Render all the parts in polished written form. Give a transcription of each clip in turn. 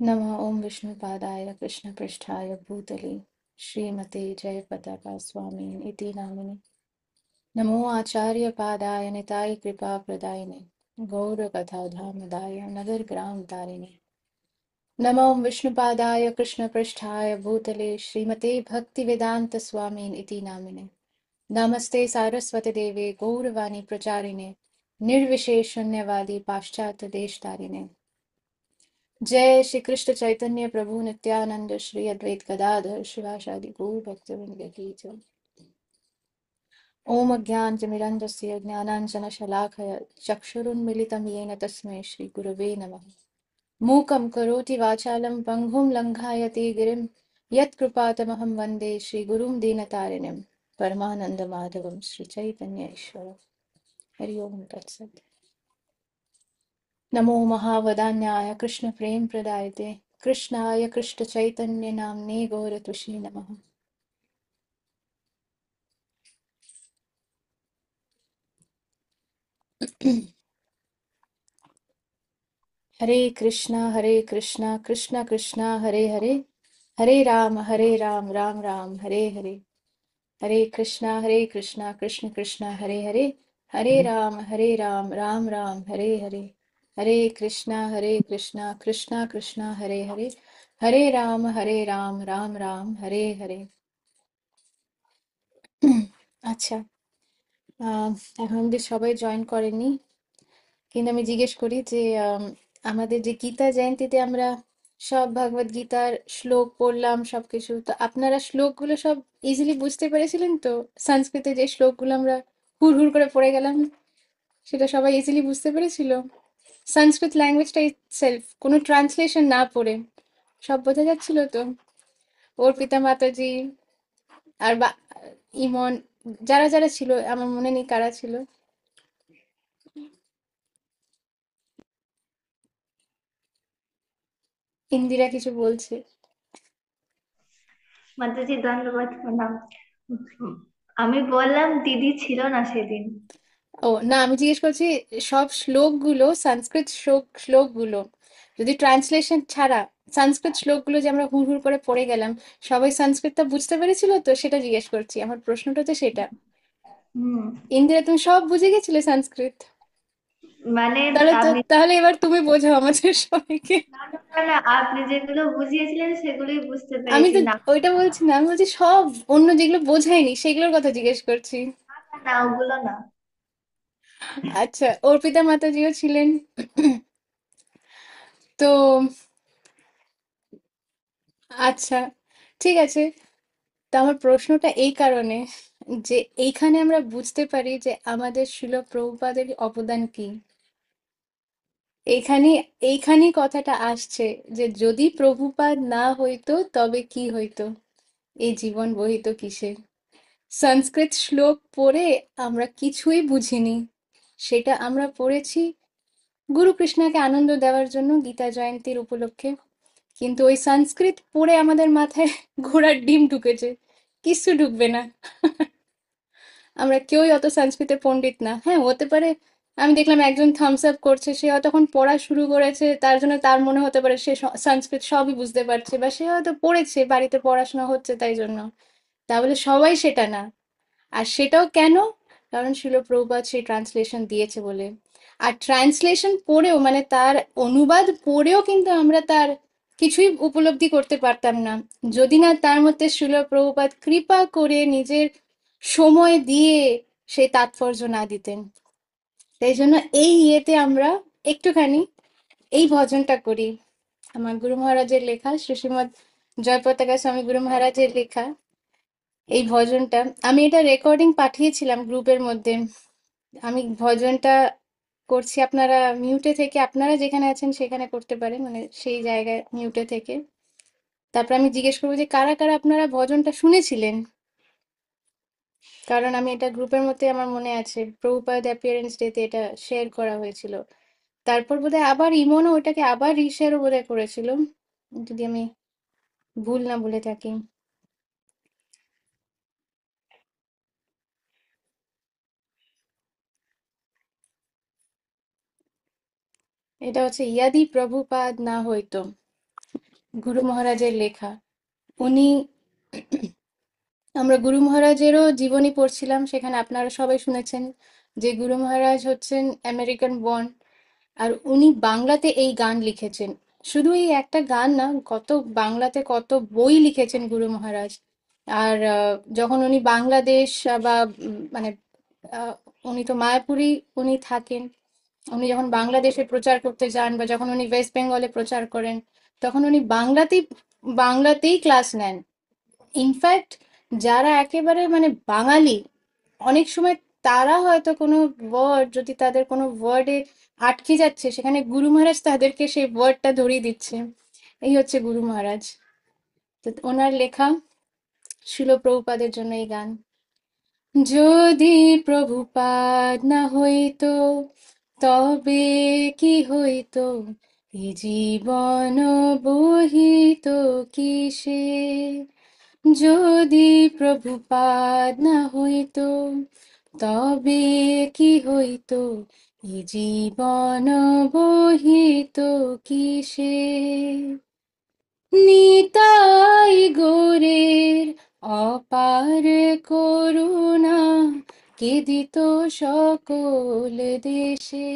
नमः ओं विष्णुपादाय कृष्णपृष्ठाय भूतले श्रीमते जयपताका स्वामिन् इति नामिने नमो आचार्यपादाय निताय कृपाप्रदायिने गौरकथाधामदाय नगरग्राम तारिणे नमो ओं विष्णुपादाय कृष्णपृष्ठाय भूतले श्रीमते भक्तिवेदान्त स्वामिन् इति नामिने नमस्ते सारस्वती देवे गौरवाणी प्रचारिणे निर्विशेष शून्यवादी पाश्चात्य देशतारिणे जय श्री कृष्ण चैतन्य प्रभु नित्यानंद श्री अद्वैत गदाधर शिवासादि गौर भक्तवृंद की जय। ओम अज्ञानतिमिरन्धस्य ज्ञानाञ्जनशलाकया चक्षुरुन्मीलितं येन तस्मै श्री गुरवे नमः। मूकं करोति वाचालं पङ्गुं लङ्घयते गिरिं यत्कृपातमहं वन्दे श्रीगुरुं दीनतारिणीं परमानन्दमाधवं श्रीचैतन्य ईश्वरं। हरि ओम तत्सत्। नमो महावदान्याय कृष्ण प्रेम प्रदायते कृष्णाय कृष्ण चैतन्य नाम्ने गौरतुषे नमः। हरे कृष्णा कृष्ण कृष्णा हरे हरे हरे राम राम राम हरे हरे। हरे कृष्णा कृष्ण कृष्णा हरे हरे हरे राम राम राम हरे हरे। हरे कृष्णा कृष्णा कृष्णा हरे राम राम राम हरे हरे। আচ্ছা, এখন যে সবাই জয়েন করেনি, কিন্তু আমি জিজ্ঞেস করি যে আমাদের যে গীতা জয়ন্তীতে আমরা সব ভগবদ গীতার শ্লোক পড়লাম সবকিছু, তো আপনারা শ্লোকগুলো সব ইজিলি বুঝতে পেরেছিলেন তো? সংস্কৃতে যে শ্লোকগুলো আমরা হুড় হুড় করে পড়ে গেলাম, সেটা সবাই ইজিলি বুঝতে পেরেছিল? সংস্কৃত ল্যাঙ্গুয়েজটা ইটসেলফ কোনো ট্রান্সলেশন না পড়ে সব বোঝা যাচ্ছিল তো? অর্পিতা মাতাজি আর ইমন, যারা যারা ছিল আমার মনে নেই কারা ছিল। ইন্দিরা কিছু বলছে। মাতাজি ধন্যবাদ প্রণাম। আমি বললাম দিদি ছিল না সেদিন। ও না, আমি জিজ্ঞেস করছি সব শ্লোকগুলো, সংস্কৃত শ্লোকগুলো যদি ট্রান্সলেশন ছাড়া সংস্কৃত শ্লোকগুলো যে আমরা হুড় হুড় করে পড়ে গেলাম, সবাই সংস্কৃতটা বুঝতে পেরেছিল তো? সেটা জিজ্ঞেস করছি, আমার প্রশ্নটা হচ্ছে সেটা। হুম। ইন্দিরা, তুমি সব বুঝে গেছিলে সংস্কৃত? মানে তাহলে আপনি তাহলে এবার তুমি বোঝাও আমাদের সবাইকে। না না না না, আপনি যেগুলো বুঝিয়েছিলেন সেগুলোই বুঝতে আমি পেরেছি তো না। ওইটা বলছি না, আমি বলছি সব অন্য যেগুলো বোঝাইনি সেগুলোর কথা জিজ্ঞেস করছি। না না না, ওগুলো না। আচ্ছা, অর্পিতা মাতাজিও ছিলেন তো। আচ্ছা, ঠিক আছে। তো আমার প্রশ্নটা এই কারণে যে এইখানে আমরা বুঝতে পারি যে আমাদের শিল প্রভুপাদের অবদান কি। এইখানে এইখানেই কথাটা আসছে যে যদি প্রভুপাদ না হইতো তবে কি হইতো, এই জীবন বহিত কিসে। সংস্কৃত শ্লোক পড়ে আমরা কিছুই বুঝিনি, সেটা আমরা পড়েছি গুরু কৃষ্ণকে আনন্দ দেওয়ার জন্য গীতা জয়ন্তীর উপলক্ষে। কিন্তু ওই সংস্কৃত পড়ে আমাদের মাথায় ঘোড়ার ডিম ঢুকেছে, কিচ্ছু ঢুকবে না। আমরা কেউই অত সংস্কৃতে পণ্ডিত না। হ্যাঁ, হতে পারে আমি দেখলাম একজন থামস আপ করছে, সে হয়তো তখন পড়া শুরু করেছে, তার জন্য তার মনে হতে পারে সে সংস্কৃত সবই বুঝতে পারছে, বা সে হয়তো পড়েছে, বাড়িতে পড়াশোনা হচ্ছে তাই জন্য। তাহলে সবাই সেটা না। আর সেটাও কেন? কারণ শিল প্রভুপাদ সেই ট্রান্সলেশন দিয়েছে বলে। আর ট্রান্সলেশন পড়েও, মানে তার অনুবাদ পড়েও কিন্তু আমরা তার কিছুই উপলব্ধি করতে পারতাম না, যদি না তার মধ্যে শিল প্রভুপাদ কৃপা করে নিজের সময় দিয়ে সেই তাৎপর্য না দিতেন। তাই জন্য এই ইয়েতে আমরা একটুখানি এই ভজনটা করি। আমার গুরু মহারাজের লেখা, শ্রীশ্রীমৎ জয়পতাকা স্বামী গুরু মহারাজের লেখা এই ভজনটা। আমি এটা রেকর্ডিং পাঠিয়েছিলাম গ্রুপের মধ্যে। আমি ভজনটা করছি, আপনারা মিউটে থেকে, আপনারা যেখানে আছেন সেখানে করতে পারেন, মানে সেই জায়গায় মিউটে থেকে। তারপর আমি জিজ্ঞেস করবো যে কারা কারা আপনারা ভজনটা শুনেছিলেন, কারণ আমি এটা গ্রুপের মধ্যে, আমার মনে আছে প্রভুপাদ অ্যাপিয়ারেন্স ডেতে এটা শেয়ার করা হয়েছিল। তারপর বোধহয় আবার ইমনও ওটাকে আবার রিশেয়ারও বোধহয় করেছিল, যদি আমি ভুল না বলে থাকি। এটা হচ্ছে ইয়াদি প্রভুপাদ না হইতো। গুরু মহারাজের লেখা। উনি, আমরা গুরু মহারাজেরও জীবনী পড়ছিলাম, সেখানে আপনারা সবাই শুনেছেন যে গুরু মহারাজ হচ্ছেন আমেরিকান বর্ন। আর উনি বাংলাতে এই গান লিখেছেন। শুধু এই একটা গান না, কত বাংলাতে কত বই লিখেছেন গুরু মহারাজ। আর যখন উনি বাংলাদেশ বা মানে আহ, উনি তো মায়াপুরি উনি থাকেন, উনি যখন বাংলাদেশে প্রচার করতে যান বা যখন উনি ওয়েস্ট বেঙ্গলে প্রচার করেন, তখন উনি বাংলাতেই ক্লাস নেন। ইনফ্যাক্ট যারা একেবারে মানে বাঙালি, অনেক সময় তারা হয়তো কোনো ওয়ার্ড, যদি তাদের কোনো ওয়ার্ডে আটকে যাচ্ছে, সেখানে গুরু মহারাজ তাদেরকে সেই ওয়ার্ডটা ধরিয়ে দিচ্ছে। এই হচ্ছে গুরু মহারাজ। তো ওনার লেখা শিল প্রভুপাদের জন্য এই গান। যদি প্রভুপাদ না হইতো, তবে কি হইতো, এ জীবন বহিত কিসে। যদি প্রভুপাদ না হইতো, তবে কি হইতো, এ জীবন বহিত কিসে। নিতাই গৌরের অপার করুণা, কে দিত সকল দেশে।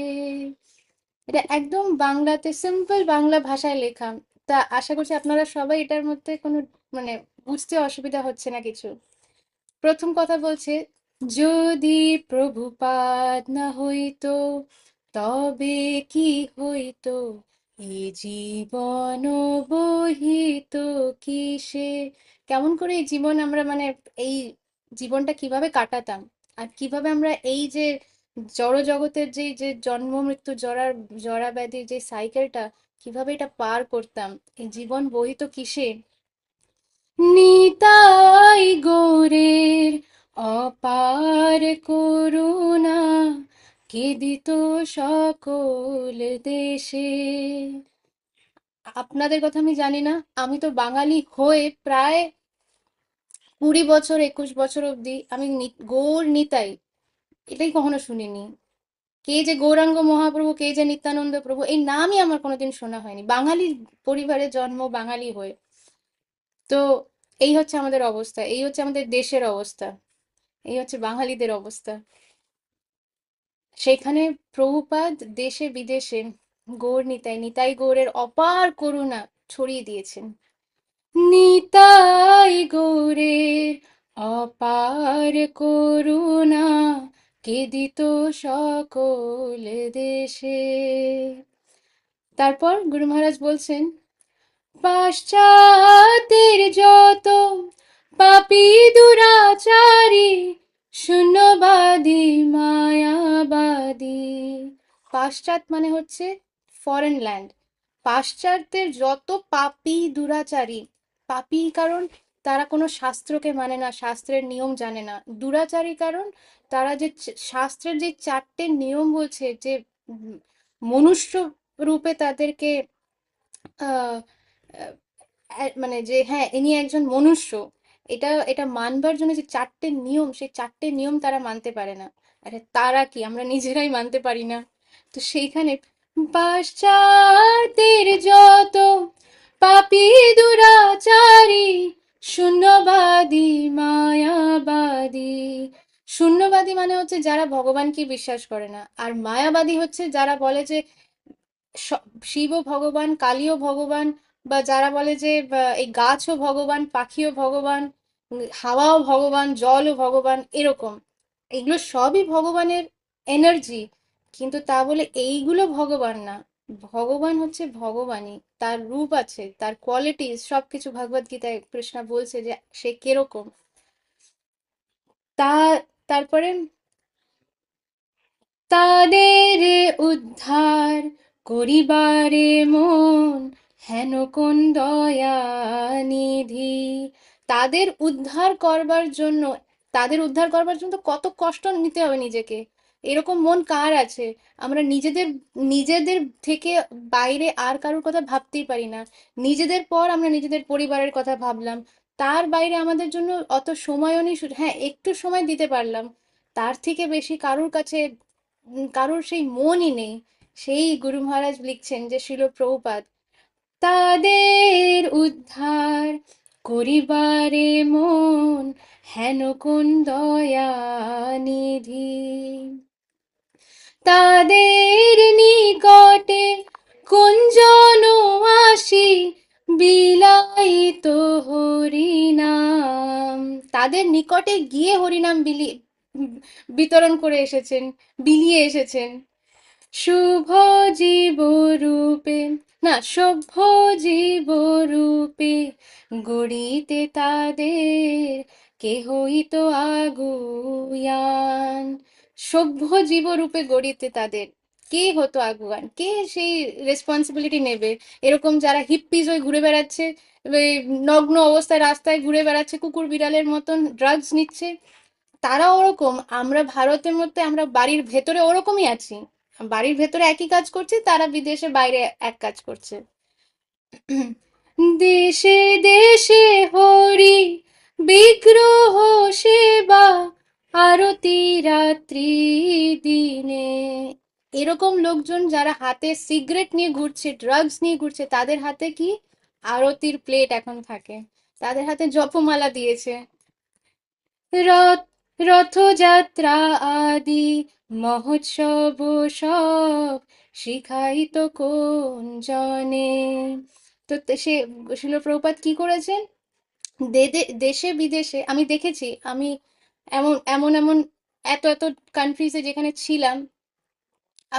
এটা একদম বাংলাতে সিম্পল বাংলা ভাষায় লেখা। তা আশা করছি আপনারা সবাই এটার মধ্যে কোনো মানে বুঝতে অসুবিধা হচ্ছে না কিছু। প্রথম কথা বলছে, যদি প্রভুপাদ না হইতো, তবে কি হইতো, এ জীবন বহিত কিসে। কেমন করে এই জীবন আমরা মানে এই জীবনটা কিভাবে কাটাতাম, আর কিভাবে আমরা এই যে জড় জগতের যে যে জন্ম মৃত্যু জরা ব্যাধির যে সাইকেলটা, কিভাবে এটা পার করতাম, এই জীবন বহিত কিসে। নিতাই গৌরের অপার করুণা, কে দিত সকল দেশে। আপনাদের কথা আমি জানি না, আমি তো বাঙালি হয়ে প্রায় 20 বছর 21 বছর অবধি আমি গৌর নিতাই এটাই কখনো শুনিনি। কে যে গৌরাঙ্গ মহাপ্রভু, কে যে নিত্যানন্দ প্রভু, এই নামই আমার কোনোদিন শোনা হয়নি, বাঙালি পরিবারে জন্ম, বাঙালি হয়ে। তো এই হচ্ছে আমাদের অবস্থা, এই হচ্ছে আমাদের দেশের অবস্থা, এই হচ্ছে বাঙালিদের অবস্থা। সেখানে প্রভুপাদ দেশে বিদেশে গৌর নিতাই, নিতাই গৌরের অপার করুণা ছড়িয়ে দিয়েছেন। নিতাই গৌরের অপার করুণা, কে দিত সকল দেশে। তারপর গুরু মহারাজ বলছেন, পাশ্চাত্যের যত পাপী দুরাচারী, শূন্যবাদী মায়াবাদী। পাশ্চাত্য মানে হচ্ছে ফরেন ল্যান্ড। পাশ্চাত্যের যত পাপী দুরাচারী, পাপী কারণ তারা কোনো শাস্ত্রকে মানে না, শাস্ত্রের নিয়ম জানে না। দুরাচারী কারণ তারা যে শাস্ত্রের যে 4টে নিয়ম বলছে, যে মনুষ্য রূপে তাদেরকে আহ মানে যে হ্যাঁ ইনি একজন মনুষ্য, এটা এটা মানবার জন্য যে 4টে নিয়ম, সেই 4টে নিয়ম তারা মানতে পারে না। আরে তারা কি, আমরা নিজেরাই মানতে পারি না। তো সেইখানে পাশ্চাত্যের যত পাপী দুরাচারী, শূন্যবাদী মায়াবাদী। শূন্যবাদী মানে হচ্ছে যারা ভগবানকে বিশ্বাস করে না, আর মায়াবাদী হচ্ছে যারা বলে যে শিবও ভগবান, কালীও ভগবান, বা যারা বলে যে এই গাছও ভগবান, পাখিও ভগবান, হাওয়াও ভগবান, জলও ভগবান, এরকম। এগুলো সবই ভগবানের এনার্জি, কিন্তু তা বলে এইগুলো ভগবান না। ভগবান হচ্ছে ভগবানই, তার রূপ আছে, তার কোয়ালিটি, সবকিছু ভগবদ গীতায় কৃষ্ণ বলছে যে সে কিরকম। তা তারপরে তাদের উদ্ধার করিবারে মন, হেন কোন দয়ানিধি। তাদের উদ্ধার করবার জন্য, তাদের উদ্ধার করবার জন্য তো কত কষ্ট নিতে হবে নিজেকে। এরকম মন কার আছে? আমরা নিজেদের নিজেদের থেকে বাইরে আর কারোর কথা ভাবতেই পারি না। নিজেদের পর আমরা নিজেদের পরিবারের কথা ভাবলাম, তার বাইরে আমাদের জন্য অত সময়ও নেই। হ্যাঁ, একটু সময় দিতে পারলাম, তার থেকে বেশি কারোর কাছে কারোর সেই মনই নেই। সেই গুরু মহারাজ লিখছেন যে শিল প্রভুপাদ তাদের উদ্ধার করিবারে মন হেন কোন দয়ানিধি, তাদের নিকটে কুঞ্জন আসি বিলাইত হরিনাম, তাদের নিকটে গিয়ে হরিনাম বিতরণ করে এসেছেন, বিলিয়ে এসেছেন। শুভ জীব রূপে, না সভ্য জীব রূপে গড়িতে তাদের কেহই তো আগুয়ান। সভ্য জীব রূপে গড়িতে তাদের কে হতো আগুয়ান, কে সেই রেসপন্সিবিলিটি নেবে? এরকম যারা হিপ্পিজ হয়ে ঘুরে বেড়াচ্ছে, ওই নগ্ন অবস্থায় রাস্তায় ঘুরে বেড়াচ্ছে কুকুর বিড়ালের মতন, ড্রাগস নিচ্ছে, তারা ওরকম, আমরা ভারতের মধ্যে আমরা বাড়ির ভেতরে ওরকমই আছি। বাড়ির ভেতরে একই কাজ করছি, তারা বিদেশে বাইরে এক কাজ করছে। দেশে দেশে হরি বিগ্রহ সেবা আরতি রাত্রি দিনে, এরকম লোকজন যারা হাতে সিগারেট নিয়ে ঘুরছে, ড্রাগস নিয়ে ঘুরছে, তাদের হাতে কি আরতির প্লেট এখন থাকে, তাদের হাতে জপমালা দিয়েছে। রথ রথযাত্রা আদি মহোৎসব সব শিখাইত কোন জনে। তো সে শিল প্রভুপাদ কি করেছেন, দেশে বিদেশে আমি দেখেছি, আমি এমন এমন এমন এত এত কান্ট্রিজে যেখানে ছিলাম,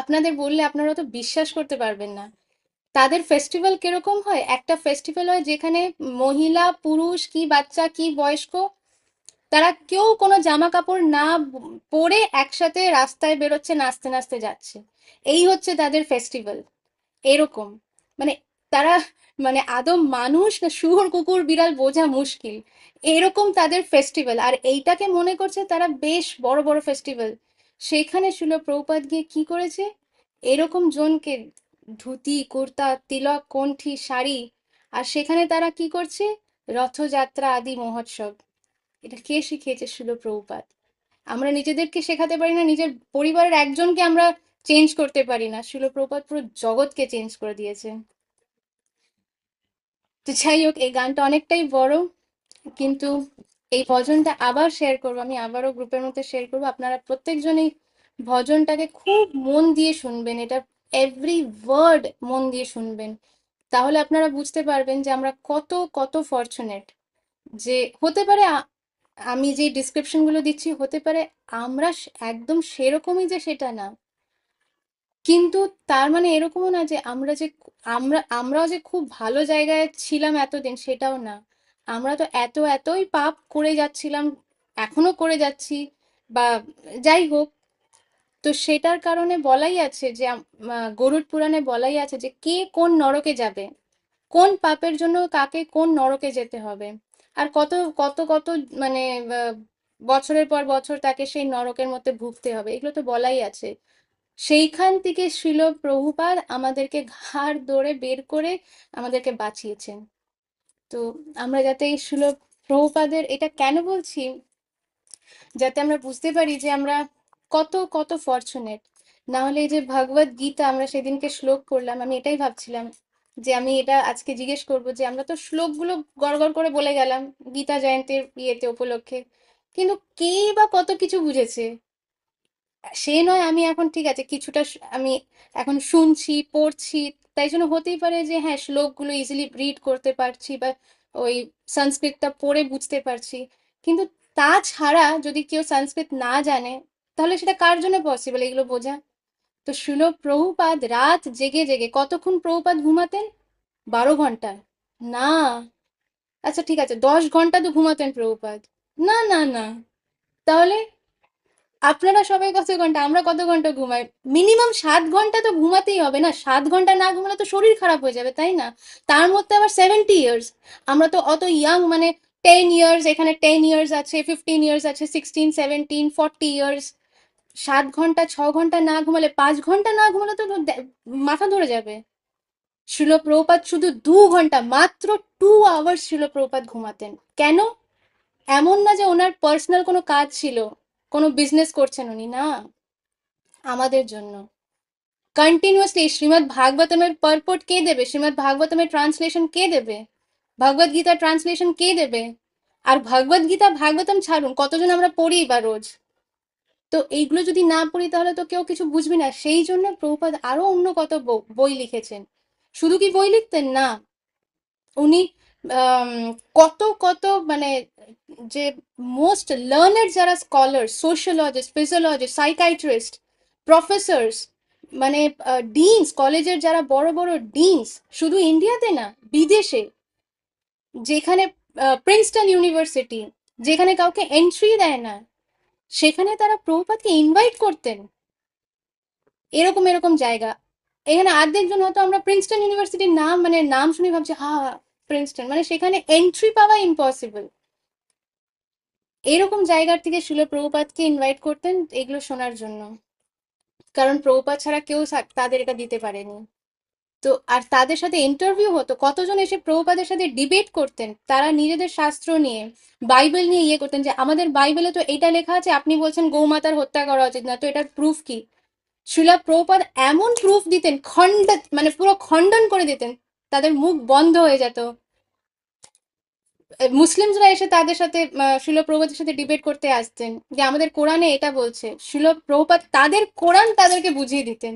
আপনাদের বললে আপনারা তো বিশ্বাস করতে পারবেন না। তাদের ফেস্টিভ্যাল কিরকম হয়, একটা ফেস্টিভ্যাল হয় যেখানে মহিলা পুরুষ কি বাচ্চা কি বয়স্ক, তারা কেউ কোনো জামা কাপড় না পরে একসাথে রাস্তায় বেরোচ্ছে, নাচতে নাচতে যাচ্ছে। এই হচ্ছে তাদের ফেস্টিভ্যাল। এরকম, মানে তারা, মানে আদম মানুষ না শুয়োর কুকুর বিড়াল বোঝা মুশকিল, এরকম তাদের ফেস্টিভ্যাল, আর এইটাকে মনে করছে তারা বেশ বড় বড় ফেস্টিভ্যাল। সেখানে ছিল প্রভুপাদ গিয়ে কি করেছে, এরকম জনকে ধুতি কুর্তা তিলক কণ্ঠী শাড়ি, আর সেখানে তারা কি করছে, রথযাত্রা আদি মহোৎসব। এটা কে শিখিয়েছে? শিল প্রভুপাদ। আমরা নিজেদেরকে শেখাতে পারি না, নিজের পরিবারের একজনকে আমরা চেঞ্জ করতে পারি না, শিল প্রভুপাদ পুরো জগৎকে চেঞ্জ করে দিয়েছে। তো যাই হোক, এই গানটা অনেকটাই বড়, কিন্তু এই ভজনটা আবার শেয়ার করবো, আমি আবারও গ্রুপের মধ্যে শেয়ার করবো, আপনারা প্রত্যেকজনই ভজনটাকে খুব মন দিয়ে শুনবেন, এটা এভরি ওয়ার্ড মন দিয়ে শুনবেন, তাহলে আপনারা বুঝতে পারবেন যে আমরা কত কত ফরচুনেট। যে হতে পারে আমি যে ডিসক্রিপশন গুলো দিচ্ছি, হতে পারে আমরা একদম সেরকমই, যে সেটা না, কিন্তু তার মানে এরকমও না যে আমরাও যে খুব ভালো জায়গায় ছিলাম এতদিন, সেটাও না। আমরা তো এতই পাপ করে যাচ্ছিলাম, এখনো করে যাচ্ছি, বা যাই হোক। তো সেটার কারণে বলাই আছে যে গরুড় পুরাণে বলাই আছে যে কে কোন নরকে যাবে, কোন পাপের জন্য কাকে কোন নরকে যেতে হবে, আর কত কত কত মানে আহ, বছরের পর বছর তাকে সেই নরকের মধ্যে ভুগতে হবে, এগুলো তো বলাই আছে। সেইখান থেকে শিল প্রভুপাদ আমাদেরকে ঘাড় ধরে বের করে আমাদেরকে বাঁচিয়েছেন। তো আমরা যাতে এই শিল প্রভুপাদের, এটা কেন বলছি, যাতে আমরা বুঝতে পারি যে আমরা কত কত ফরচুনেট। না হলে এই যে ভগবত গীতা আমরা সেদিনকে শ্লোক পড়লাম, আমি এটাই ভাবছিলাম যে আমি এটা আজকে জিজ্ঞেস করবো, যে আমরা তো শ্লোকগুলো গড় গড় করে বলে গেলাম গীতা জয়ন্তীর ইয়েতে উপলক্ষে, কিন্তু কে বা কত কিছু বুঝেছে? সে নয়, আমি এখন ঠিক আছে কিছুটা আমি এখন শুনছি পড়ছি, তাই জন্য হতেই পারে যে হ্যাঁ শ্লোকগুলো ইজিলি রিড করতে পারছি, বা ওই সংস্কৃতটা পড়ে বুঝতে পারছি, কিন্তু তাছাড়া যদি কেউ সংস্কৃত না জানে, তাহলে সেটা কার জন্য পসিবল এগুলো বোঝা? তো শিল প্রভুপাদ রাত জেগে জেগে, কতক্ষণ প্রভুপাদ ঘুমাতেন? 12 ঘন্টা? না। আচ্ছা ঠিক আছে, 10 ঘন্টা তো ঘুমাতেন প্রভুপাদ? না না না। তাহলে আপনারা সবাই কত ঘন্টা, আমরা কত ঘন্টা ঘুমাই? মিনিমাম 7 ঘন্টা তো ঘুমাতেই হবে না, 7 ঘন্টা না ঘুমালে তো শরীর খারাপ হয়ে যাবে, তাই না? তার মধ্যে আবার 70 ইয়ার্স, আমরা তো অত ইয়াং, মানে 10 ইয়ার্স, এখানে 10 ইয়ার্স আছে, 15 ইয়ার্স আছে, 16, 17, 40 ইয়ার্স। 7 ঘন্টা 6 ঘন্টা না ঘুমালে, 5 ঘন্টা না ঘুমালে তো মাথা ধরে যাবে। শিল প্রভুপাদ শুধু 2 ঘন্টা, মাত্র 2 আওয়ার্স শিল প্রভুপাদ ঘুমাতেন। কেন? এমন না যে ওনার পার্সোনাল কোনো কাজ ছিল, কোনো বিজনেস করছেন উনি, না, আমাদের জন্য। কন্টিনিউয়াসলি শ্রীমদ্ ভাগবতমের পারপোর্ট কে দেবে, শ্রীমদ্ ভাগবতমের ট্রান্সলেশন কে দেবে, ভগবদ গীতার ট্রান্সলেশন কে দেবে? আর ভগবদ গীতা ভাগবতম ছাড়ুন, কতজন আমরা পড়ি বা রোজ? তো এইগুলো যদি না পড়ি তাহলে তো কেউ কিছু বুঝবি না। সেই জন্য প্রভুপাদ আরো অন্য কত বই লিখেছেন। শুধু কি বই লিখতেন না, উনি আম, কত কত মানে যে মোস্ট লার্নেড যারা স্কলার, সোশিয়োলজিস্ট, ফিজিওলজিস্ট, সাইকাইট্রিস্ট, প্রফেসর্স, মানে ডিনস, কলেজের যারা বড় বড় ডিনস, শুধু ইন্ডিয়াতে না, বিদেশে, যেখানে প্রিন্সটন ইউনিভার্সিটি, যেখানে কাউকে এন্ট্রি দেয় না, সেখানে তারা প্রভুপাদকে ইনভাইট করতেন। এরকম এরকম জায়গা, এখানে অর্ধেক জন হয়তো আমরা প্রিন্সটন ইউনিভার্সিটির নাম, মানে নাম শুনে ভাবছি হা, প্রিন্সটন, মানে সেখানে এন্ট্রি পাওয়া ইম্পসিবল। এরকম জায়গার থেকে শিল প্রভুপাদকে ইনভাইট করতেন এগুলো শোনার জন্য, কারণ প্রভুপাদ ছাড়া কেউ তাদের এটা দিতে পারেনি। তো আর তাদের সাথে ইন্টারভিউ হতো, কতজন এসে প্রভুপাদের সাথে ডিবেট করতেন, তারা নিজেদের শাস্ত্র নিয়ে, বাইবেল নিয়ে ইয়ে করতেন, যে আমাদের বাইবেলে তো এটা লেখা আছে, আপনি বলছেন গৌমাতার হত্যা করা উচিত না, তো এটার প্রুফ কি? শিলা প্রভুপাদ এমন প্রুফ দিতেন, মানে পুরো খণ্ডন করে দিতেন, তাদের মুখ বন্ধ হয়ে যেত। মুসলিমসরা এসে তাদের সাথে শিল প্রভুপাদের সাথে ডিবেট করতে আসতেন, যে আমাদের কোরআনে এটা বলছে, শিল প্রভুপাদ তাদের কোরআন তাদেরকে বুঝিয়ে দিতেন,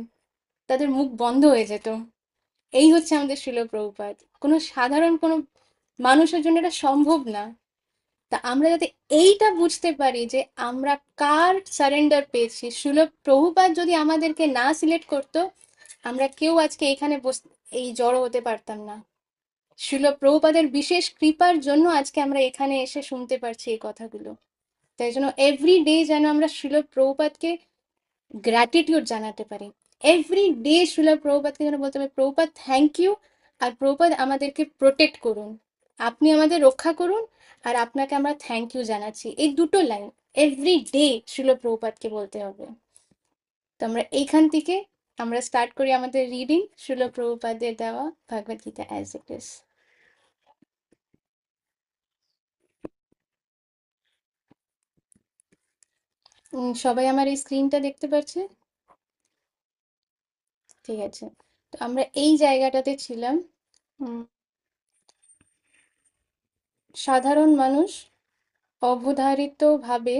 তাদের মুখ বন্ধ হয়ে যেত। এই হচ্ছে আমাদের শিল প্রভুপাদ। কোনো সাধারণ কোনো মানুষের জন্য এটা সম্ভব না। তা আমরা যাতে এইটা বুঝতে পারি যে আমরা কার সারেন্ডার পেয়েছি, শিল প্রভুপাদ যদি আমাদেরকে না সিলেক্ট করতো, আমরা কেউ আজকে এখানে এই জড়ো হতে পারতাম না। শিল প্রভুপাদের বিশেষ কৃপার জন্য আজকে আমরা এখানে এসে শুনতে পারছি এই কথাগুলো। তাই জন্য এভরি ডে যেন আমরা শিল প্রভুপাদকে গ্র্যাটিটিউড জানাতে পারি। এভরি ডে শিল প্রভুপাদকে যেন বলতে পারি, প্রভুপাদ থ্যাংক ইউ, আর প্রভুপাদ আমাদেরকে প্রোটেক্ট করুন, আপনি আমাদের রক্ষা করুন, আর আপনাকে আমরা থ্যাংক ইউ জানাচ্ছি। এই দুটো লাইন এভরি ডে শিল প্রভুপাদকে বলতে হবে। তো আমরা এইখান থেকে আমরা স্টার্ট করি আমাদের রিডিং শিল প্রভুপাদের দেওয়া ভগবদ গীতা অ্যাজ ইট ইজ। সবাই আমার এই স্ক্রিনটা দেখতে পাচ্ছে? ঠিক আছে। তো আমরা এই জায়গাটাতে ছিলাম। উম, সাধারণ মানুষ অবধারিতভাবে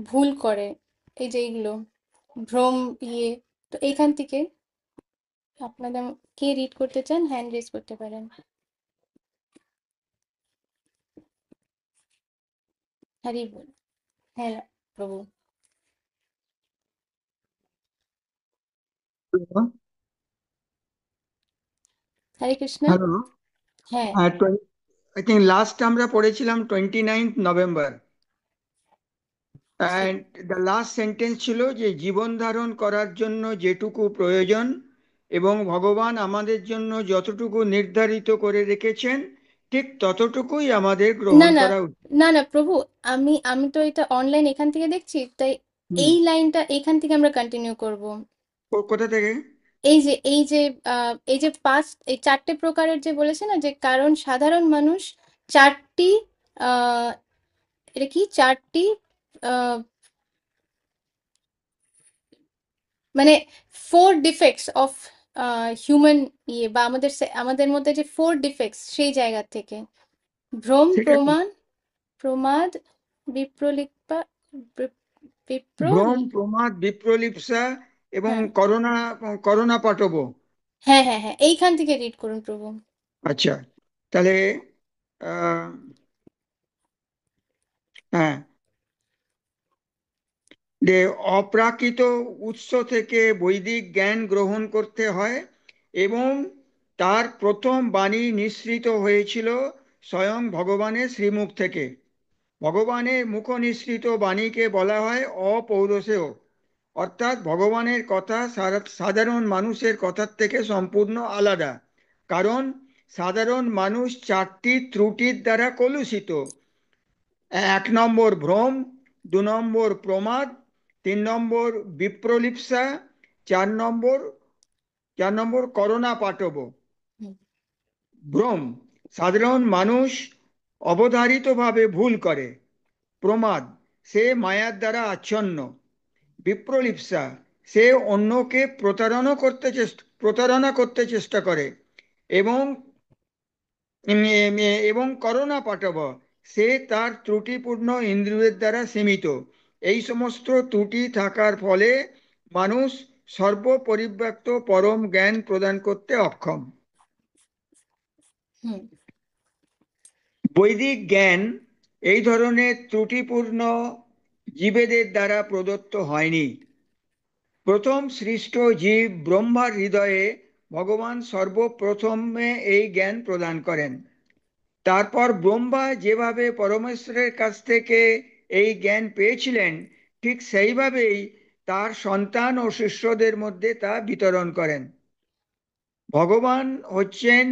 ভুল করে, এই যে এইগুলো ভ্রম, ইয়ে। তো এইখান থেকে আপনাদের কে রিড করতে চান হ্যান্ড রেজ করতে পারেন। হরি বল। হ্যাঁ প্রভু। হরে কৃষ্ণ। হ্যালো। হ্যাঁ। আই থিঙ্ক লাস্ট আমরা পড়েছিলাম 29 নভেম্বর, ঠিক। অ্যান্ড দ্য লাস্ট সেন্টেন্স ছিল যে জীবন ধারণ করার জন্য যেটুকু প্রয়োজন এবং ভগবান আমাদের জন্য যতটুকু নির্ধারিত করে রেখেছেন ঠিক ততটুকুই আমাদের না গ্রহণ না, করা উচিত। না না প্রভু, আমি আমি তো এটা অনলাইন এখান থেকে দেখছি, তাই হুম। এই লাইনটা এখান থেকে আমরা কন্টিনিউ করব। কোথা থেকে? এই যে পাঁচ, এই চারটে প্রকারের যে বলেছে না, যে কারণ সাধারণ মানুষ চারটি, আহ এটা কি চারটি, আহ মানে ফোর ডিফেক্টস অফ হিউম্যান, ইয়ে বা আমাদের আমাদের মধ্যে যে ফোর ডিফেক্টস, সেই জায়গা থেকে ভ্রম, ঠিক আছে। প্রমাণ, প্রমাদ, বিপ্রলিপ্পা, বিপ- বিপ্র, ভ্রম, প্রমাদ, বিপ্রলিপ্সা এবং হ্যাঁ করোনা, করোনা পাটব। হ্যাঁ হ্যাঁ হ্যাঁ, এইখান থেকে রিড করুন প্রভু। আচ্ছা, তাহলে আহ, হ্যাঁ, যে অপ্রাকৃত উৎস থেকে বৈদিক জ্ঞান গ্রহণ করতে হয় এবং তার প্রথম বাণী নিঃসৃত হয়েছিল স্বয়ং ভগবানের শ্রীমুখ থেকে। ভগবানের মুখ নিঃসৃত বাণীকে বলা হয় অপৌরসেয়, অর্থাৎ ভগবানের কথা সাধারণ মানুষের কথার থেকে সম্পূর্ণ আলাদা। কারণ সাধারণ মানুষ চারটি ত্রুটির দ্বারা কলুষিত: 1 নম্বর ভ্রম, 2 নম্বর প্রমাদ, 3 নম্বর বিপ্রলিপ্সা, চার নম্বর 4 নম্বর করোনা পাটব। হুম, ভ্রম, সাধারণ মানুষ অবধারিতভাবে ভুল করে। প্রমাদ, সে মায়ার দ্বারা আচ্ছন্ন। বিপ্রলিপ্সা, সে অন্যকে প্রতারণা করতে চেষ্টা করে, এবং এবং করোনা পাটব, সে তার ত্রুটিপূর্ণ ইন্দ্রিয়ের দ্বারা সীমিত। এই সমস্ত ত্রুটি থাকার ফলে মানুষ সর্বপরিব্যাপ্ত পরম জ্ঞান প্রদান করতে অক্ষম। হুম। বৈদিক জ্ঞান এই ধরনের ত্রুটিপূর্ণ জীবেদের দ্বারা প্রদত্ত হয়নি। প্রথম সৃষ্ট জীব ব্রহ্মার হৃদয়ে ভগবান সর্বপ্রথমে এই জ্ঞান প্রদান করেন। তারপর ব্রহ্মা যেভাবে পরমেশ্বরের কাছ থেকে এই জ্ঞান পেয়েছিলেন, ঠিক সেইভাবেই তার সন্তান ও শিষ্যদের মধ্যে তা বিতরণ করেন। ভগবান হচ্ছেন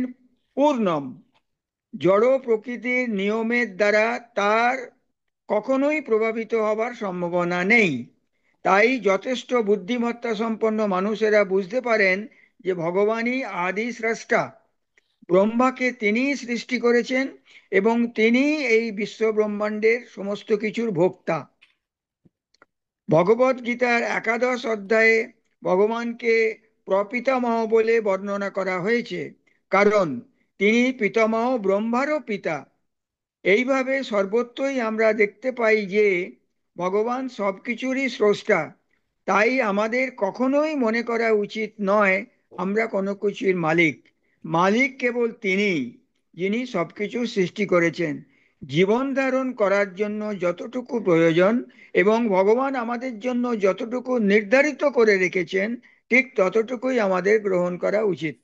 পূর্ণম, জড় প্রকৃতির নিয়মের দ্বারা তার কখনোই প্রভাবিত হবার সম্ভাবনা নেই। তাই যথেষ্ট বুদ্ধিমত্তা সম্পন্ন মানুষেরা বুঝতে পারেন যে ভগবানই আদি স্রষ্টা। ব্রহ্মাকে তিনিই সৃষ্টি করেছেন এবং তিনিই এই বিশ্ব ব্রহ্মাণ্ডের সমস্ত কিছুর ভোক্তা। ভগবদ গীতার একাদশ অধ্যায়ে ভগবানকে প্রপিতামহ বলে বর্ণনা করা হয়েছে, কারণ তিনি পিতামহ ব্রহ্মারও পিতা। এইভাবে সর্বত্রই আমরা দেখতে পাই যে ভগবান সবকিছুরই স্রষ্টা। তাই আমাদের কখনোই মনে করা উচিত নয় আমরা কোনো কিছুর মালিক। মালিক কেবল তিনি, যিনি সবকিছু সৃষ্টি করেছেন। জীবন ধারণ করার জন্য যতটুকু প্রয়োজন এবং ভগবান আমাদের জন্য যতটুকু নির্ধারিত করে রেখেছেন, ঠিক ততটুকুই আমাদের গ্রহণ করা উচিত।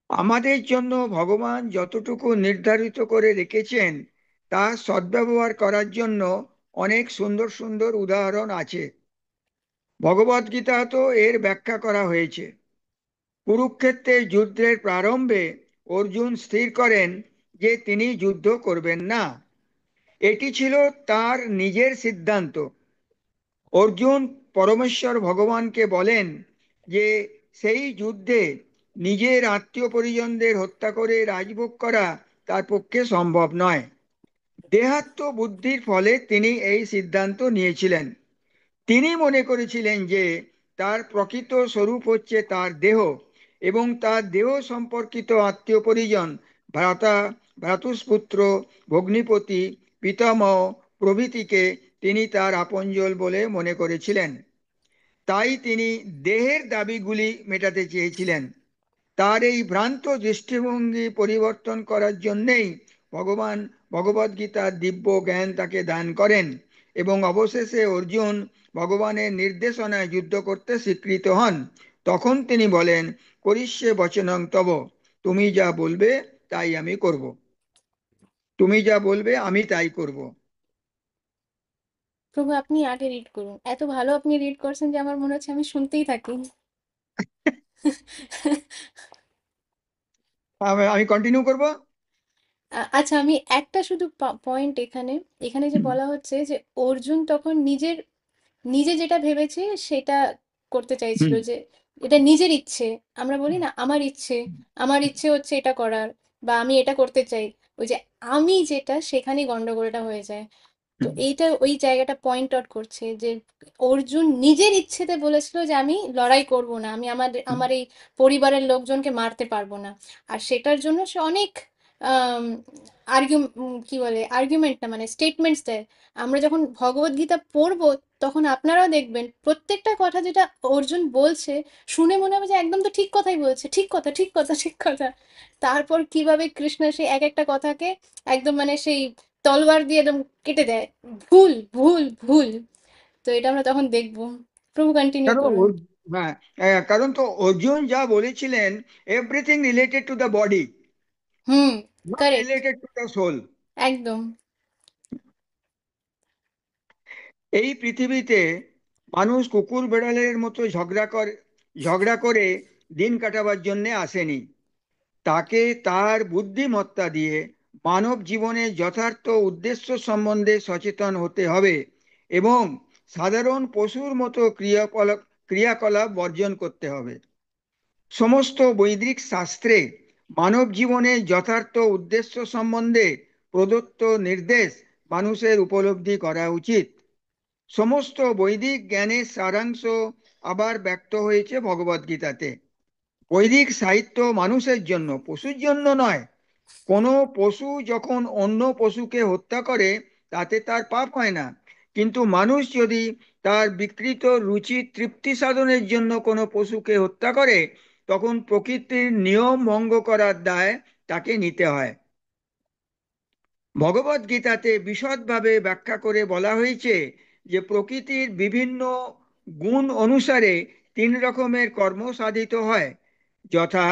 আমাদের জন্য ভগবান যতটুকু নির্ধারিত করে রেখেছেন তা সদ্ব্যবহার করার জন্য অনেক সুন্দর সুন্দর উদাহরণ আছে। ভগবদ্গীতা তো এর ব্যাখ্যা করা হয়েছে। কুরুক্ষেত্রের যুদ্ধের প্রারম্ভে অর্জুন স্থির করেন যে তিনি যুদ্ধ করবেন না। এটি ছিল তার নিজের সিদ্ধান্ত। অর্জুন পরমেশ্বর ভগবানকে বলেন যে সেই যুদ্ধে নিজের আত্মীয় পরিজনদের হত্যা করে রাজভোগ করা তার পক্ষে সম্ভব নয়। দেহাত্ম বুদ্ধির ফলে তিনি এই সিদ্ধান্ত নিয়েছিলেন। তিনি মনে করেছিলেন যে তার প্রকৃত স্বরূপ হচ্ছে তার দেহ, এবং তার দেহ সম্পর্কিত আত্মীয় পরিজন, ভ্রাতা, ভ্রাতুষ্পুত্র, ভগ্নিপতি, পিতামহ প্রভৃতিকে তিনি তার আপনজন বলে মনে করেছিলেন। তাই তিনি দেহের দাবিগুলি মেটাতে চেয়েছিলেন। তার এই ভ্রান্ত দৃষ্টিভঙ্গি পরিবর্তন করার জন্যেই ভগবান ভগবদ্গীতার দিব্য জ্ঞান তাকে দান করেন, এবং অবশেষে অর্জুন ভগবানের নির্দেশনায় যুদ্ধ করতে স্বীকৃত হন। তখন তিনি বলেন, করিষ্যে বচনং তব, তুমি যা বলবে তাই আমি করব। তুমি যা বলবে আমি তাই করব। প্রভু, আপনি আগে রিড করুন। এত ভালো আপনি রিড করছেন যে আমার মনে হচ্ছে আমি শুনতেই থাকি। আমি কন্টিনিউ করব। আচ্ছা, আমি একটা শুধু পয়েন্ট এখানে, এখানে যে বলা হচ্ছে যে অর্জুন তখন নিজের নিজে যেটা ভেবেছে সেটা করতে চাইছিল, হুম। যে এটা নিজের ইচ্ছে। আমরা বলি না আমার ইচ্ছে, আমার ইচ্ছে হচ্ছে এটা করার, বা আমি এটা করতে চাই। ওই যে আমি যেটা, সেখানেই গন্ডগোলটা হয়ে যায়। তো হুম। এইটা ওই জায়গাটা পয়েন্ট আউট করছে যে অর্জুন নিজের ইচ্ছেতে বলেছিল যে আমি লড়াই করব না, আমি আমার হুম। আমার এই পরিবারের লোকজনকে মারতে পারবো না। আর সেটার জন্য সে অনেক আর্গুম কি বলে, আর্গুমেন্ট না মানে স্টেটমেন্টস দেয়। আমরা যখন ভগবদ গীতা পড়বো তখন আপনারাও দেখবেন প্রত্যেকটা কথা যেটা অর্জুন বলছে শুনে মনে হবে যে একদম তো ঠিক কথাই বলছে, ঠিক কথা, ঠিক কথা, ঠিক কথা। তারপর কিভাবে কৃষ্ণ সেই এক একটা কথাকে একদম মানে সেই তলোয়ার দিয়ে একদম কেটে দেয়, ভুল, ভুল, ভুল। তো এটা আমরা তখন দেখবো। প্রভু, কন্টিনিউ কারণ করুন। হ্যাঁ, কারণ তো অর্জুন যা বলেছিলেন, everything related to the body, hmm. Not correct. Related to the soul. একদম। এই পৃথিবীতে মানুষ কুকুর বেড়ালের মতো ঝগড়া করে দিন কাটাবার জন্যে আসেনি। তাকে তার বুদ্ধিমত্তা দিয়ে মানব জীবনের যথার্থ উদ্দেশ্য সম্বন্ধে সচেতন হতে হবে, এবং সাধারণ পশুর মতো ক্রিয়াকলাপ বর্জন করতে হবে। সমস্ত বৈদিক শাস্ত্রে মানব জীবনের যথার্থ উদ্দেশ্য সম্বন্ধে প্রদত্ত নির্দেশ মানুষের উপলব্ধি করা উচিত। সমস্ত বৈদিক জ্ঞানের সারাংশ আবার ব্যক্ত হয়েছে ভগবদ্গীতাতে। বৈদিক সাহিত্য মানুষের জন্য, পশুর জন্য নয়। কোনো পশু যখন অন্য পশুকে হত্যা করে তাতে তার পাপ হয় না, কিন্তু মানুষ যদি তার বিকৃত রুচি তৃপ্তি সাধনের জন্য কোনো পশুকে হত্যা করে, তখন প্রকৃতির নিয়ম ভঙ্গ করার দায় তাকে নিতে হয়। ভগবদ্গীতাতে বিশদভাবে ব্যাখ্যা করে বলা হয়েছে যে প্রকৃতির বিভিন্ন গুণ অনুসারে তিন রকমের কর্ম সাধিত হয়, যথা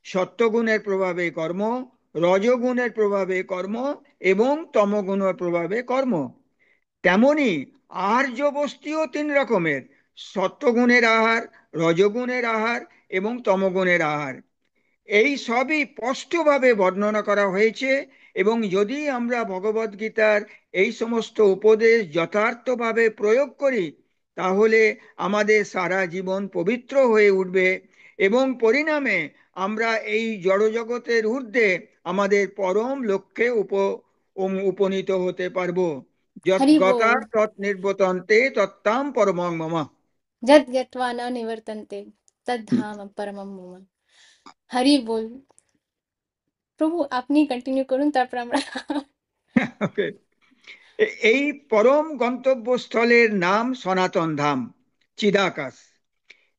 সত্ত্বগুণের প্রভাবে কর্ম, রজগুণের প্রভাবে কর্ম এবং তমগুণের প্রভাবে কর্ম। তেমনি আহার্য বস্তুও তিন রকমের: সত্ত্বগুণের আহার, রজগুণের আহার এবং তমগুণের আহার। এই সবই স্পষ্টভাবে বর্ণনা করা হয়েছে, এবং যদি আমরা ভগবদ্গীতার এই সমস্ত উপদেশ যথার্থভাবে প্রয়োগ করি, তাহলে আমাদের সারা জীবন পবিত্র হয়ে উঠবে, এবং পরিণামে আমরা এই জড়জগতের ঊর্ধ্বে আমাদের পরম লক্ষ্যে উপনীত হতে পারব। যৎ हरि গতা बोल। তৎ নির্বতন্তে তত্তাম পরমং মম। यद् गत्वा न निवर्तन्ते तद्धाम परमं मम। হরি বল। প্রভু আপনি কন্টিনিউ করুন, তারপর আমরা ওকে। এই পরম গন্তব্যস্থলের নাম সনাতন ধাম, চিদাকাশ।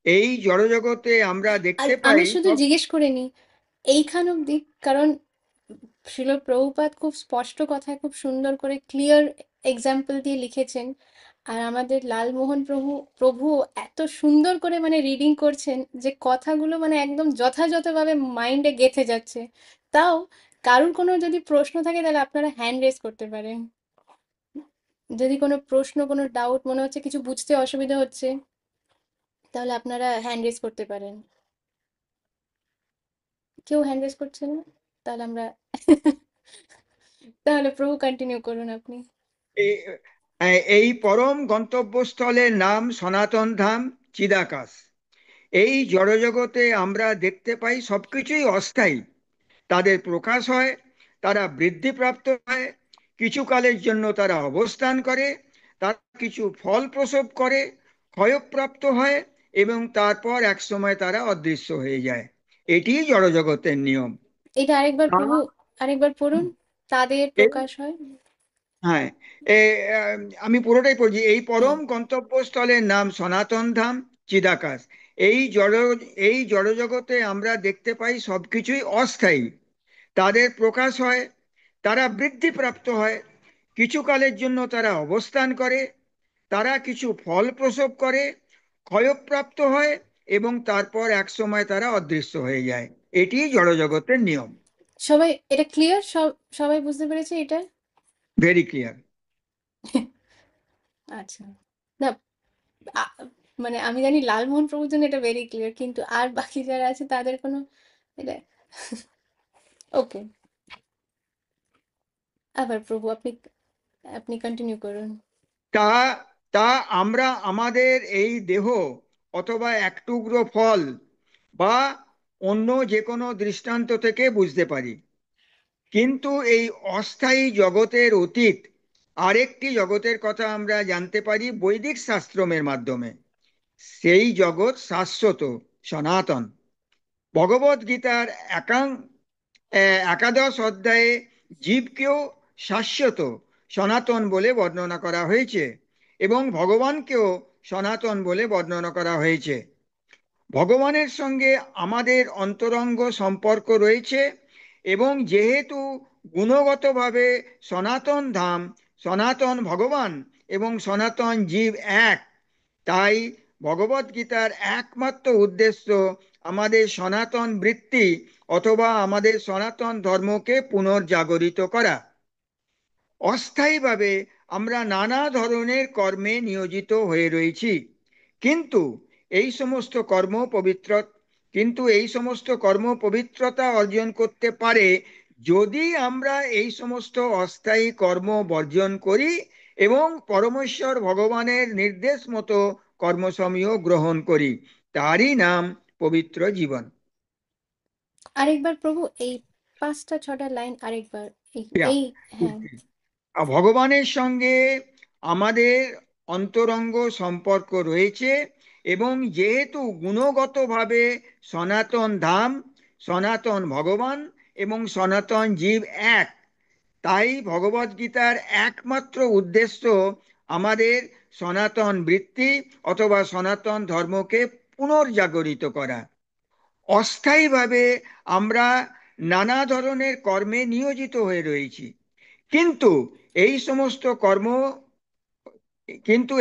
এই জড়জগতে আমরা দেখতে আমি পাই শুধু সব। জিজ্ঞেস করে নি এইখান অব্দি, কারণ শিল প্রভুপাদ খুব স্পষ্ট কথায় খুব সুন্দর করে ক্লিয়ার এক্সাম্পল দিয়ে লিখেছেন। আর আমাদের লালমোহন প্রভু প্রভু এত সুন্দর করে মানে রিডিং করছেন যে কথাগুলো মানে একদম যথাযথভাবে মাইন্ডে গেঁথে যাচ্ছে। তাও কারুর কোনো যদি প্রশ্ন থাকে তাহলে আপনারা হ্যান্ড রেজ করতে পারেন। যদি কোনো প্রশ্ন, কোনো ডাউট মনে হচ্ছে কিছু বুঝতে অসুবিধা হচ্ছে, তাহলে আপনারা হ্যান্ড রেজ করতে পারেন। কেউ হ্যান্ড রেজ করছে না? তাহলে আমরা তাহলে প্রভু কন্টিনিউ করুন আপনি। এ- এই পরম গন্তব্যস্থলের নাম সনাতন ধাম, চিদাকাশ। এই জড়জগতে আমরা দেখতে পাই সবকিছুই অস্থায়ী। তাদের প্রকাশ হয়, তারা বৃদ্ধিপ্রাপ্ত হয়, কিছু কালের জন্য তারা অবস্থান করে, তারা কিছু ফল প্রসব করে, ক্ষয়প্রাপ্ত হয়, এবং তারপর এক সময় তারা অদৃশ্য হয়ে যায়। এটিই জড়জগতের নিয়ম। এটা আরেকবার প্রভু, আরেকবার পড়ুন। তাদের এই প্রকাশ হয়। হ্যাঁ, এ, আমি পুরোটাই পড়ছি। এই হ্যাঁ, পরম গন্তব্যস্থলের নাম সনাতন ধাম, চিদাকাশ। এই জড় এই জড়জগতে আমরা দেখতে পাই সবকিছুই অস্থায়ী। তাদের প্রকাশ হয়, তারা বৃদ্ধিপ্রাপ্ত হয়, কিছু কালের জন্য তারা অবস্থান করে, তারা কিছু ফল প্রসব করে, ক্ষয়প্রাপ্ত হয়, এবং তারপর এক সময় তারা অদৃশ্য হয়ে যায়। এটি জড়জগতের নিয়ম। সবাই এটা ক্লিয়ার? সবাই বুঝতে পেরেছে এটা? Very clear. আচ্ছা। না, আ- মানে আমি জানি লালমোহন প্রভুর জন্য এটা ভেরি ক্লিয়ার, কিন্তু আর বাকি যারা আছে তাদের কোনো এটা ওকে। আবার প্রভু আপনি আপনি কন্টিনিউ করুন। তা তা আমরা আমাদের এই দেহ অথবা এক টুকরো ফল বা অন্য যে কোনো দৃষ্টান্ত থেকে বুঝতে পারি, কিন্তু এই অস্থায়ী জগতের অতীত আরেকটি জগতের কথা আমরা জানতে পারি বৈদিক শাস্ত্রমের মাধ্যমে। সেই জগৎ শাশ্বত, সনাতন। ভগবদ গীতার একাদশ অধ্যায়ে জীবকেও শাশ্বত, সনাতন বলে বর্ণনা করা হয়েছে, এবং ভগবানকেও সনাতন বলে বর্ণনা করা হয়েছে। ভগবানের সঙ্গে আমাদের অন্তরঙ্গ সম্পর্ক রয়েছে, এবং যেহেতু গুণগতভাবে সনাতন ধাম, সনাতন ভগবান এবং সনাতন জীব এক, তাই ভগবদ্গীতার একমাত্র উদ্দেশ্য আমাদের সনাতন বৃত্তি অথবা আমাদের সনাতন ধর্মকে পুনর্জাগরিত করা। অস্থায়ীভাবে আমরা নানা ধরনের কর্মে নিয়োজিত হয়ে রয়েছি, কিন্তু এই সমস্ত কর্ম পবিত্র কিন্তু এই সমস্ত কর্ম পবিত্রতা অর্জন করতে পারে যদি আমরা এই সমস্ত অস্থায়ী কর্ম বর্জন করি এবং পরমেশ্বর ভগবানের নির্দেশ মতো কর্মসমূহ গ্রহণ করি। তারই নাম পবিত্র জীবন। আরেকবার প্রভু এই 5টা 6টা লাইন আরেকবার। এই ইয়া, এই হ্যাঁ। ভগবানের সঙ্গে আমাদের অন্তরঙ্গ সম্পর্ক রয়েছে, এবং যেহেতু গুণগতভাবে সনাতন ধাম, সনাতন ভগবান এবং সনাতন জীব এক, তাই ভগবদ্গীতার একমাত্র উদ্দেশ্য আমাদের সনাতন বৃত্তি অথবা সনাতন ধর্মকে পুনর্জাগরিত করা। অস্থায়ীভাবে আমরা নানা ধরনের কর্মে নিয়োজিত হয়ে রয়েছি, কিন্তু এই সমস্ত কর্ম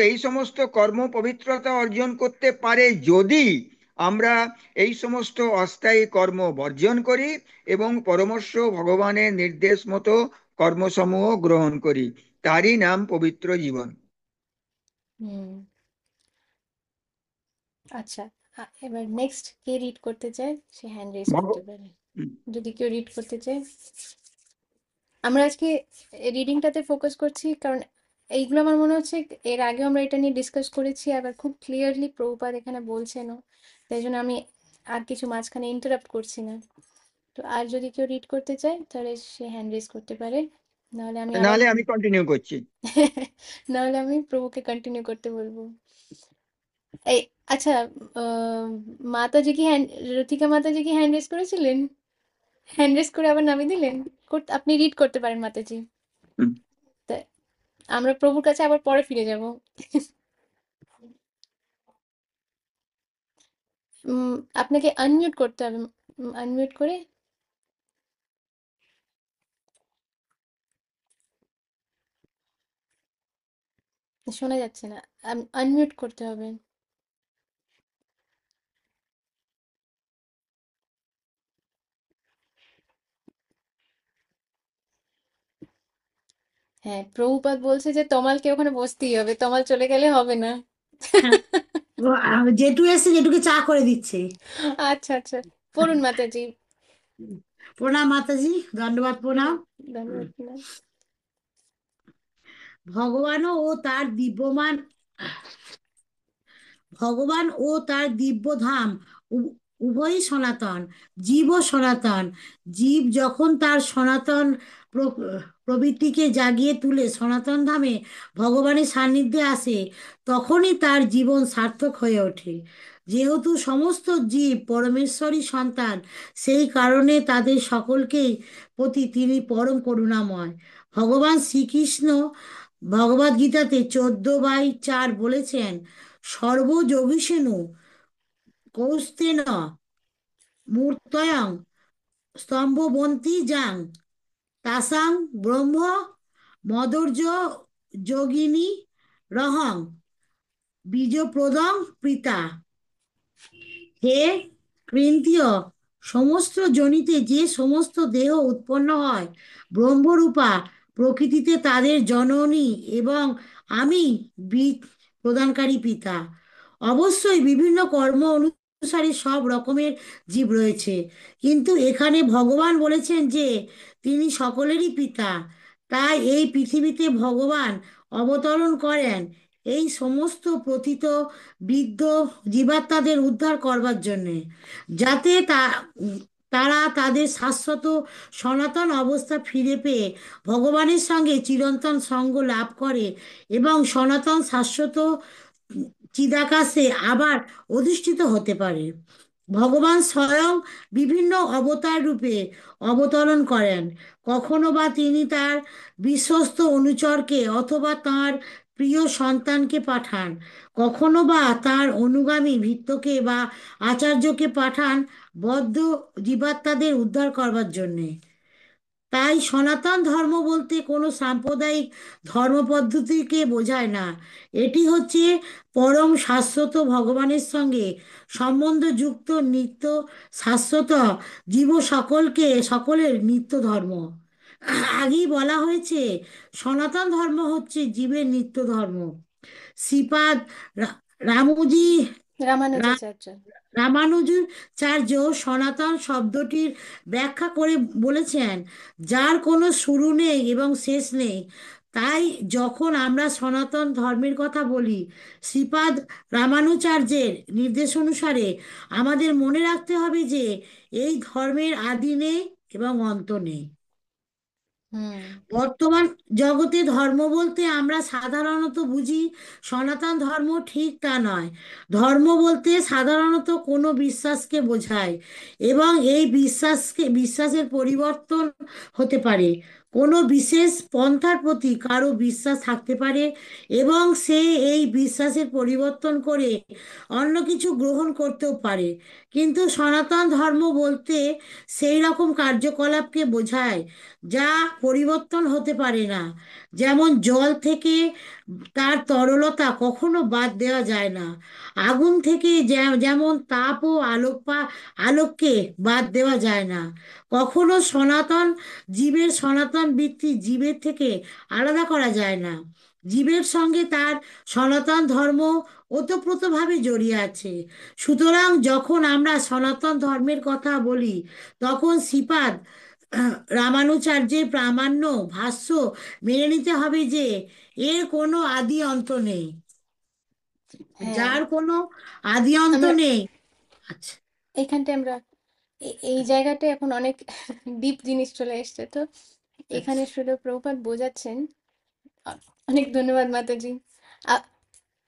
এই সমস্ত কর্ম পবিত্রতা অর্জন করতে পারে যদি আমরা এই সমস্ত অস্থায়ী কর্ম বর্জন করি এবং পরমর্শ ভগবানের নির্দেশ মতো কর্মসমূহ গ্রহণ করি। তারই নাম পবিত্র জীবন। হুম। আচ্ছা, এবার নেক্সট কে রিড করতে চায় সে হ্যান্ড রেজ করতে ভগ- পারে, হুম, যদি কেউ রিড করতে চায়। আমরা আজকে রিডিংটাতে ফোকাস করছি কারণ এইগুলো আমার মনে হচ্ছে এর আগে আমরা এটা নিয়ে ডিসকাস করেছি, আবার খুব ক্লিয়ারলি প্রভুপাদ এখানে বলছেনও, তাই জন্য আমি আর কিছু মাঝখানে ইন্টারাপ্ট করছি না। তো আর যদি কেউ রিড করতে চায় তাহলে সে হ্যান্ড রেজ করতে পারে, নাহলে আমি আবার নাহলে আমি কন্টিনিউ করছি। নাহলে আমি প্রভুকে কন্টিনিউ করতে বলবো। এই, আচ্ছা, মাতাজি কি হ্যান্ড রথিকা মাতাজি কি হ্যান্ড রেজ করেছিলেন? হ্যান্ড রেজ করে আবার নামিয়ে দিলেন। আপনি রিড করতে পারেন মাতাজি। হুম, তা আমরা প্রভুর কাছে আবার পরে ফিরে যাব। আপনাকে আনমিউট করতে হবে। আনমিউট করে শোনা যাচ্ছে না, আনমিউট করতে হবে। হ্যাঁ, প্রভুপাদ বলছে যে তমালকে ওখানে বসতেই হবে, তমাল চলে গেলে হবে না। হ্যাঁ, জেঠু এসে জেঠুকে চা করে দিচ্ছে। আচ্ছা আচ্ছা, পড়ুন মাতাজি। প্রণাম মাতাজি, দণ্ডবাদ হুম, প্রণাম। ধন্যবাদ প্রণাম। ভগবানও ও তার দিব্যমান ভগবান ও তার দিব্য ধাম উভয়ই সনাতন, জীবও সনাতন। জীব যখন তার সনাতন প্র- প্রবৃত্তিকে জাগিয়ে তুলে সনাতন ধামে ভগবানের সান্নিধ্যে আসে, তখনই তার জীবন সার্থক হয়ে ওঠে। যেহেতু সমস্ত জীব পরমেশ্বরই সন্তান, সেই কারণে তাদের সকলকেই প্রতি তিনি পরম করুণাময়। ভগবান শ্রীকৃষ্ণ ভগবদ্গীতাতে 14/4 বলেছেন, সর্বযোগীশেনু কৌস্তেন মূর্তয়ং স্তম্ভবন্তি যাং তাসাং ব্রহ্ম মদর্য যোগিনী রহং বীজপ্রদং পিতা। হে কৃন্তীয়, সমস্ত জনিতে যে সমস্ত দেহ উৎপন্ন হয় ব্রহ্মরূপা প্রকৃতিতে তাদের জননী এবং আমি বীজ প্রদানকারী পিতা। অবশ্যই বিভিন্ন কর্ম অনুসারে সব রকমের জীব রয়েছে, কিন্তু এখানে ভগবান বলেছেন যে তিনি সকলেরই পিতা। তাই এই পৃথিবীতে ভগবান অবতরণ করেন এই সমস্ত পতিত বৃদ্ধ জীবাত্মাদের উদ্ধার করবার জন্যে, যাতে তারা তাদের শাশ্বত সনাতন অবস্থা ফিরে পেয়ে ভগবানের সঙ্গে চিরন্তন সঙ্গ লাভ করে এবং সনাতন শাশ্বত চিদাকাশে আবার অধিষ্ঠিত হতে পারে। ভগবান স্বয়ং বিভিন্ন অবতার রূপে অবতরণ করেন। কখনো বা তিনি তার বিশ্বস্ত অনুচরকে অথবা তার প্রিয় সন্তানকে পাঠান, কখনো বা তার অনুগামী ভৃত্যকে বা আচার্যকে পাঠান বদ্ধ জীবাত্মাদের উদ্ধার করবার জন্যে। তাই সনাতন ধর্ম বলতে কোনো সাম্প্রদায়িক ধর্মপদ্ধতিকে বোঝায় না। এটি হচ্ছে পরম শাশ্বত ভগবানের সঙ্গে সম্বন্ধযুক্ত নিত্য শাশ্বত জীব সকলের নিত্য ধর্ম। আগেই বলা হয়েছে, সনাতন ধর্ম হচ্ছে জীবের নিত্য ধর্ম। শ্রীপাদ রা- রামুজি রামানুজাচার্য। রামানুজাচার্য সনাতন শব্দটির ব্যাখ্যা করে বলেছেন, যার কোনো শুরু নেই এবং শেষ নেই। তাই যখন আমরা সনাতন ধর্মের কথা বলি, শ্রীপাদ রামানুচার্যের নির্দেশ অনুসারে আমাদের মনে রাখতে হবে যে এই ধর্মের আদি নেই এবং অন্ত নেই। হুম। বর্তমান জগতে ধর্ম বলতে আমরা সাধারণত বুঝি সনাতন ধর্ম, ঠিক তা নয়। ধর্ম বলতে সাধারণত কোনো বিশ্বাসকে বোঝায়, এবং এই বিশ্বাসের পরিবর্তন হতে পারে। কোনো বিশেষ পন্থার প্রতি কারো বিশ্বাস থাকতে পারে, এবং সে এই বিশ্বাসের পরিবর্তন করে অন্য কিছু গ্রহণ করতেও পারে। কিন্তু সনাতন ধর্ম বলতে সেই রকম কার্যকলাপকে বোঝায় যা পরিবর্তন হতে পারে না। যেমন জল থেকে তার তরলতা কখনো বাদ দেওয়া যায় না। আগুন থেকে যেমন তাপ ও আলোককে বাদ দেওয়া যায় না। কখনো সনাতন বৃত্তি জীবের থেকে আলাদা করা যায় না। জীবের সঙ্গে তার সনাতন ধর্ম ওতপ্রোতভাবে জড়িয়ে আছে। সুতরাং যখন আমরা সনাতন ধর্মের কথা বলি, তখন শ্রীপাদ রামানুচার্যের প্রামাণ্য ভাষ্য মেনে নিতে হবে যে এর কোনো আদি অন্ত নেই। হ্যাঁ, যার কোনো আদি অন্ত আমরা নেই। আচ্ছা। এইখানটায় আমরা এই জায়গাটায় এখন অনেক ডিপ জিনিস চলে এসছে তো। আচ্ছা। এখানে শুধু প্রভুপাদ বোঝাচ্ছেন। আ- অনেক ধন্যবাদ মাতাজি। আ-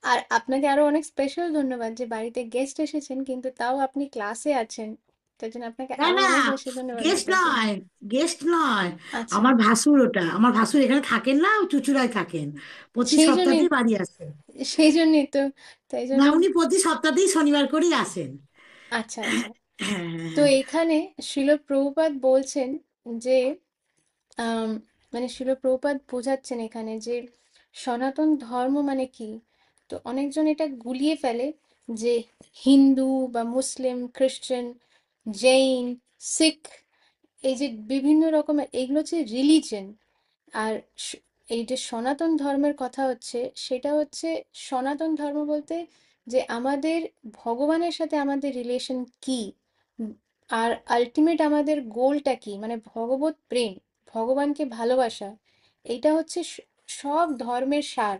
আর আপনাকে আরো অনেক স্পেশাল ধন্যবাদ যে বাড়িতে গেস্ট এসেছেন কিন্তু তাও আপনি ক্লাসে আছেন। তার জন্য আপনাকে না আরো না, অনেক বেশি ধন্যবাদ গেস্ট মাতাজি। নয়, গেস্ট নয়। আচ্ছা, আমার ভাসুর, ওটা আমার ভাসুর এখানে থাকেন না, চুঁচুড়ায় থাকেন। প্রতি সেই জন্যই সপ্তাহতেই বাড়ি আসেন। সেই জন্যই তো, তাই না, জন্য। উনি প্রতি সপ্তাহতেই শনিবার করেই আসেন। আচ্ছা, আচ্ছা। হ্যাঁ হ্যাঁ তো হ্যাঁ। এইখানে শিল প্রভুপাদ বলছেন যে আম, মানে শিল প্রভুপাদ বোঝাচ্ছেন এখানে যে সনাতন ধর্ম মানে কি। তো অনেকজন এটা গুলিয়ে ফেলে যে হিন্দু বা মুসলিম, খ্রিস্টান, জৈন, শিখ, এই যে বিভিন্ন রকমের এগুলো হচ্ছে রিলিজন। আর স- এই যে সনাতন ধর্মের কথা হচ্ছে, সেটা হচ্ছে সনাতন ধর্ম বলতে যে আমাদের ভগবানের সাথে আমাদের রিলেশন কি, উম, আর আলটিমেট আমাদের গোলটা কি, মানে ভগবত প্রেম, ভগবানকে ভালোবাসা। এইটা হচ্ছে সব ধর্মের সার।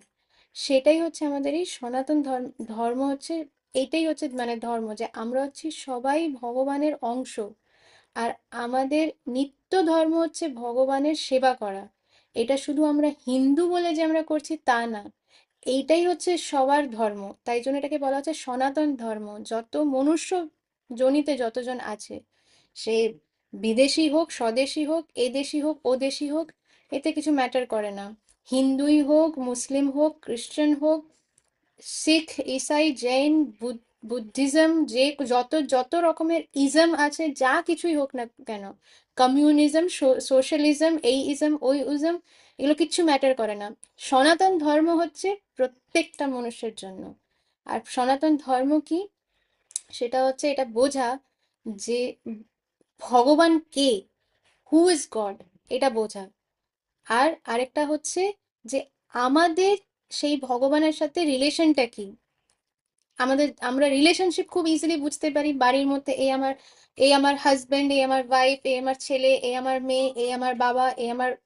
সেটাই হচ্ছে আমাদের এই সনাতন ধর্ম। ধর্ম হচ্ছে, এইটাই হচ্ছে মানে ধর্ম, যে আমরা হচ্ছি সবাই ভগবানের অংশ। আর আমাদের নিত্য ধর্ম হচ্ছে ভগবানের সেবা করা। এটা শুধু আমরা হিন্দু বলে যে আমরা করছি তা না, এইটাই হচ্ছে সবার ধর্ম। তাই জন্য এটাকে বলা হচ্ছে সনাতন ধর্ম। যত মনুষ্য জনিতে যতজন আছে, সে বিদেশি হোক, স্বদেশী হোক, এদেশি হোক, ওদেশি হোক, এতে কিছু ম্যাটার করে না। হিন্দুই হোক, মুসলিম হোক, খ্রিস্টান হোক, শিখ, ইসাই, জৈন, বুদ্ধিজম, যে যত যত রকমের ইজম আছে, যা কিছুই হোক না কেন, কমিউনিজম, সোশ্যালিজম, এই ইজম ওই ইজম, এগুলো কিচ্ছু ম্যাটার করে না। সনাতন ধর্ম হচ্ছে প্রত্যেকটা মানুষের জন্য। আর সনাতন ধর্ম কি, সেটা হচ্ছে এটা বোঝা যে ভগবান কে, হু ইজ গড, এটা বোঝা। আর আরেকটা হচ্ছে যে আমাদের সেই ভগবানের সাথে রিলেশনটা কি। আমরা রিলেশনশিপ খুব ইজিলি বুঝতে পারি বাড়ির মধ্যে, এই আমার হাজবেন্ড, এই আমার ওয়াইফ, এই আমার ছেলে, এই আমার মেয়ে, এই আমার বাবা, এই আমার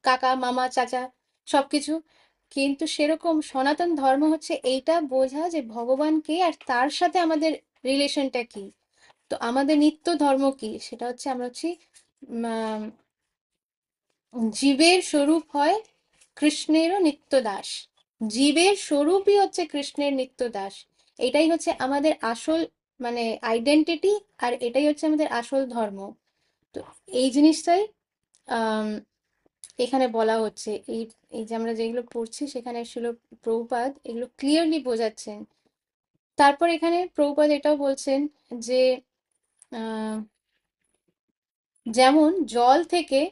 কাকা মামা চাচা, সবকিছু। কিন্তু সেরকম সনাতন ধর্ম হচ্ছে এইটা বোঝা যে ভগবান কে আর তার সাথে আমাদের রিলেশনটা কি। তো আমাদের নিত্য ধর্ম কি, সেটা হচ্ছে আমরা হচ্ছি উম, জীবের স্বরূপ হয় কৃষ্ণেরও নিত্য দাস। জীবের স্বরূপই হচ্ছে কৃষ্ণের নিত্য দাস। এটাই হচ্ছে আমাদের আসল মানে আইডেন্টিটি। আর এটাই হচ্ছে আমাদের আসল ধর্ম। তো এই জিনিসটাই আম, এখানে বলা হচ্ছে। এই এই যে আমরা যেগুলো পড়ছি সেখানে ছিল প্রভুপাদ এগুলো ক্লিয়ারলি বোঝাচ্ছেন। তারপর এখানে প্রভুপাদ এটাও বলছেন যে আহ, যেমন জল থেকে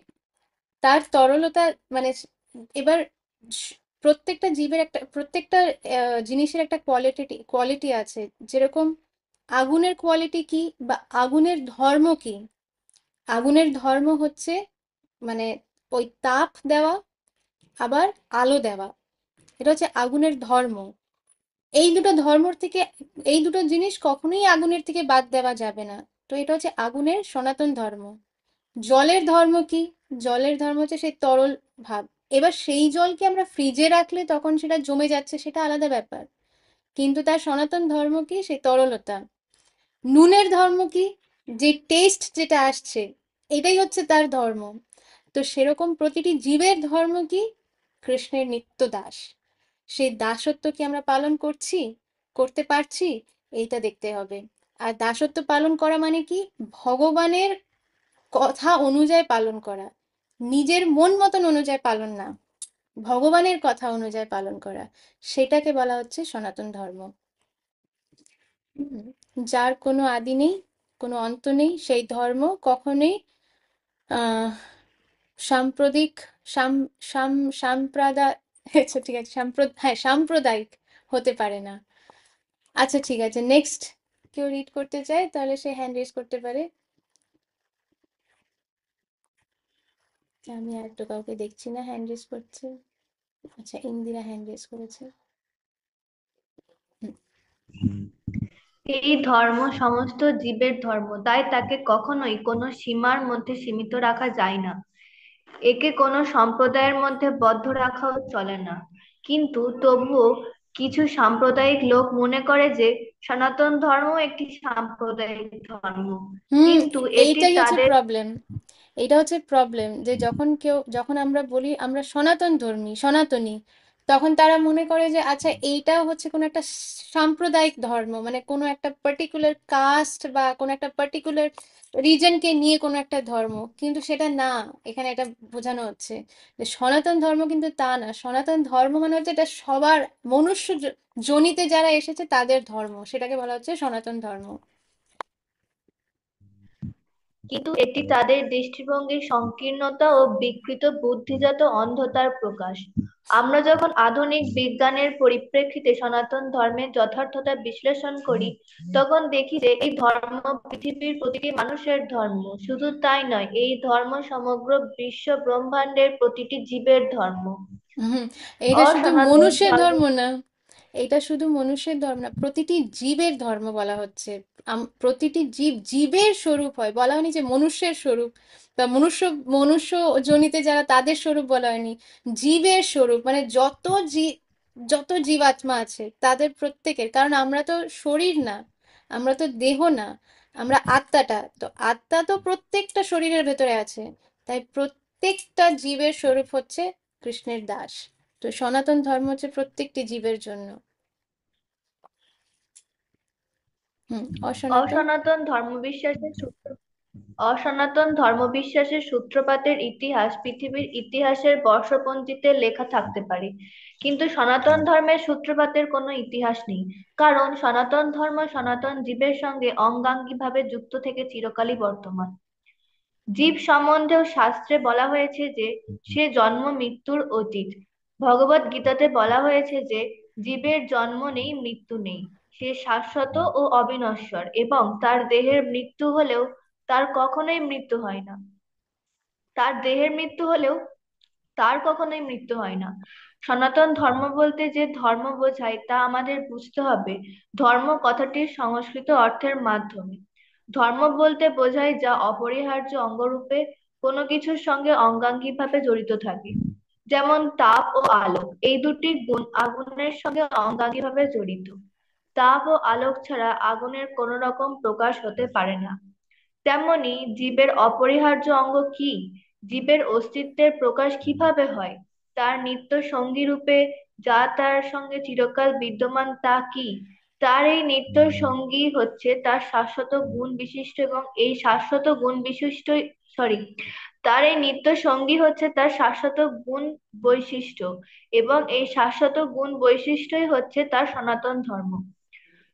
তার তরলতা, মানে এবার স- প্রত্যেকটা জীবের একটা, প্রত্যেকটা জিনিসের একটা কোয়ালিটি কোয়ালিটি আছে। যেরকম আগুনের কোয়ালিটি কি বা আগুনের ধর্ম কি। আগুনের ধর্ম হচ্ছে মানে ওই তাপ দেওয়া, আবার আলো দেওয়া। এটা হচ্ছে আগুনের ধর্ম। এই দুটো ধর্মর থেকে, এই দুটো জিনিস কখনোই আগুনের থেকে বাদ দেওয়া যাবে না। তো এটা হচ্ছে আগুনের সনাতন ধর্ম। জলের ধর্ম কি, জলের ধর্ম হচ্ছে সেই তরল ভাব। এবার সেই জলকে আমরা ফ্রিজে রাখলে তখন সেটা জমে যাচ্ছে, সেটা আলাদা ব্যাপার। কিন্তু তার সনাতন ধর্ম কি, সেই তরলতা। নুনের ধর্ম কি, যে টেস্ট যেটা আসছে, এটাই হচ্ছে তার ধর্ম। তো সেরকম প্রতিটি জীবের ধর্ম কি? কৃষ্ণের নিত্য দাস। সেই দাসত্ব কি আমরা পালন করছি, করতে পারছি? এইটা দেখতে হবে। আর দাসত্ব পালন করা মানে কি? ভগবানের কথা অনুযায়ী পালন করা, নিজের মন মতন অনুযায়ী পালন না, ভগবানের কথা অনুযায়ী পালন করা। সেটাকে বলা হচ্ছে সনাতন ধর্ম। হুম, যার কোনো আদি নেই, কোনো অন্ত নেই, সেই ধর্ম কখনোই আহ সাম্প্রদিক সাম সাম সাম্প্রদায় আচ্ছা ঠিক আছে, সাম্প্রদায়িক হতে পারে না। আচ্ছা ঠিক আছে, নেক্সট কেউ রিড করতে চায় তাহলে সে হ্যান্ড রেজ করতে পারে। আমি আর তো কাউকে দেখছি না হ্যান্ড রেজ করছে। আচ্ছা, ইন্দিরা হ্যান্ড রেজ করেছে। হুম। এই ধর্ম সমস্ত জীবের ধর্ম, তাই তাকে কখনোই কোনো সীমার মধ্যে সীমিত রাখা যায় না। একে কোনো সম্প্রদায়ের মধ্যে বদ্ধ রাখাও চলে না। কিন্তু তবুও কিছু সাম্প্রদায়িক লোক মনে করে যে সনাতন ধর্ম একটি সাম্প্রদায়িক ধর্ম, হুম, কিন্তু এটি এইটাই হচ্ছে তাদের প্রবলেম। এটা হচ্ছে প্রবলেম যে যখন আমরা বলি আমরা সনাতন ধর্মী, সনাতনী, তখন তারা মনে করে যে আচ্ছা এইটাও হচ্ছে কোনো একটা সাম্প্রদায়িক ধর্ম, মানে কোনো একটা পার্টিকুলার কাস্ট বা কোনো একটা পার্টিকুলার রিজনকে নিয়ে কোনো একটা ধর্ম। কিন্তু সেটা না, এখানে এটা বোঝানো হচ্ছে যে সনাতন ধর্ম কিন্তু তা না। সনাতন ধর্ম মানে হচ্ছে এটা সবার, মনুষ্য জনিতে যারা এসেছে তাদের ধর্ম, সেটাকে বলা হচ্ছে সনাতন ধর্ম। কিন্তু এটি তাদের দৃষ্টিভঙ্গির সংকীর্ণতা ও বিকৃত বুদ্ধিজাত অন্ধতার প্রকাশ। আমরা যখন আধুনিক বিজ্ঞানের পরিপ্রেক্ষিতে সনাতন ধর্মের যথার্থতা বিশ্লেষণ করি, তখন দেখি যে এই ধর্ম পৃথিবীর প্রতিটি মানুষের ধর্ম। শুধু তাই নয়, এই ধর্ম সমগ্র বিশ্ব ব্রহ্মাণ্ডের প্রতিটি জীবের ধর্ম। হুম, এটা শুধু অসনাতন মনুষ্যের ধর্ম ধর্ম না, এটা শুধু মনুষ্যের ধর্ম না, প্রতিটি জীবের ধর্ম বলা হচ্ছে। প্রতিটি জীব জীবের স্বরূপ হয়, বলা হয়নি যে মনুষ্যের স্বরূপ বা মনুষ্য মনুষ্য জনিতে যারা তাদের স্বরূপ বলা হয়নি। জীবের স্বরূপ মানে যত জীবাত্মা আছে তাদের প্রত্যেকের, কারণ আমরা তো শরীর না, আমরা তো দেহ না, আমরা আত্মাটা তো, আত্মা তো প্রত্যেকটা শরীরের ভেতরে আছে। তাই প্রত্যেকটা জীবের স্বরূপ হচ্ছে কৃষ্ণের দাস। তো সনাতন ধর্ম হচ্ছে প্রত্যেকটি জীবের জন্য। হুম, অসনাতন। অসনাতন ধর্মবিশ্বাসের সূত্র অসনাতন ধর্মবিশ্বাসের সূত্রপাতের ইতিহাস পৃথিবীর ইতিহাসের বর্ষপঞ্জিতে লেখা থাকতে পারে, কিন্তু সনাতন ধর্মের সূত্রপাতের কোনো ইতিহাস নেই। কারণ সনাতন ধর্ম সনাতন জীবের সঙ্গে অঙ্গাঙ্গিভাবে যুক্ত থেকে চিরকালই বর্তমান। জীব সম্বন্ধেও শাস্ত্রে বলা হয়েছে যে সে জন্ম মৃত্যুর অতীত। ভগবত গীতাতে বলা হয়েছে যে জীবের জন্ম নেই, মৃত্যু নেই, সে শাশ্বত ও অবিনশ্বর, এবং তার দেহের মৃত্যু হলেও তার কখনোই মৃত্যু হয় না। তার দেহের মৃত্যু হলেও তার কখনোই মৃত্যু হয় না। সনাতন ধর্ম বলতে যে ধর্ম বোঝায় তা আমাদের বুঝতে হবে ধর্ম কথাটির সংস্কৃত অর্থের মাধ্যমে। ধর্ম বলতে বোঝায় যা অপরিহার্য অঙ্গরূপে কোনো কিছুর সঙ্গে অঙ্গাঙ্গিভাবে জড়িত থাকে। যেমন তাপ ও আলোক, এই দুটি গুণ আগুনের সঙ্গে অঙ্গাঙ্গিভাবে জড়িত। তাপ ও আলোক ছাড়া আগুনের কোনো রকম প্রকাশ হতে পারে না। তেমনি জীবের অপরিহার্য অঙ্গ কি? জীবের অস্তিত্বের প্রকাশ কিভাবে হয়? তার নিত্য সঙ্গী রূপে যা তার সঙ্গে চিরকাল বিদ্যমান তা কি? তার এই নিত্য সঙ্গী হচ্ছে তার শাশ্বত গুণ বিশিষ্ট, এবং এই শাশ্বত গুণ বিশিষ্ট সরি তার এই নিত্য সঙ্গী হচ্ছে তার শাশ্বত গুণ বৈশিষ্ট্য, এবং এই শাশ্বত গুণ বৈশিষ্ট্যই হচ্ছে তার সনাতন ধর্ম।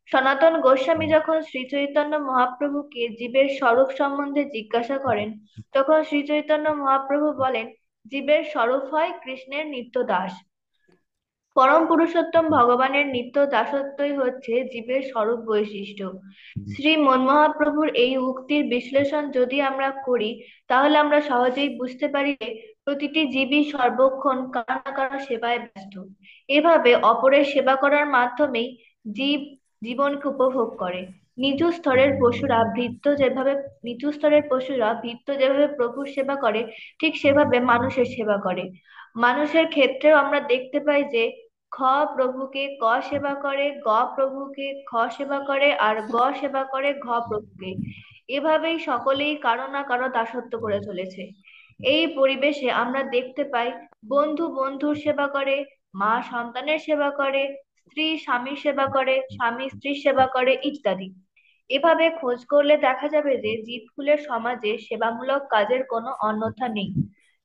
সনাতন গোস্বামী যখন শ্রী চৈতন্য মহাপ্রভুকে জীবের স্বরূপ সম্বন্ধে জিজ্ঞাসা করেন, তখন শ্রী চৈতন্য মহাপ্রভু বলেন, জীবের স্বরূপ হয় কৃষ্ণের নিত্য দাস। পরম পুরুষোত্তম ভগবানের নিত্য দাসত্বই হচ্ছে জীবের স্বরূপ বৈশিষ্ট্য। শ্রী মহাপ্রভুর এই উক্তির বিশ্লেষণ যদি আমরা করি, তাহলে আমরা সহজেই বুঝতে পারি যে প্রতিটি জীবই সর্বক্ষণ কারো না কারো সেবায় ব্যস্ত। এভাবে অপরের সেবা করার মাধ্যমেই জীব জীবনকে উপভোগ করে। নিচু স্তরের পশুরা ভৃত্য যেভাবে নিচু স্তরের পশুরা ভৃত্য যেভাবে প্রভুর সেবা করে, ঠিক সেভাবে মানুষের সেবা করে। মানুষের ক্ষেত্রেও আমরা দেখতে পাই যে খ প্রভুকে ক সেবা করে, গ প্রভুকে খ সেবা করে, আর গ সেবা করে ঘ প্রভুকে। এভাবেই সকলেই কারো না কারো দাসত্ব করে চলেছে। এই পরিবেশে আমরা দেখতে পাই বন্ধু বন্ধুর সেবা করে, মা সন্তানের সেবা করে, স্ত্রী স্বামীর সেবা করে, স্বামী স্ত্রীর সেবা করে ইত্যাদি। এভাবে খোঁজ করলে দেখা যাবে যে জিতকুলের সমাজে সেবামূলক কাজের কোনো অন্যথা নেই।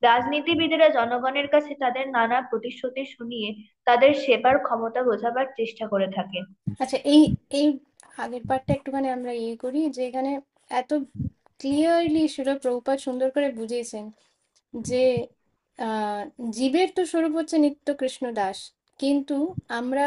রাজনীতিবিদেরা জনগণের কাছে তাদের নানা প্রতিশ্রুতি শুনিয়ে তাদের সেবার ক্ষমতা বোঝাবার চেষ্টা করে থাকে। আচ্ছা, এই এই আগের পার্টটা একটুখানি আমরা ইয়ে করি, যে এখানে এত ক্লিয়ারলি শিল প্রভুপাদ সুন্দর করে বুঝিয়েছেন যে আহ জীবের তো স্বরূপ হচ্ছে নিত্য কৃষ্ণ দাস, কিন্তু আমরা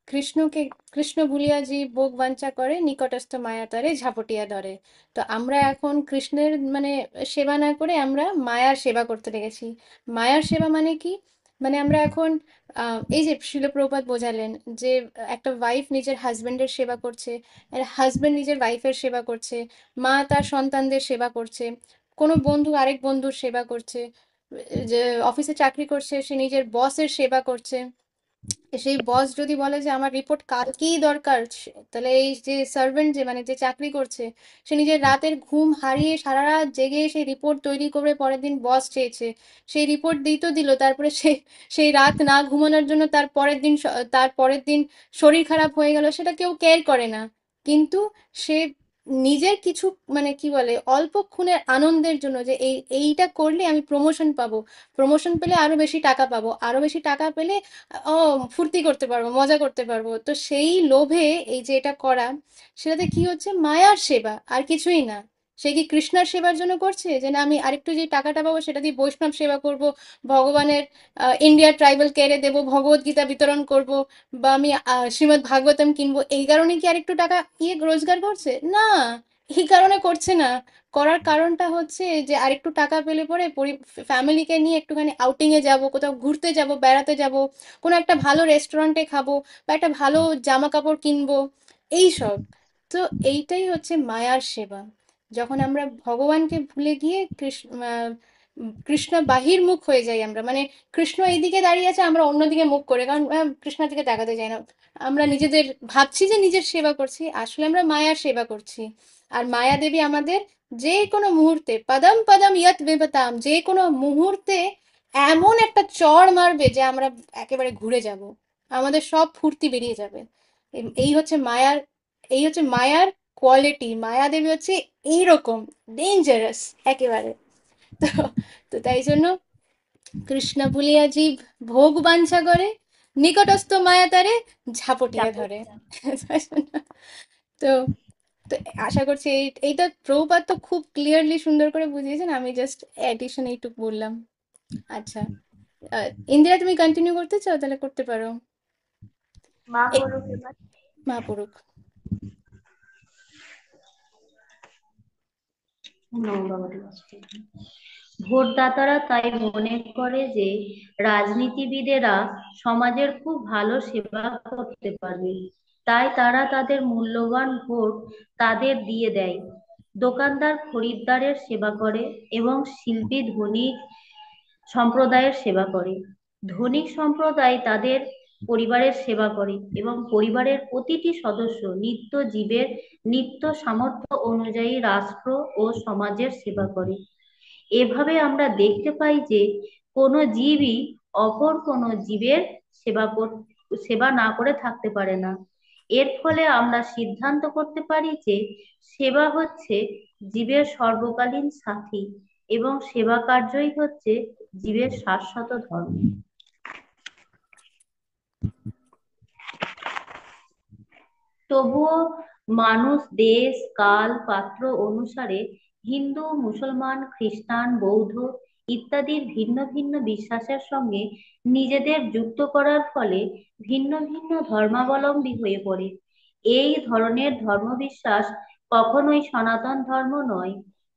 কৃষ্ণকে, কৃষ্ণ ভুলিয়া জীব ভোগ বাঞ্ছা করে, নিকটস্থ মায়াতারে ঝাপটিয়া ধরে। তো আমরা এখন কৃষ্ণের মানে সেবা না করে আমরা মায়ার সেবা করতে লেগেছি। মায়ার সেবা মানে কি? মানে আমরা এখন এই যে শিল প্রভুপাদ বোঝালেন যে একটা ওয়াইফ নিজের হাজবেন্ডের সেবা করছে, হাজবেন্ড নিজের ওয়াইফের সেবা করছে, মা তার সন্তানদের সেবা করছে, কোনো বন্ধু আরেক বন্ধুর সেবা করছে, যে অফিসে চাকরি করছে সে নিজের বসের সেবা করছে। সেই বস যদি বলে যে আমার রিপোর্ট কালকেই দরকার, তাহলে এই যে সার্ভেন্ট, যে মানে যে চাকরি করছে, সে নিজের রাতের ঘুম হারিয়ে সারা রাত জেগে সেই রিপোর্ট তৈরি করে পরের দিন বস চেয়েছে, সেই রিপোর্ট দিই তো দিল, তারপরে সে সেই রাত না ঘুমানোর জন্য তার পরের দিন শরীর খারাপ হয়ে গেল, সেটা কেউ কেয়ার করে না। কিন্তু সে নিজের কিছু মানে কি বলে অল্পক্ষণের আনন্দের জন্য, যে এইটা করলে আমি প্রমোশন পাবো, প্রমোশন পেলে আরো বেশি টাকা পাবো, আরো বেশি টাকা পেলে ও ফুর্তি করতে পারবো, মজা করতে পারবো, তো সেই লোভে এই যে এটা করা, সেটাতে কি হচ্ছে, মায়ার সেবা আর কিছুই না। সে কি কৃষ্ণার সেবার জন্য করছে যে না আমি আরেকটু যে টাকাটা পাবো সেটা দিয়ে বৈষ্ণব সেবা করব, ভগবানের ইন্ডিয়া ট্রাইবাল কেয়ারে দেবো, ভগবত গীতা বিতরণ করব, বা আমি শ্রীমদ্ ভাগবতম কিনবো, এই কারণে কি আরেকটু টাকা রোজগার করছে? না, এই কারণে করছে না। করার কারণটা হচ্ছে যে আরেকটু টাকা পেলে পরে ফ্যামিলিকে নিয়ে একটুখানি আউটিং এ যাব, কোথাও ঘুরতে যাব, বেড়াতে যাব, কোনো একটা ভালো রেস্টুরেন্টে খাবো, বা একটা ভালো জামা কাপড় কিনবো, এই সব। তো এইটাই হচ্ছে মায়ার সেবা। যখন আমরা ভগবানকে ভুলে গিয়ে কৃষ্ণ বাহির্মুখ হয়ে যাই আমরা, মানে কৃষ্ণ এইদিকে দাঁড়িয়ে আছে, আমরা অন্যদিকে মুখ করে, কারণ কৃষ্ণের দিকে তাকাতে চাই না। আমরা নিজেদের ভাবছি যে নিজের সেবা করছি, আসলে আমরা মায়ার সেবা করছি। আর মায়া দেবী আমাদের যে কোনো মুহূর্তে পদম পদম ইয়ত বিবতাম, যে কোনো মুহূর্তে এমন একটা চড় মারবে যে আমরা একেবারে ঘুরে যাব, আমাদের সব ফুর্তি বেরিয়ে যাবে। এই হচ্ছে মায়ার, এই হচ্ছে মায়ার কোয়ালিটি। মায়া দেবী হচ্ছে এইরকম ডেঞ্জারাস একেবারে। তো তো তাই জন্য কৃষ্ণ ভুলিয়া জীব ভোগ বাঞ্ছা করে, নিকটস্থ মায়া তারে ঝাপটিয়া ধরে। তো তো আশা করছি এইটা প্রভুপাদ তো খুব ক্লিয়ারলি সুন্দর করে বুঝিয়েছেন, আমি জাস্ট এডিশন এইটুকু বললাম। আচ্ছা, ইন্দিরা তুমি কন্টিনিউ করতে চাও, তাহলে করতে পারো। মা এ, করুক এবার। মহাপুরুষ। ভোটদাতারা তাই মনে করে যে রাজনীতিবিদেরা সমাজের খুব ভালো সেবা করতে পারবে, তাই তারা তাদের মূল্যবান ভোট তাদের দিয়ে দেয়। দোকানদার খরিদ্দারের সেবা করে এবং শিল্পী ধনিক সম্প্রদায়ের সেবা করে। ধনিক সম্প্রদায় তাদের পরিবারের সেবা করে এবং পরিবারের প্রতিটি সদস্য নিত্য জীবের নিত্য সামর্থ্য অনুযায়ী রাষ্ট্র ও সমাজের সেবা করে। এভাবে আমরা দেখতে পাই যে কোনো জীবই অপর কোনো জীবের সেবা না করে থাকতে পারে না। এর ফলে আমরা সিদ্ধান্ত করতে পারি যে সেবা হচ্ছে জীবের সর্বকালীন সাথী এবং সেবা কার্যই হচ্ছে জীবের শাশ্বত ধর্ম। তবুও মানুষ দেশ কাল পাত্র অনুসারে হিন্দু মুসলমান খ্রিস্টান বৌদ্ধ ইত্যাদির ভিন্ন ভিন্ন বিশ্বাসের সঙ্গে নিজেদের যুক্ত করার ফলে ভিন্ন ভিন্ন ধর্মাবলম্বী হয়ে পড়ে। এই ধরনের ধর্মবিশ্বাস কখনোই সনাতন ধর্ম নয়।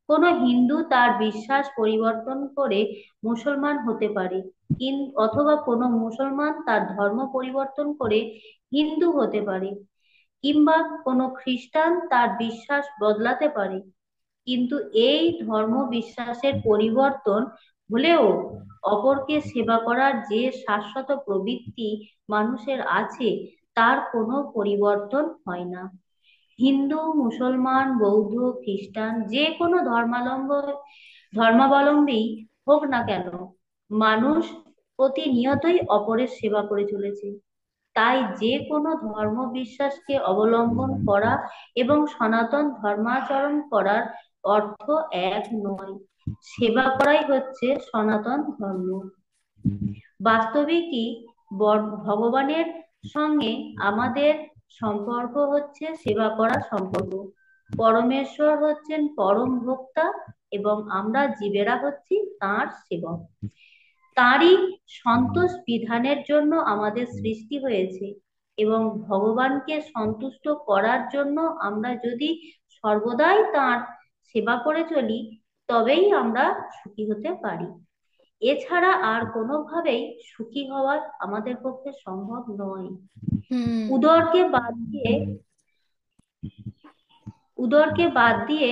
কোনো হিন্দু তার বিশ্বাস পরিবর্তন করে মুসলমান হতে পারে, অথবা কোনো মুসলমান তার ধর্ম পরিবর্তন করে হিন্দু হতে পারে, কিংবা কোনো খ্রিস্টান তার বিশ্বাস বদলাতে পারে। কিন্তু এই ধর্ম বিশ্বাসের পরিবর্তন হলেও অপরকে সেবা করার যে শাশ্বত প্রবৃত্তি মানুষের আছে তার কোনো পরিবর্তন হয় না। হিন্দু মুসলমান বৌদ্ধ খ্রিস্টান যে কোনো ধর্মাবলম্বী হোক না কেন, মানুষ প্রতিনিয়তই অপরের সেবা করে চলেছে। তাই যে কোনো ধর্ম বিশ্বাসকে অবলম্বন করা এবং সনাতন ধর্মাচরণ করার অর্থ এক নয়। সেবা করাই হচ্ছে সনাতন ধর্ম। বাস্তবিকই ভগবানের সঙ্গে আমাদের সম্পর্ক হচ্ছে সেবা করার সম্পর্ক। পরমেশ্বর হচ্ছেন পরম ভোক্তা এবং আমরা জীবেরা হচ্ছি তাঁর সেবক। তাঁরই সন্তোষ বিধানের জন্য আমাদের সৃষ্টি হয়েছে এবং ভগবানকে সন্তুষ্ট করার জন্য আমরা যদি সর্বদাই তাঁর সেবা করে চলি, তবেই আমরা সুখী হতে পারি। এছাড়া আর কোনোভাবেই সুখী হওয়া আমাদের পক্ষে সম্ভব নয়। হুম। উদরকে বাদ দিয়ে উদরকে বাদ দিয়ে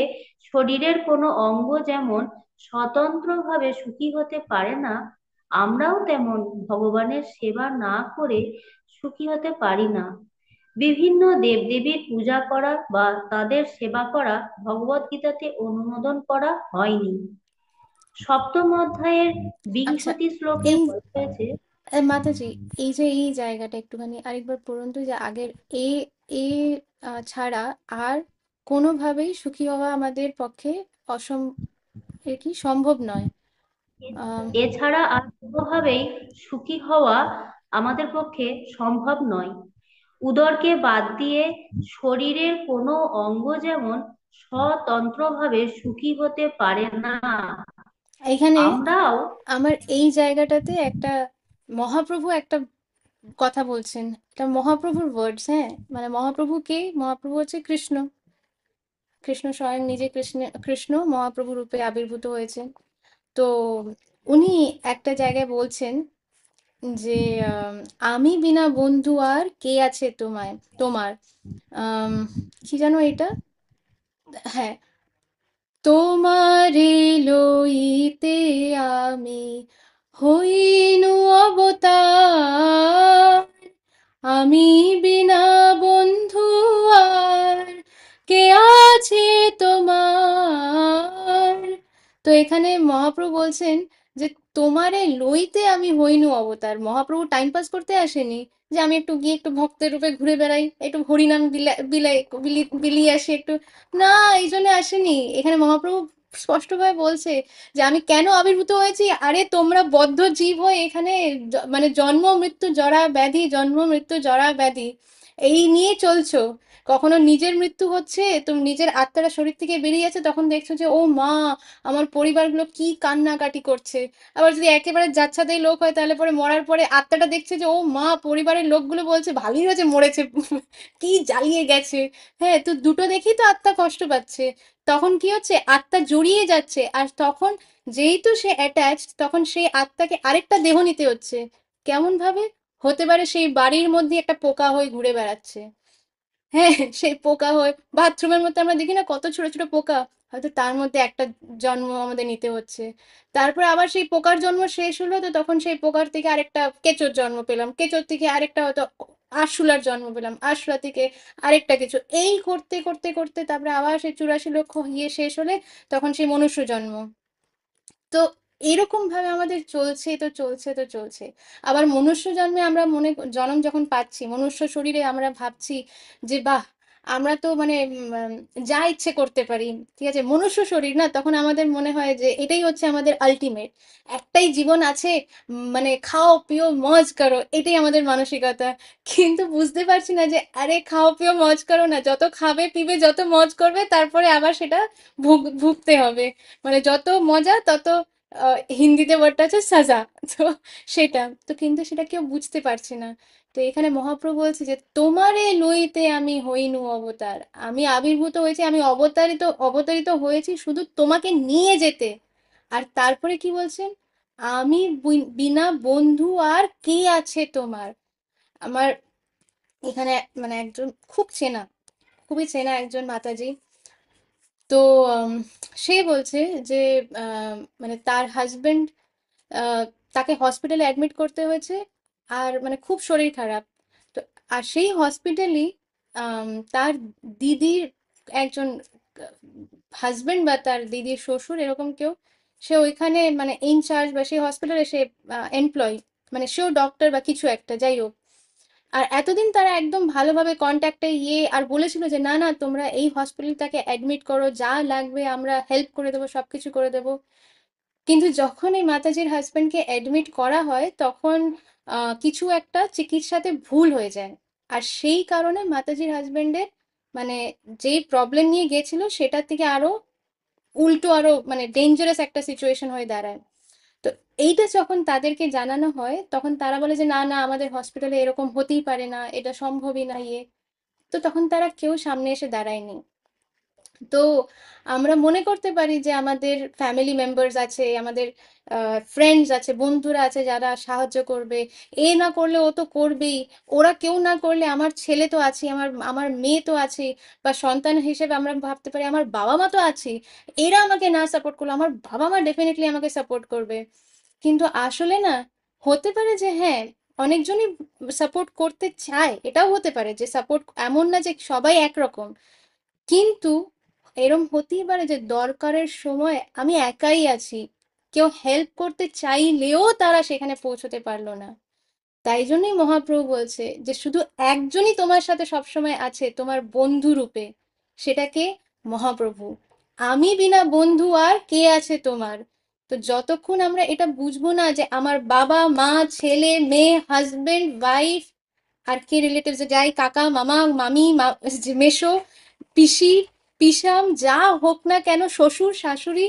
শরীরের কোনো অঙ্গ যেমন স্বতন্ত্রভাবে সুখী হতে পারে না, আমরাও তেমন ভগবানের সেবা না করে সুখী হতে পারি না। বিভিন্ন দেবদেবীর পূজা করা বা তাদের সেবা করা ভগবদ্গীতাতে অনুমোদন করা হয়নি। সপ্তম অধ্যায়ের আচ্ছা, বিংশতি শ্লোকে এই বলা হয়েছে, মাতাজি, এই যে এই জায়গাটা একটুখানি আরেকবার পড়ুন তো, যে আগের এ এ ছাড়া আর কোনোভাবেই সুখী হওয়া আমাদের পক্ষে অসম এ কি সম্ভব নয়। আম, এছাড়া আর কোনোভাবেই সুখী হওয়া আমাদের পক্ষে সম্ভব নয়। উদরকে বাদ দিয়ে শরীরের কোনো অঙ্গ যেমন স্বতন্ত্রভাবে সুখী হতে পারে না, এখানে আমরাও আমার এই জায়গাটাতে একটা মহাপ্রভু একটা কথা বলছেন, এটা মহাপ্রভুর ওয়ার্ডস। হ্যাঁ, মানে মহাপ্রভু কে? মহাপ্রভু হচ্ছে কৃষ্ণ। কৃষ্ণ স্বয়ং নিজে কৃষ্ণ মহাপ্রভু রূপে আবির্ভূত হয়েছেন। তো উনি একটা জায়গায় বলছেন যে আমি বিনা বন্ধু আর কে আছে তোমার। আম, কি জানো এটা? হ্যাঁ, তোমারে লইতে আমি হইনু অবতার, আমি বিনা বন্ধু আর কে আছে তোমার। তো এখানে মহাপ্রভু বলছেন যে তোমারে লইতে আমি হইনু অবতার। মহাপ্রভু টাইম পাস করতে আসেনি যে আমি একটু গিয়ে একটু ভক্তের রূপে ঘুরে বেড়াই, একটু হরিনাম বিলিয়ে আসি একটু। না, এই জন্য আসেনি। এখানে মহাপ্রভু স্পষ্টভাবে বলছে যে আমি কেন আবির্ভূত হয়েছি। আরে তোমরা বদ্ধ জীব হয়ে এখানে মানে জন্ম মৃত্যু জরা ব্যাধি, জন্ম মৃত্যু জরা ব্যাধি এই নিয়ে চলছো। কখনো নিজের মৃত্যু হচ্ছে, তুমি নিজের আত্মারা শরীর থেকে বেরিয়ে যাচ্ছে, তখন দেখছো যে ও মা, আমার পরিবারগুলো কি কান্নাকাটি করছে। আবার যদি একেবারে যাচ্ছাতাই লোক হয়, তাহলে পরে মরার পরে আত্মাটা দেখছে যে ও মা, পরিবারের লোকগুলো বলছে ভালোই হয়েছে মরেছে, কি জ্বালিয়ে গেছে। হ্যাঁ, তো দুটো দেখেই তো আত্মা কষ্ট পাচ্ছে। তখন কি হচ্ছে, আত্মা জড়িয়ে যাচ্ছে, আর তখন যেহেতু সে অ্যাটাচড, তখন সেই আত্মাকে আরেকটা দেহ নিতে হচ্ছে। কেমন ভাবে হতে পারে? সেই বাড়ির মধ্যে একটা পোকা হয়ে ঘুরে বেড়াচ্ছে। হ্যাঁ, সেই পোকা হয়ে বাথরুমের মধ্যে আমরা দেখি না কত ছোট ছোট পোকা, হয়তো তার মধ্যে একটা জন্ম আমাদের নিতে হচ্ছে। তারপর আবার সেই পোকার জন্ম শেষ হলো, তো তখন সেই পোকার থেকে আরেকটা কেঁচোর জন্ম পেলাম, কেঁচোর থেকে আরেকটা হয়তো আরশোলার জন্ম পেলাম, আরশোলা থেকে আরেকটা কেঁচো, এই করতে করতে করতে তারপরে আবার সেই 84 লক্ষ ইয়ে শেষ হলে তখন সেই মনুষ্য জন্ম। তো এরকম ভাবে আমাদের চলছে তো চলছে তো চলছে। আবার মনুষ্য জন্মে আমরা জন্ম যখন পাচ্ছি, মনুষ্য শরীরে আমরা ভাবছি যে বাহ, আমরা তো মানে যা ইচ্ছে করতে পারি। ঠিক আছে, মনুষ্য শরীর না, তখন আমাদের মনে হয় যে এটাই হচ্ছে আমাদের আলটিমেট, একটাই জীবন আছে, মানে খাও পিও মজ করো, এটাই আমাদের মানসিকতা। কিন্তু বুঝতে পারছি না যে আরে খাও পিও মজ করো না, যত খাবে পিবে যত মজ করবে, তারপরে আবার সেটা ভুগতে হবে। মানে যত মজা তত হিন্দিতে ওয়ার্ডটা আছে সাজা। তো সেটা তো, কিন্তু সেটা কেউ বুঝতে পারছে না। তো এখানে মহাপ্রভু বলছে যে তোমারে লইতে আমি হইনু অবতার, আমি আবির্ভূত হয়েছি, আমি অবতারিত অবতারিত হয়েছি শুধু তোমাকে নিয়ে যেতে। আর তারপরে কি বলছেন? আমি বিনা বন্ধু আর কে আছে তোমার। আমার এখানে মানে একজন খুব চেনা, খুবই চেনা একজন মাতাজি। তো আম, সে বলছে যে মানে তার হাজবেন্ড, তাকে হসপিটালে অ্যাডমিট করতে হয়েছে, আর মানে খুব শরীর খারাপ। তো আর সেই হসপিটালই তার দিদির একজন হাজবেন্ড বা তার দিদির শ্বশুর এরকম কেউ সে ওইখানে মানে ইনচার্জ বা সেই হসপিটালে সে এমপ্লয়, মানে সেও ডক্টর বা কিছু একটা, যাই হোক। আর এতদিন তারা একদম ভালোভাবে কন্ট্যাক্টে আর বলেছিল যে না না তোমরা এই হসপিটাল তাকে অ্যাডমিট করো, যা লাগবে আমরা হেল্প করে দেবো, সবকিছু করে দেবো। কিন্তু যখন এই মাতাজির হাজবেন্ডকে অ্যাডমিট করা হয় তখন কিছু একটা চিকিৎসাতে ভুল হয়ে যায়। আর সেই কারণে মাতাজির হাজবেন্ডের মানে যেই প্রবলেম নিয়ে গেছিল সেটার থেকে আরো উল্টো, আরো মানে ডেঞ্জারাস একটা সিচুয়েশন হয়ে দাঁড়ায়। তো এইটা যখন তাদেরকে জানানো হয় তখন তারা বলে যে না না আমাদের হসপিটালে এরকম হতেই পারে না, এটা সম্ভবই না তো তখন তারা কেউ সামনে এসে দাঁড়ায়নি। তো আমরা মনে করতে পারি যে আমাদের ফ্যামিলি মেম্বার্স আছে, আমাদের ফ্রেন্ডস আছে, বন্ধুরা আছে যারা সাহায্য করবে, এ না করলে ও তো করবেই, ওরা কেউ না করলে আমার ছেলে তো আছে, আমার আমার মেয়ে তো আছে, বা সন্তান হিসেবে আমরা ভাবতে পারি আমার বাবা মা তো আছে, এরা আমাকে না সাপোর্ট করলো আমার বাবা মা ডেফিনেটলি আমাকে সাপোর্ট করবে। কিন্তু আসলে না, হতে পারে যে হ্যাঁ অনেকজনই সাপোর্ট করতে চায়, এটাও হতে পারে যে সাপোর্ট, এমন না যে সবাই একরকম, কিন্তু এরম হতেই পারে যে দরকারের সময় আমি একাই আছি, কেউ হেল্প করতে চাইলেও তারা সেখানে পৌঁছতে পারলো না। তাই জন্যই মহাপ্রভু বলছে যে শুধু একজনই তোমার সাথে সবসময় আছে তোমার বন্ধু রূপে, সেটাকে মহাপ্রভু। আমি বিনা বন্ধু আর কে আছে তোমার। তো যতক্ষণ আমরা এটা বুঝবো না যে আমার বাবা মা ছেলে মেয়ে হাজবেন্ড ওয়াইফ আর কে রিলেটিভস যাই, কাকা মামা মামি মেশো পিসি পিসাম যা হোক না কেন, শ্বশুর শাশুড়ি,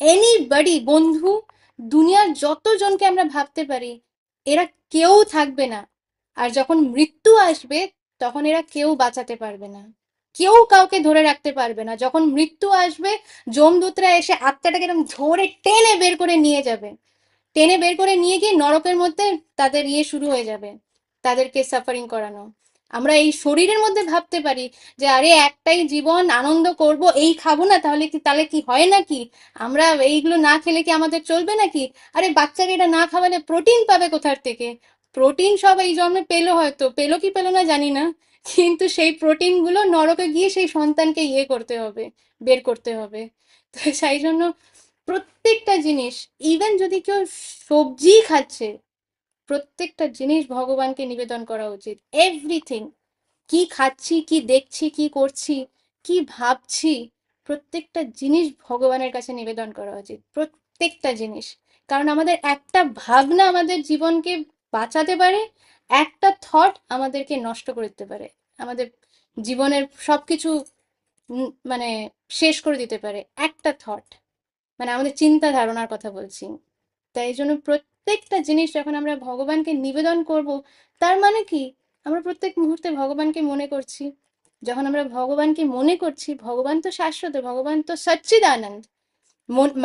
এনিবডি, বন্ধু, দুনিয়ার যতজনকে আমরা ভাবতে পারি, এরা কেউ থাকবে না। আর যখন মৃত্যু আসবে তখন এরা কেউ বাঁচাতে পারবে না, কেউ কাউকে ধরে রাখতে পারবে না। যখন মৃত্যু আসবে যমদূতরা এসে আত্মাটাকে এরকম ধরে টেনে বের করে নিয়ে যাবে, টেনে বের করে নিয়ে গিয়ে নরকের মধ্যে তাদের শুরু হয়ে যাবে, তাদেরকে সাফারিং করানো। আমরা এই শরীরের মধ্যে ভাবতে পারি যে আরে একটাই জীবন, আনন্দ করব, এই খাবো না তাহলে কি হয় নাকি, আমরা এইগুলো না খেলে কি আমাদের চলবে নাকি, আরে বাচ্চাকে এটা না খাওয়ালে প্রোটিন পাবে কোথার থেকে, প্রোটিন সব এই জন্মে পেলো, হয়তো পেলো কি পেলো না জানি না, কিন্তু সেই প্রোটিন গুলো নরকে গিয়ে সেই সন্তানকে করতে হবে, বের করতে হবে। তো সেই জন্য প্রত্যেকটা জিনিস, ইভেন যদি কেউ সবজি খাচ্ছে, প্রত্যেকটা জিনিস ভগবানকে নিবেদন করা উচিত। এভরিথিং, কি খাচ্ছি, কি দেখছি, কি করছি, কি ভাবছি, প্রত্যেকটা জিনিস ভগবানের কাছে নিবেদন করা উচিত, প্রত্যেকটা জিনিস। কারণ আমাদের একটা ভাবনা আমাদের জীবনকে বাঁচাতে পারে, একটা থট আমাদেরকে নষ্ট করে দিতে পারে, আমাদের জীবনের সবকিছু মানে শেষ করে দিতে পারে একটা থট, মানে আমাদের চিন্তা ধারণার কথা বলছি। তাই জন্য প্রত্যেকটা জিনিস যখন আমরা ভগবানকে নিবেদন করব, তার মানে কি আমরা প্রত্যেক মুহূর্তে ভগবানকে মনে করছি। যখন আমরা ভগবানকে মনে করছি, ভগবান তো শাশ্বত, ভগবান তো সচ্চিদানন্দ।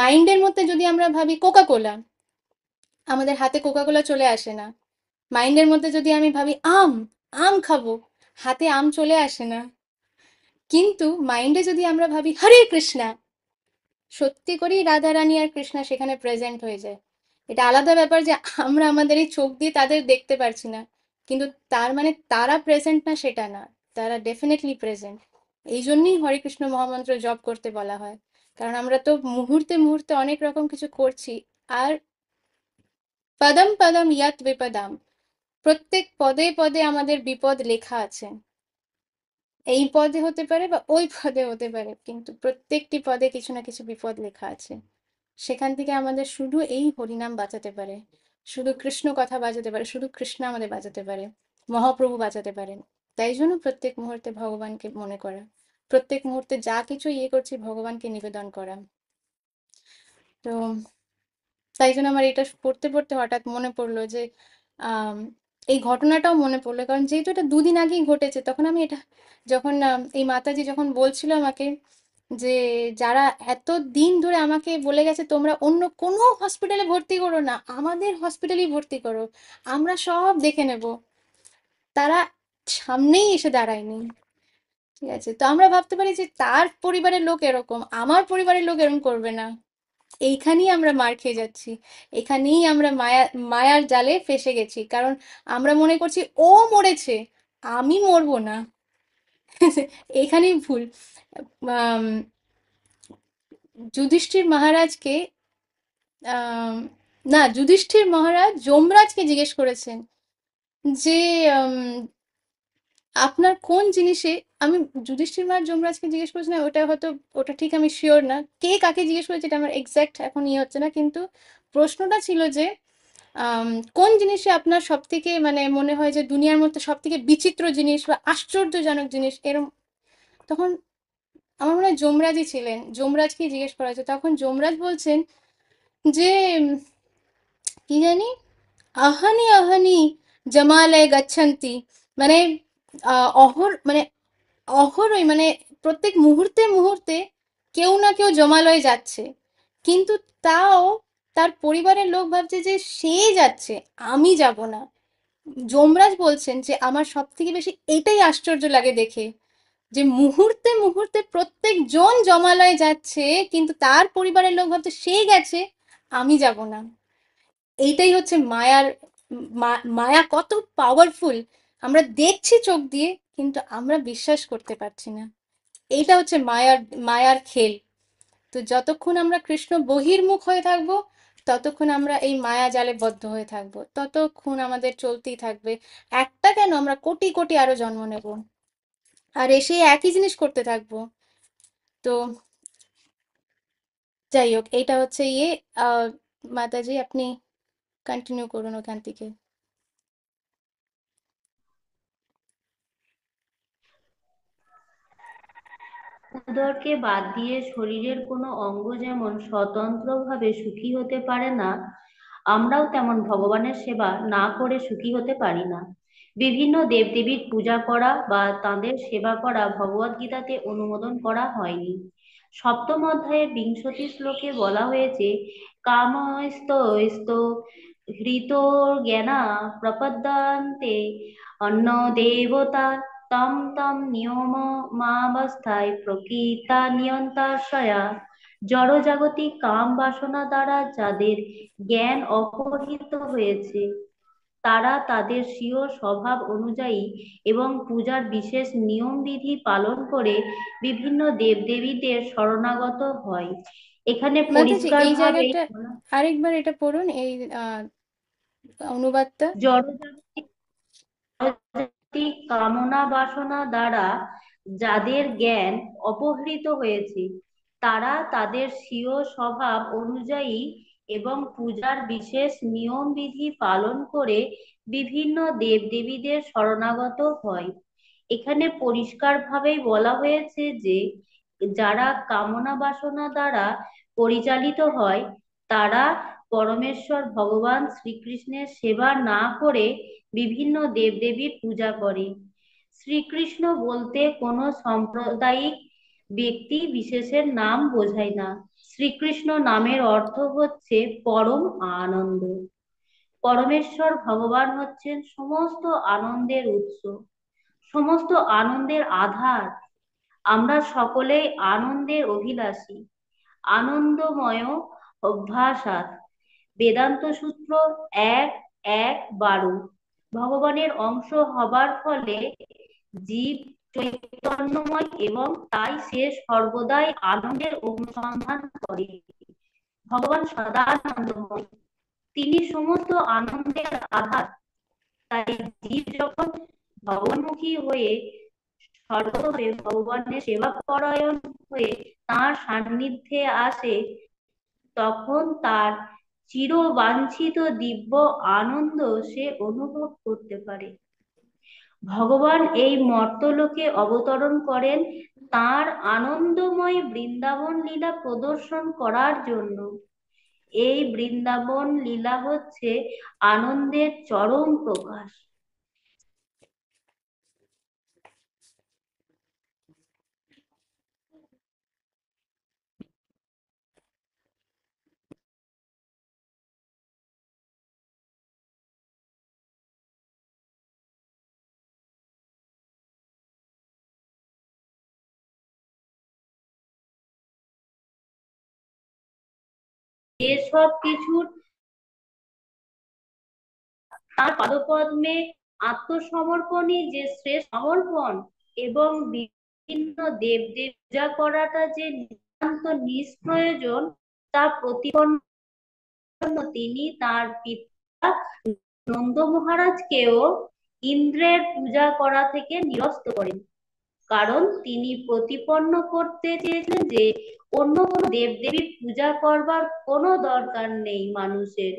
মাইন্ডের মধ্যে যদি আমরা ভাবি কোকা কোলা, আমাদের হাতে কোকা কোলা চলে আসে না। মাইন্ডের মধ্যে যদি আমি ভাবি আম, আম খাবো, হাতে আম চলে আসে না। কিন্তু মাইন্ডে যদি আমরা ভাবি হরে কৃষ্ণা, সত্যি করেই রাধা রানী আর কৃষ্ণা সেখানে প্রেজেন্ট হয়ে যায়। এটা আলাদা ব্যাপার যে আমরা আমাদের এই চোখ দিয়ে তাদের দেখতে পারছি না, কিন্তু তার মানে তারা প্রেজেন্ট না সেটা না, তারা ডেফিনেটলি প্রেজেন্ট। এই জন্যই হরে কৃষ্ণ মহামন্ত্র জপ করতে বলা হয়, কারণ আমরা তো মুহূর্তে মুহূর্তে অনেক রকম কিছু করছি। আর পদম পদম ইয়াত বিপদাম, প্রত্যেক পদে পদে আমাদের বিপদ লেখা আছে। এই পদে হতে পারে বা ওই পদে হতে পারে, কিন্তু প্রত্যেকটি পদে কিছু না কিছু বিপদ লেখা আছে। সেখান থেকে আমাদের শুধু এই হরিনাম বাঁচাতে পারে, শুধু কৃষ্ণ কথা বাজাতে পারে, শুধু কৃষ্ণ আমাদের বাঁচাতে পারে, মহাপ্রভু বাঁচাতে পারেন। তাই জন্য প্রত্যেক মুহূর্তে ভগবানকে মনে করা, প্রত্যেক মুহূর্তে যা কিছু করছি ভগবানকে নিবেদন করা। তো তাই জন্য আমার এটা পড়তে পড়তে হঠাৎ মনে পড়লো যে আম, এই ঘটনাটাও মনে পড়লো, কারণ যেহেতু এটা দুদিন আগেই ঘটেছে, তখন আমি এটা যখন এই মাতাজি যখন বলছিল আমাকে যে যারা এত দিন ধরে আমাকে বলে গেছে তোমরা অন্য কোনো হসপিটালে ভর্তি করো না, আমাদের হসপিটালেই ভর্তি করো, আমরা সব দেখে নেব, তারা সামনেই এসে দাঁড়ায়নি। ঠিক আছে, তো আমরা ভাবতে পারি যে তার পরিবারের লোক এরকম, আমার পরিবারের লোক এরকম করবে না। এইখানেই আমরা মার খেয়ে যাচ্ছি, এখানেই আমরা মায়ার জালে ফেসে গেছি, কারণ আমরা মনে করছি ও মরেছে, আমি মরবো না। এখানেই ভুল। আম, যুধিষ্ঠির মহারাজকে আম, না, যুধিষ্ঠির মহারাজ যমরাজকে জিজ্ঞেস করেছেন যে আপনার কোন জিনিসে, আমি যুধিষ্ঠির মহারাজ যমরাজকে জিজ্ঞেস করেছি না, ওটা হয়তো, ওটা ঠিক আমি শিওর না কে কাকে জিজ্ঞেস করেছে, এটা আমার এক্সাক্ট এখন ইয়ে হচ্ছে না, কিন্তু প্রশ্নটা ছিল যে আম, কোন জিনিসে আপনার সব থেকে মানে মনে হয় যে দুনিয়ার মধ্যে সব থেকে বিচিত্র জিনিস বা আশ্চর্যজনক জিনিস এরম, তখন আমার মনে হয় যমরাজই ছিলেন, যমরাজকে জিজ্ঞেস করা হয়েছে, তখন যমরাজ বলছেন যে কি জানি, আহানি আহানি জমালয় গচ্ছন্তি, মানে মানে অহরই মানে প্রত্যেক মুহূর্তে মুহূর্তে কেউ না কেউ জমালয়ে যাচ্ছে, কিন্তু তাও তার পরিবারের লোক ভাবছে যে সে যাচ্ছে, আমি যাব না। যমরাজ বলছেন যে আমার সব থেকে বেশি এটাই আশ্চর্য লাগে দেখে, যে মুহূর্তে মুহূর্তে প্রত্যেকজন জমালয়ে যাচ্ছে, কিন্তু তার পরিবারের লোক ভাবছে সে গেছে, আমি যাব না। এইটাই হচ্ছে মায়ার, মায়া কত পাওয়ারফুল, আমরা দেখছি চোখ দিয়ে কিন্তু আমরা বিশ্বাস করতে পারছি না। এইটা হচ্ছে মায়ার, মায়ার খেল। তো যতক্ষণ আমরা কৃষ্ণ বহির্মুখ হয়ে থাকবো, ততক্ষণ আমরা এই মায়া জালে বদ্ধ হয়ে থাকবো, ততক্ষণ আমাদের চলতেই থাকবে। একটা কেন, আমরা কোটি কোটি আরো জন্ম নেব আর এসে একই জিনিস করতে থাকবো। তো যাই হোক, এইটা হচ্ছে ইয়ে, আহ মাতাজি আপনি কন্টিনিউ করুন ওখান থেকে। উদরকে বাদ দিয়ে শরীরের কোনো অঙ্গ যেমন স্বতন্ত্রভাবে সুখী হতে পারে না, আমরাও তেমন ভগবানের সেবা না করে সুখী হতে পারি না। বিভিন্ন দেবদেবীর পূজা করা বা তাঁদের সেবা করা ভগবদ্গীতাতে অনুমোদন করা হয়নি। সপ্তম অধ্যায়ের 20 শ্লোকে বলা হয়েছে, কামস্তস্ত হৃতজ্ঞানা প্রপদ্যন্তে অন্য দেবতা তম তম নিয়মাবস্থায় প্রকৃতা নিয়ন্তাশয়া। জড়জাগতিক কাম বাসনা দ্বারা যাদের জ্ঞান অপহৃত হয়েছে, তারা তাদের স্বীয় স্বভাব অনুযায়ী এবং পূজার বিশেষ নিয়মবিধি পালন করে বিভিন্ন দেবদেবীদের শরণাগত হয়। এখানে মাতাজি পরিষ্কার এই ভাবে জায়গাটা আরেকবার এটা পড়ুন, এই অনুবাদটা। জড়জাগতিক কামনা বাসনা দ্বারা যাদের জ্ঞান অপহৃত হয়েছে, তারা তাদের স্বীয় স্বভাব অনুযায়ী এবং পূজার বিশেষ নিয়ম বিধি পালন করে বিভিন্ন দেবদেবীদের শরণাগত হয়। এখানে পরিষ্কারভাবেই বলা হয়েছে যে যারা কামনা বাসনা দ্বারা পরিচালিত হয়, তারা পরমেশ্বর ভগবান শ্রীকৃষ্ণের সেবা না করে বিভিন্ন দেবদেবীর পূজা করে। শ্রীকৃষ্ণ বলতে কোনো সাম্প্রদায়িক ব্যক্তি বিশেষের নাম বোঝায় না। শ্রীকৃষ্ণ নামের অর্থ হচ্ছে পরম আনন্দ। পরমেশ্বর ভগবান হচ্ছেন সমস্ত আনন্দের উৎস, সমস্ত আনন্দের আধার। আমরা সকলেই আনন্দের অভিলাষী, আনন্দময় অভ্যাসাত। বেদান্ত সূত্র 1:1-12। ভগবানের অংশ হবার ফলে জীব চৈতন্যময় এবং তাই সে সর্বদাই আনন্দের অনুসন্ধান করে। ভগবান সদানন্দময়, তিনি সমস্ত আনন্দের আধার। তাই জীব যখন ভগবানমুখী হয়ে সর্বভাবে ভগবানের সেবা পরায়ণ হয়ে তাঁর সান্নিধ্যে আসে, তখন তার চিরবাঞ্ছিত দিব্য আনন্দ সে অনুভব করতে পারে। ভগবান এই মর্তলোকে অবতরণ করেন তাঁর আনন্দময় বৃন্দাবন লীলা প্রদর্শন করার জন্য। এই বৃন্দাবন লীলা হচ্ছে আনন্দের চরম প্রকাশ। এসব কিছুর তার পাদপদ্মে আত্মসমর্পণই যে শ্রেষ্ঠ সমর্পণ, এবং বিভিন্ন দেবদেব পূজা করাটা যে নিতান্ত নিষ্প্রয়োজন, তা প্রতিপন্ন জন্য তিনি তার পিতা নন্দ মহারাজকেও ইন্দ্রের পূজা করা থেকে নিরস্ত করেন, কারণ তিনি প্রতিপন্ন করতে চেয়েছিলেন যে অন্য কোনো দেবদেবীর পূজা করবার কোনো দরকার নেই মানুষের।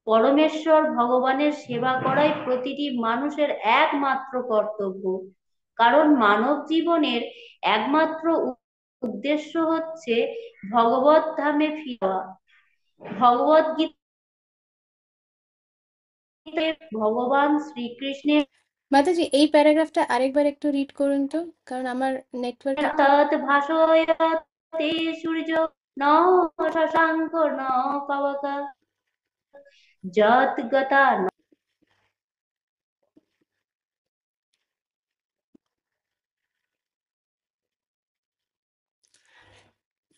পরমেশ্বর ভগবানের সেবা করাই প্রতিটি মানুষের একমাত্র কর্তব্য, কারণ মানব জীবনের একমাত্র উদ্দেশ্য হচ্ছে ভগবত ধামে ফিরে যাওয়া। ভগবত গীতায় ভগবান শ্রীকৃষ্ণের মাতাজি, এই প্যারাগ্রাফটা আরেকবার একটু রিড করুন তো, কারণ আমার নেটওয়ার্কে তৎ ভাসয়তে সূর্য ন শশাঙ্ক ন পাবক যৎ গতা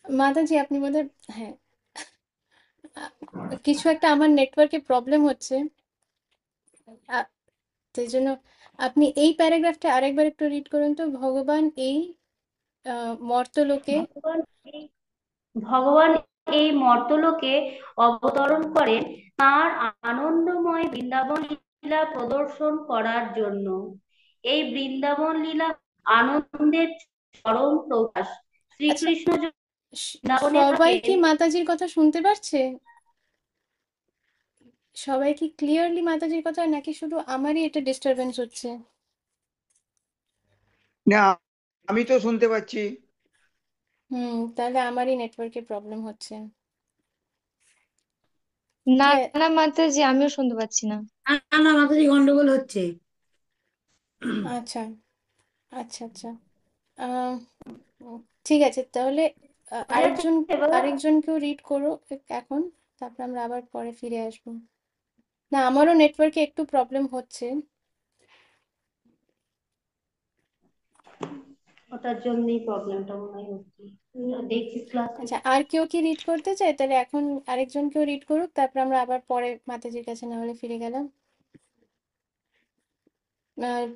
মাতাজি আপনি বোধহয়, হ্যাঁ, কিছু একটা আমার নেটওয়ার্কে প্রবলেম হচ্ছে, সেই জন্য আপনি এই প্যারাগ্রাফটা আরেকবার একটু রিড করুন তো। ভগবান এই মর্তলোকে, ভগবান এই ভগবান এই মর্তলোকে অবতরণ করেন তাঁর আনন্দময় বৃন্দাবন লীলা প্রদর্শন করার জন্য। এই বৃন্দাবন লীলা আনন্দের চরম প্রকাশ। আচ্ছা, শ্রীকৃষ্ণ বৃন্দাবনে সবাই থাকেন। কি মাতাজির কথা শুনতে পারছে? সবাই কি ক্লিয়ারলি মাতাজির কথা, নাকি শুধু আমারই এটা ডিস্টারবেন্স হচ্ছে? না, আমি তো শুনতে পাচ্ছি। তাহলে আমারই নেটওয়ার্কে প্রবলেম হচ্ছে। না ঠিক আছে, না মাতাজি, আমিও শুনতে পাচ্ছি না। না না মাতাজি, গন্ডগোল হচ্ছে। আচ্ছা আচ্ছা আচ্ছা। আহ, উম, ঠিক আছে তাহলে, আরেকজন এবার আরেকজনকেও রিড করো এখন, তারপর আমরা আবার পরে ফিরে আসবো। না, আমারও নেটওয়ার্কে একটু প্রবলেম হচ্ছে। ওটার জন্যই প্রবলেমটা মনে হয় হচ্ছে। দেখছি ক্লাস আচ্ছা, আর কেউ কি রিড করতে চায়? তাহলে এখন আরেকজনকেও রিড করুক, তারপর আমরা আবার পরে মাতাজির কাছে না হলে ফিরে গেলাম।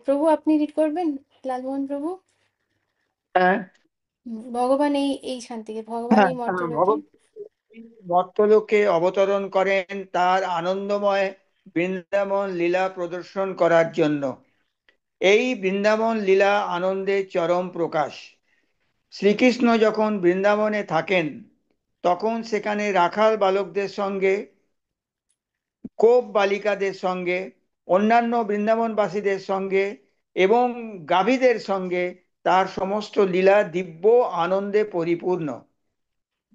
প্রভু, আপনি রিড করবেন? লালমোহন প্রভু। হ্যাঁ, ভগবান এই এই শান্তিকে, ভগবান হ্যাঁ, এই হ্যাঁ, মর্তলোকে। ভগবান মর্ত্যলোকে অবতরণ করেন তার আনন্দময় বৃন্দাবন লীলা প্রদর্শন করার জন্য। এই বৃন্দাবন লীলা আনন্দের চরম প্রকাশ। শ্রীকৃষ্ণ যখন বৃন্দাবনে থাকেন তখন সেখানে রাখাল বালকদের সঙ্গে, গোপ বালিকাদের সঙ্গে, অন্যান্য বৃন্দাবনবাসীদের সঙ্গে এবং গাভীদের সঙ্গে তার সমস্ত লীলা দিব্য আনন্দে পরিপূর্ণ।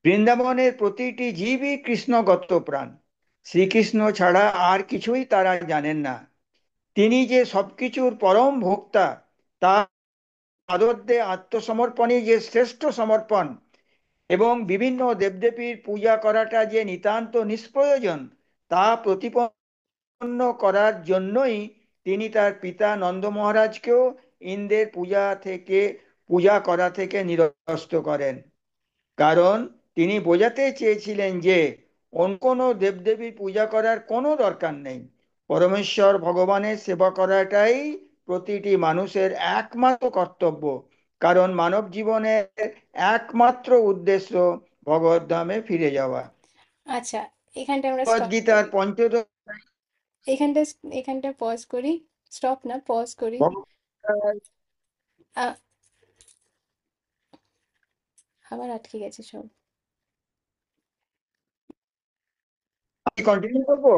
বৃন্দাবনের প্রতিটি জীবই কৃষ্ণগত প্রাণ। শ্রীকৃষ্ণ ছাড়া আর কিছুই তারা জানেন না। তিনি যে সবকিছুর পরম ভোক্তা, তা আদর্দে আত্মসমর্পণই যে শ্রেষ্ঠ সমর্পণ, এবং বিভিন্ন দেবদেবীর পূজা করাটা যে নিতান্ত নিষ্প্রয়োজন, তা প্রতিপন্ন করার জন্যই তিনি তার পিতা নন্দ মহারাজকেও ইন্দ্রের পূজা করা থেকে নিরস্ত করেন। কারণ তিনি বোঝাতে চেয়েছিলেন যে অন্য কোনো দেবদেবীর পূজা করার কোনো দরকার নেই। পরমেশ্বর ভগবানের সেবা করাটাই প্রতিটি মানুষের একমাত্র কর্তব্য, কারণ মানব জীবনের একমাত্র উদ্দেশ্য ভগবদ্ধামে ফিরে যাওয়া। আচ্ছা, এখানটা আমরা স্টপ ভগবদ্গীতার করি। পঞ্চদশ এখানটা এখানটা পজ করি। স্টপ না, পজ করি। ভগবদ্গীতার আ- আবার আটকে গেছে সব। আমি কন্টিনিউ করবো।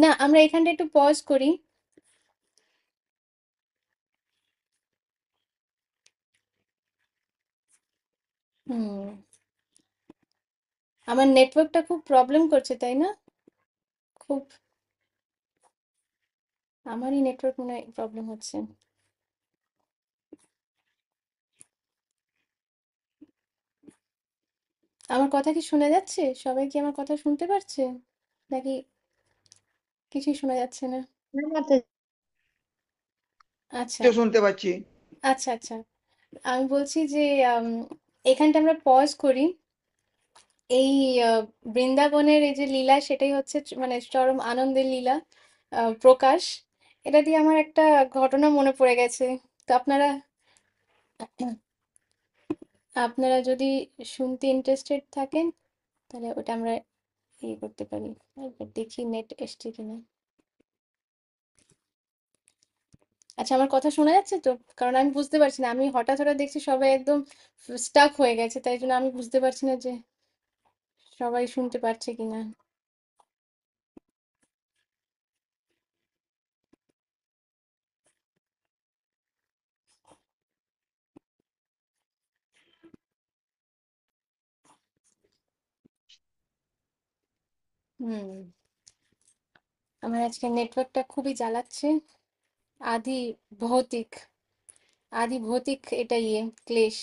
না, আমরা এখানটা একটু পজ করি। হুম আমার নেটওয়ার্কটা খুব প্রবলেম করছে, তাই না? খুব, আমারই নেটওয়ার্ক মনে হয় প্রবলেম হচ্ছে। আমার কথা কি শোনা যাচ্ছে? সবাই কি আমার কথা শুনতে পারছে, নাকি কিছুই শোনা যাচ্ছে না? না মাতাজি। আচ্ছা তো শুনতে পাচ্ছি। আচ্ছা আচ্ছা। আমি বলছি যে এখানটা আমরা পজ করি। এই বৃন্দাবনের এই যে লীলা, সেটাই হচ্ছে মানে চরম আনন্দের লীলা প্রকাশ। এটা দিয়ে আমার একটা ঘটনা মনে পড়ে গেছে। তো আপনারা আপনারা যদি শুনতে ইন্টারেস্টেড থাকেন, তাহলে ওটা আমরা ইয়ে করতে পারি। একবার দেখি নেট এসছে কিনা। আচ্ছা, আমার কথা শোনা যাচ্ছে তো? কারণ আমি বুঝতে পারছি না, আমি হঠাৎ হঠাৎ দেখছি সবাই একদম স্টাক হয়ে গেছে, তাই জন্য আমি বুঝতে পারছি না যে সবাই শুনতে পারছে কিনা। হুম, আমার আজকে নেটওয়ার্কটা খুবই জ্বালাচ্ছে। আদি ভৌতিক, আদি ভৌতিক এটা ইয়ে ক্লেশ।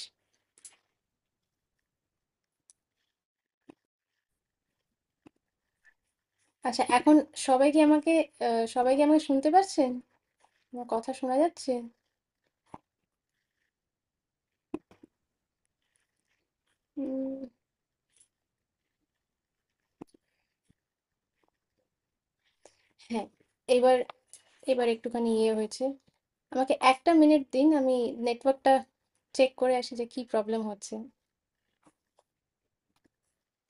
আচ্ছা, এখন সবাই কি আমাকে সবাই কি আমাকে শুনতে পাচ্ছেন? আমার কথা শোনা যাচ্ছে? উম, হ্যাঁ, এবার এবার একটুখানি ইয়ে হয়েছে। আমাকে একটা মিনিট দিন, আমি নেটওয়ার্কটা চেক করে আসি যে কি প্রবলেম হচ্ছে।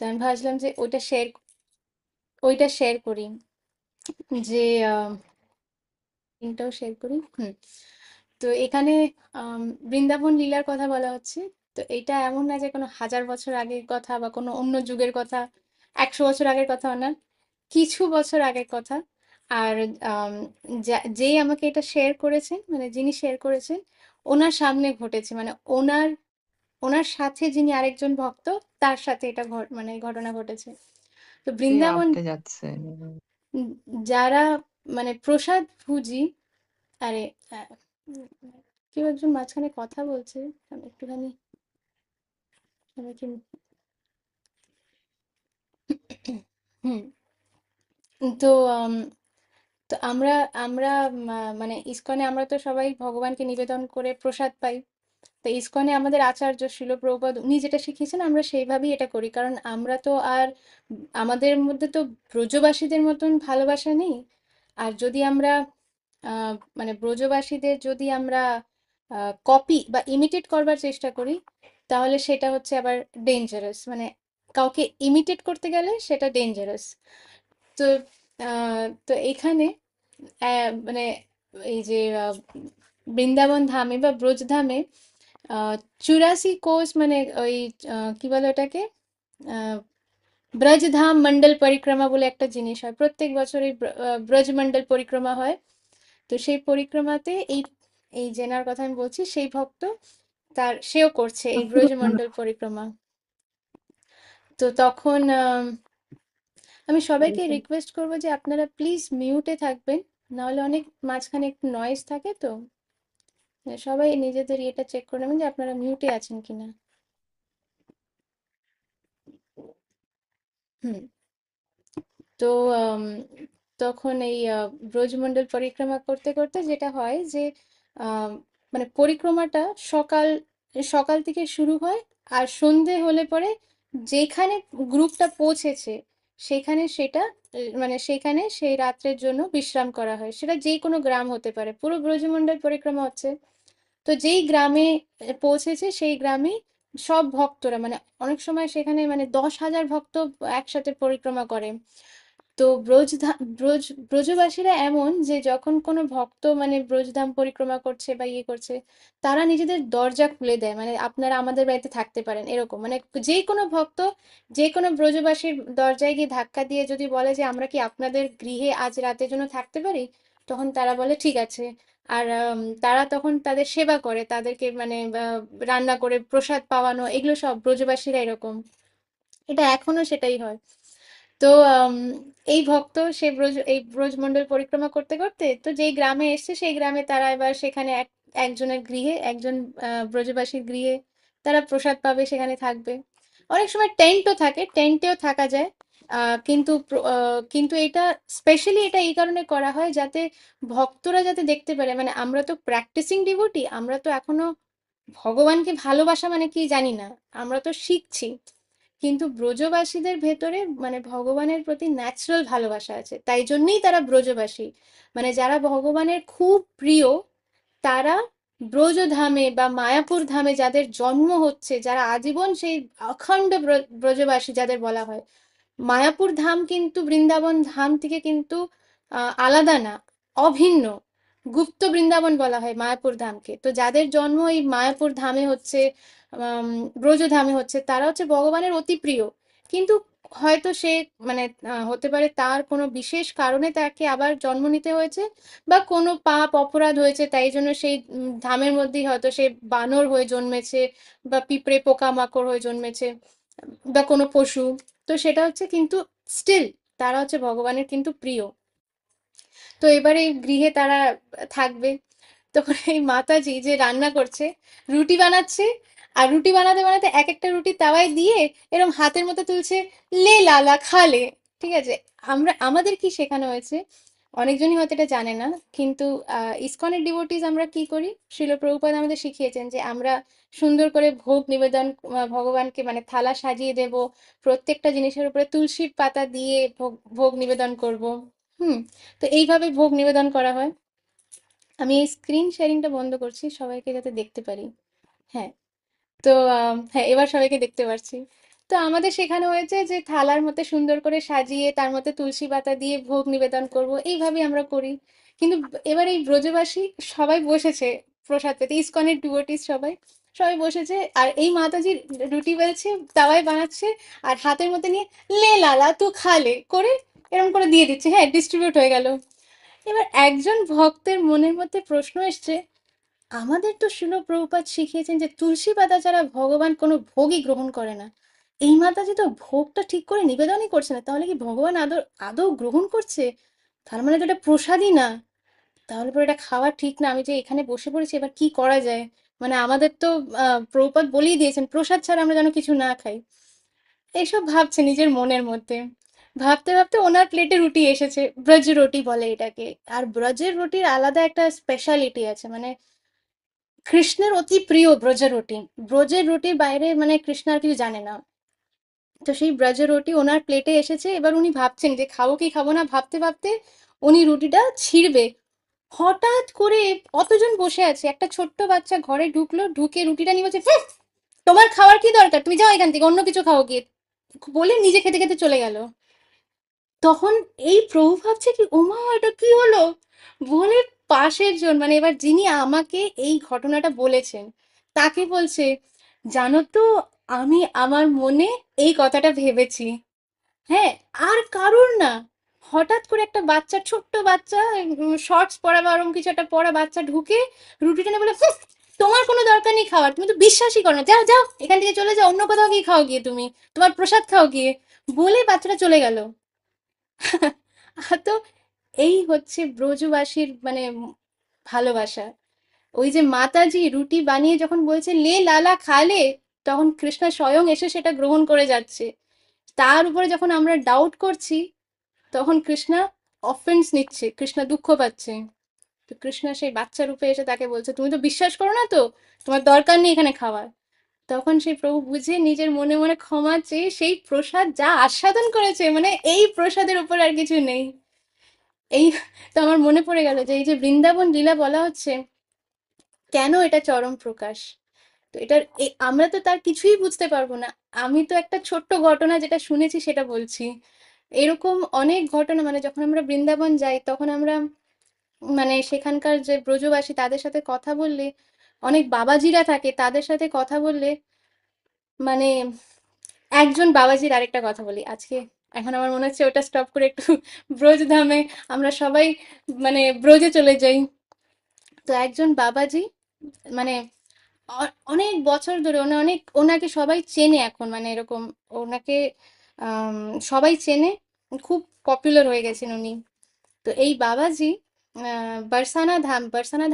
তো আমি ভাবছিলাম যে ওইটা শেয়ার করি, যে লিঙ্কটাও শেয়ার করি। তো এখানে আম, বৃন্দাবন লীলার কথা বলা হচ্ছে। তো এটা এমন না যে কোনো 1000 বছর আগের কথা বা কোনো অন্য যুগের কথা, 100 বছর আগের কথা না, কিছু বছর আগের কথা। আর আম, যেই আমাকে এটা শেয়ার করেছেন, মানে যিনি শেয়ার করেছেন, ওনার সামনে ঘটেছে, মানে ওনার ওনার সাথে যিনি আরেকজন ভক্ত, তার সাথে এটা মানে ঘটনা ঘটেছে। তো কে বৃন্দাবন, আনতে যাচ্ছে? উম, যারা মানে প্রসাদ ভুজি, আরে উম, কেউ একজন মাঝখানে কথা বলছে, আমি একটুখানি সবাইকে হুম। তো আম, তো আমরা আমরা মানে ইসকনে আমরা তো সবাই ভগবানকে নিবেদন করে প্রসাদ পাই। তো ইসকনে আমাদের আচার্য শিল প্রভুপাদ উনি যেটা শিখিয়েছেন আমরা সেইভাবেই এটা করি, কারণ আমরা তো আর আমাদের মধ্যে তো ব্রজবাসীদের মতন ভালোবাসা নেই। আর যদি আমরা মানে ব্রজবাসীদের যদি আমরা কপি বা ইমিটেট করবার চেষ্টা করি, তাহলে সেটা হচ্ছে আবার ডেঞ্জারাস, মানে কাউকে ইমিটেট করতে গেলে সেটা ডেঞ্জারাস। তো তো এখানে মানে এই যে বৃন্দাবন ধামে বা ব্রজধামে 84 কোষ, মানে ওই কি বলে ওটাকে, আহ, ব্রজধাম মন্ডল পরিক্রমা বলে একটা জিনিস হয় প্রত্যেক বছর, এই ব্রজমন্ডল পরিক্রমা হয়। তো সেই পরিক্রমাতে এই এই জেনার কথা আমি বলছি, সেই ভক্ত সেও করছে এই ব্রজমন্ডল পরিক্রমা। তো তখন আমি সবাইকে রিকোয়েস্ট করবো যে আপনারা প্লিজ মিউটে থাকবেন, নাহলে অনেক মাঝখানে একটু নয়েজ থাকে। তো সবাই নিজেদের ইয়েটা চেক করে নেবেন যে আপনারা মিউটে আছেন কিনা। হুম। তো আম, তখন এই ব্রজমণ্ডল পরিক্রমা করতে করতে যেটা হয় যে আম, মানে পরিক্রমাটা সকাল সকাল থেকে শুরু হয়, আর সন্ধে হলে পরে যেখানে গ্রুপটা পৌঁছেছে সেখানে সেটা মানে সেখানে সেই রাত্রের জন্য বিশ্রাম করা হয়। সেটা যেই কোনো গ্রাম হতে পারে, পুরো ব্রজমণ্ডল পরিক্রমা হচ্ছে। তো যেই গ্রামে পৌঁছেছে সেই গ্রামে সব ভক্তরা, মানে অনেক সময় সেখানে মানে 10,000 ভক্ত একসাথে পরিক্রমা করে। তো ব্রজবাসীরা এমন যে যখন কোনো ভক্ত মানে ব্রজধাম পরিক্রমা করছে বা ইয়ে করছে, তারা নিজেদের দরজা খুলে দেয়, মানে আপনারা আমাদের বাড়িতে থাকতে পারেন এরকম, মানে যে কোনো ভক্ত যে কোনো ব্রজবাসীর দরজায় গিয়ে ধাক্কা দিয়ে যদি বলে যে আমরা কি আপনাদের গৃহে আজ রাতের জন্য থাকতে পারি, তখন তারা বলে ঠিক আছে। আর তারা তখন তাদের সেবা করে, তাদেরকে মানে রান্না করে প্রসাদ পাওয়ানো, এগুলো সব ব্রজবাসীরা এরকম, এটা এখনো সেটাই হয়। তো এই ভক্ত এই ব্রজমণ্ডল পরিক্রমা করতে করতে তো যেই গ্রামে এসছে সেই গ্রামে তারা এবার সেখানে একজনের গৃহে, একজন ব্রজবাসীর গৃহে তারা প্রসাদ পাবে, সেখানে থাকবে। অনেক সময় টেন্টও থাকে, টেন্টেও থাকা যায়। কিন্তু এটা স্পেশালি এটা এই কারণে করা হয় যাতে ভক্তরা যাতে দেখতে পারে, মানে আমরা তো প্র্যাকটিসিং ডিভোটি, আমরা তো এখনো ভগবানকে ভালোবাসা মানে কি জানি না, আমরা তো শিখছি। কিন্তু ব্রজবাসীদের ভেতরে মানে ভগবানের প্রতি ন্যাচারাল ভালোবাসা আছে, তাই জন্যই তারা ব্রজবাসী। মানে যারা ভগবানের খুব প্রিয়, তারা ব্রজধামে বা মায়াপুর ধামে যাদের জন্ম হচ্ছে, যারা আজীবন সেই অখণ্ড ব্রজবাসী যাদের বলা হয়, মায়াপুর ধাম কিন্তু বৃন্দাবন ধাম থেকে কিন্তু আলাদা না, অভিন্ন। গুপ্ত বৃন্দাবন বলা হয় মায়াপুর ধামকে। তো যাদের জন্ম এই মায়াপুর ধামে হচ্ছে, আম, ব্রজধামে হচ্ছে, তারা হচ্ছে ভগবানের অতি প্রিয়। কিন্তু হয়তো সে মানে হতে পারে তার কোনো বিশেষ কারণে তাকে আবার জন্ম নিতে হয়েছে, বা কোনো পাপ অপরাধ হয়েছে, তাই জন্য সেই ধামের মধ্যেই হয়তো সে বানর হয়ে জন্মেছে, বা পিঁপড়ে পোকামাকড় হয়ে জন্মেছে, বা কোনো পশু। তো সেটা হচ্ছে কিন্তু স্টিল তারা হচ্ছে ভগবানের কিন্তু প্রিয়। তো এবারে এই গৃহে তারা থাকবে। তখন এই মাতাজি যে রান্না করছে, রুটি বানাচ্ছে, আর রুটি বানাতে বানাতে এক একটা রুটি তাওয়ায় দিয়ে এরকম হাতের মতো তুলছে, লে লালা খা লে। ঠিক আছে, আমাদের কি শেখানো হয়েছে, অনেকজনই হয়তো এটা জানে না, কিন্তু ইসকনের ডিভোটিস আমরা কি করি, শিল প্রভুপাদ আমাদের শিখিয়েছেন যে আমরা সুন্দর করে ভোগ নিবেদন, ভগবানকে মানে থালা সাজিয়ে দেব, প্রত্যেকটা জিনিসের উপরে তুলসীর পাতা দিয়ে ভোগ ভোগ নিবেদন করব। হুম। তো এইভাবে ভোগ নিবেদন করা হয়। আমি এই স্ক্রিন শেয়ারিংটা বন্ধ করছি সবাইকে যাতে দেখতে পারি। হ্যাঁ। তো হ্যাঁ, এবার সবাইকে দেখতে পারছি। তো আমাদের শেখানো হয়েছে যে থালার মধ্যে সুন্দর করে সাজিয়ে তার মধ্যে তুলসী পাতা দিয়ে ভোগ নিবেদন করব, এইভাবেই আমরা করি। কিন্তু এবার এই ব্রজবাসী সবাই বসেছে প্রসাদ পেতে, ইসকনের ডিভোটিস সবাই সবাই বসেছে, আর এই মাতাজি রুটি বেলছে, তাওয়ায় বানাচ্ছে, আর হাতের মধ্যে নিয়ে লে লালা তু খা লে করে এরকম করে দিয়ে দিচ্ছে। হ্যাঁ, ডিস্ট্রিবিউট হয়ে গেল। এবার একজন ভক্তের মনের মধ্যে প্রশ্ন এসছে, আমাদের তো শিল প্রভুপাদ শিখিয়েছেন যে তুলসী পাতা ছাড়া ভগবান কোনো ভোগই গ্রহণ করে না। এই মাতাজি তো ভোগটা ঠিক করে নিবেদনই করছে না, তাহলে কি ভগবান আদৌ আদৌ গ্রহণ করছে? তার মানে তো এটা প্রসাদই না। তাহলে পরে এটা খাওয়া ঠিক না, আমি যে এখানে বসে পড়েছি, এবার কি করা যায়? মানে আমাদের তো প্রভুপাদ বলেই দিয়েছেন প্রসাদ ছাড়া আমরা যেন কিছু না খাই। এইসব ভাবছে নিজের মনের মধ্যে। ভাবতে ভাবতে ওনার প্লেটে রুটি এসেছে, ব্রজ রুটি বলে এটাকে। আর ব্রজের রুটির আলাদা একটা স্পেশালিটি আছে, মানে কৃষ্ণের অতি প্রিয় ব্রজের রুটি। ব্রজের রুটির বাইরে মানে কৃষ্ণ আর কিছু জানে না। তো সেই ব্রজের রুটি ওনার প্লেটে এসেছে, এবার উনি ভাবছেন যে খাবো কি খাবো না, ভাবতে ভাবতে উনি রুটিটা ছিঁড়বে। হঠাৎ করে অতজন বসে আছে, একটা ছোট্ট বাচ্চা ঘরে ঢুকলো, ঢুকে রুটিটা নিয়ে বলছে, "হুঁ, তোমার খাওয়ার কি দরকার, তুমি যাও এখান থেকে, অন্য কিছু খাও গিয়ে", বলে নিজে খেতে খেতে চলে গেল। তখন এই প্রভু ভাবছে কি, ওমা এটা কি হলো, বলে পাশের জন মানে এবার যিনি আমাকে এই ঘটনাটা বলেছেন তাকে বলছে, জানো তো আমি আমার মনে এই কথাটা ভেবেছি। হ্যাঁ, আর কারুর না। হঠাৎ করে একটা বাচ্চা, ছোট্ট বাচ্চা, শর্টস পরা বা ওরকম কিছু একটা পরা বাচ্চা ঢুকে রুটিটা নিয়ে বলে, "হুঁ, তোমার কোনো দরকার নেই খাওয়ার, তুমি তো বিশ্বাসই করো না, যাও যাও এখান থেকে চলে যাও, অন্য কোথাও গিয়ে খাও গিয়ে, তুমি তোমার প্রসাদ খাও গিয়ে", বলে বাচ্চাটা চলে গেল। তো এই হচ্ছে ব্রজবাসীর মানে ভালোবাসা। ওই যে মাতাজি রুটি বানিয়ে যখন বলছে লে লালা খালে, তখন কৃষ্ণ স্বয়ং এসে সেটা গ্রহণ করে যাচ্ছে। তার উপরে যখন আমরা ডাউট করছি, তখন কৃষ্ণা অফেন্স নিচ্ছে, কৃষ্ণা দুঃখ পাচ্ছে। তো কৃষ্ণা সেই বাচ্চা রূপে এসে তাকে বলছে, তুমি তো বিশ্বাস করো না, তো তোমার দরকার নেই এখানে খাওয়ার। তখন সেই প্রভু বুঝে নিজের মনে মনে ক্ষমা চেয়ে সেই প্রসাদ যা আস্বাদন করেছে, মানে এই প্রসাদের উপর আর কিছু নেই। এই তো আমার মনে পড়ে গেল যে এই যে বৃন্দাবন লীলা বলা হচ্ছে, কেন এটা চরম প্রকাশ। তো এটার আমরা তো তার কিছুই বুঝতে পারবো না। আমি তো একটা ছোট্ট ঘটনা যেটা শুনেছি সেটা বলছি। এরকম অনেক ঘটনা, মানে যখন আমরা বৃন্দাবন যাই তখন আমরা মানে সেখানকার যে ব্রজবাসী তাদের সাথে কথা বললে, অনেক বাবাজিরা থাকে তাদের সাথে কথা বললে, মানে একজন বাবাজির আরেকটা কথা বলি আজকে, এখন আমার মনে হচ্ছে ওটা স্টপ করে একটু ব্রজধামে আমরা সবাই মানে ব্রজে চলে যাই। তো একজন বাবাজি মানে অনেক বছর ধরে ওনাকে সবাই চেনে এখন, মানে এরকম ওনাকে আম, সবাই চেনে, খুব পপুলার হয়ে গেছেন উনি। তো এই বাবাজি বরসানা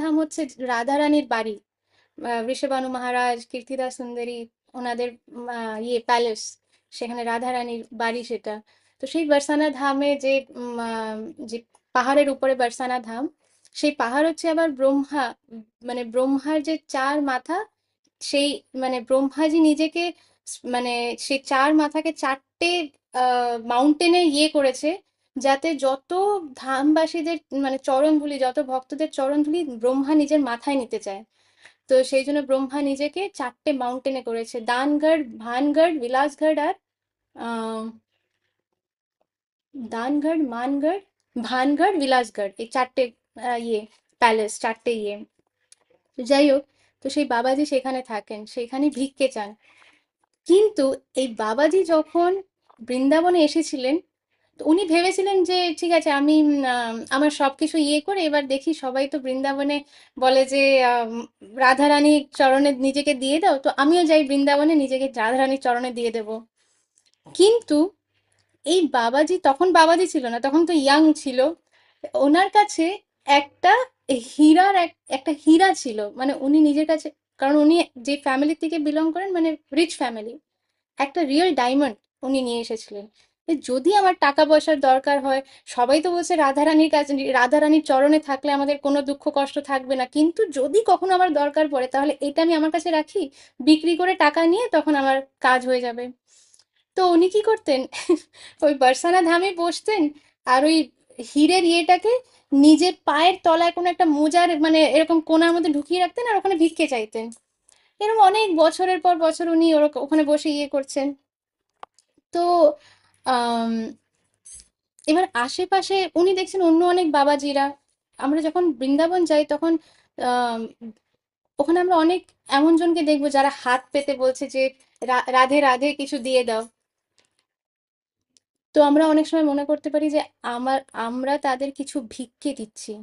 ধাম হচ্ছে রাধা রানীর বাড়ি। ঋষভানু মহারাজ, কীর্তিদা সুন্দরী, ওনাদের ইয়ে প্যালেস, সেখানে রাধা রানীর বাড়ি সেটা। তো সেই বরসানা ধামে যে যে পাহাড়ের উপরে বরসানা ধাম, সেই পাহাড় হচ্ছে আবার মানে ব্রহ্মার যে চার মাথা, সেই মানে ব্রহ্মাজি নিজেকে মানে সেই চার মাথাকে চারটে মাউন্টেনে ইয়ে করেছে, যাতে যত ধামবাসীদের মানে চরণধুলি, যত ভক্তদের চরণধুলি ব্রহ্মা নিজের মাথায় নিতে চায়। তো সেই জন্য ব্রহ্মা নিজেকে চারটে মাউন্টেনে করেছে, দানগড়, ভানগড়, বিলাসগড় আর আহ দানগড়, মানগড়, ভানগড়, বিলাসগড়, এই চারটে ইয়ে প্যালেস, চারটে ইয়ে। তো যাই হোক, তো সেই বাবাজি সেখানে থাকেন, সেখানে ভিক্ষে চান। কিন্তু এই বাবাজি যখন বৃন্দাবনে এসেছিলেন, তো উনি ভেবেছিলেন যে ঠিক আছে, আমি আমার সবকিছু ইয়ে করে এবার দেখি, সবাই তো বৃন্দাবনে বলে যে রাধারানীর চরণে নিজেকে দিয়ে দাও, তো আমিও যাই বৃন্দাবনে নিজেকে রাধারানীর চরণে দিয়ে দেব। কিন্তু এই বাবাজি, তখন বাবাজি ছিল না, তখন তো ইয়াং ছিল, ওনার কাছে একটা একটা হীরা ছিল, মানে উনি নিজের কাছে, কারণ উনি যে ফ্যামিলি থেকে বিলং করেন, মানে রিচ ফ্যামিলি, একটা রিয়েল ডায়মন্ড উনি নিয়ে এসেছিলেন। যে যদি আমার টাকা পয়সার দরকার হয়, সবাই তো বলছে রাধারানীর কাছে, রাধারানীর চরণে থাকলে আমাদের কোনো দুঃখ কষ্ট থাকবে না, কিন্তু যদি কখনো আমার দরকার পড়ে তাহলে এটা আমি আমার কাছে রাখি, বিক্রি করে টাকা নিয়ে তখন আমার কাজ হয়ে যাবে। তো উনি কি করতেন, ওই বর্ষানা ধামে বসতেন, আর ওই হীরের ইয়েটাকে নিজের পায়ের তলায় কোনো একটা মোজার মানে এরকম কোণার মধ্যে ঢুকিয়ে রাখতেন, আর ওখানে ভিক্ষে চাইতেন। এরকম অনেক বছরের পর বছর উনি ওখানে বসে ইয়ে করছেন। তো আম, এবার আশেপাশে উনি দেখছেন অন্য অনেক বাবাজিরা। আমরা যখন বৃন্দাবন যাই তখন আম, ওখানে আমরা অনেক এমন জনকে দেখবো যারা হাত পেতে বলছে যে রাধে রাধে, কিছু দিয়ে দাও। তো আমরা অনেক সময় মনে করতে পারি যে আমরা তাদের কিছু ভিক্ষে দিচ্ছি,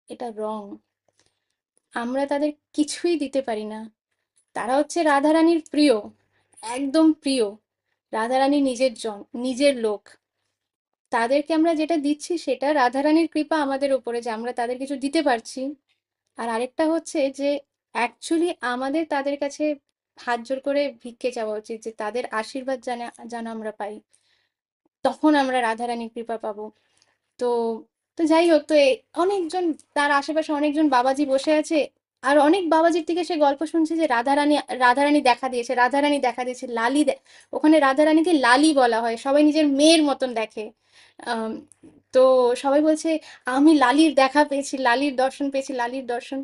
এটা রং। আমরা তাদের কিছুই দিতে পারি না। তারা হচ্ছে রাধারানীর প্রিয়, একদম প্রিয়, রাধারানী নিজের জন, নিজের লোক। তাদেরকে আমরা যেটা দিচ্ছি সেটা রাধারানীর কৃপা আমাদের উপরে যে আমরা তাদের কিছু দিতে পারছি। আর আরেকটা হচ্ছে যে অ্যাকচুয়ালি আমাদের তাদের কাছে হাত জোড় করে ভিক্ষে চাওয়া উচিত, যে তাদের আশীর্বাদ যেন আমরা পাই, তখন আমরা রাধারানীর কৃপা পাবো। তো তো যাই হোক, তো অনেকজন, তার আশেপাশে অনেকজন বাবাজি বসে আছে, আর অনেক বাবাজির থেকে সে গল্প শুনছে যে রাধারানী দেখা দিয়েছে, রাধারানী দেখা দিয়েছে, ওখানে রাধারানীকে লালি বলা হয়, সবাই নিজের মেয়ের মতন দেখে। আম, তো সবাই বলছে আমি লালির দেখা পেয়েছি, লালির দর্শন পেয়েছি, লালির দর্শন।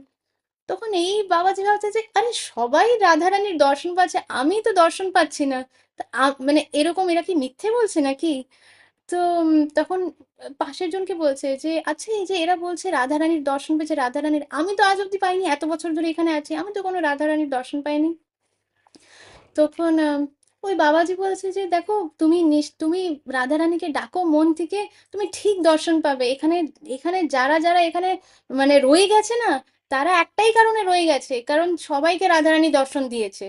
তখন এই বাবাজি ভাবছে যে আরে সবাই রাধারানীর দর্শন পাচ্ছে, আমি তো দর্শন পাচ্ছি না। তা মানে এরকম এরা কি মিথ্যে বলছে নাকি? তো তখন পাশের জনকে বলছে যে আচ্ছা, এই যে এরা বলছে রাধারানীর দর্শন পেয়েছে, রাধারানীর, আমি তো আজ অব্দি পাইনি, এত বছর ধরে এখানে আছি, আমি তো কোনো রাধারানীর দর্শন পাইনি। তখন ওই বাবাজি বলছে যে দেখো, তুমি রাধারানীকে ডাকো মন থেকে, তুমি ঠিক দর্শন পাবে। এখানে এখানে যারা যারা এখানে মানে রয়ে গেছে না, তারা একটাই কারণে রয়ে গেছে, কারণ সবাইকে রাধারানী দর্শন দিয়েছে।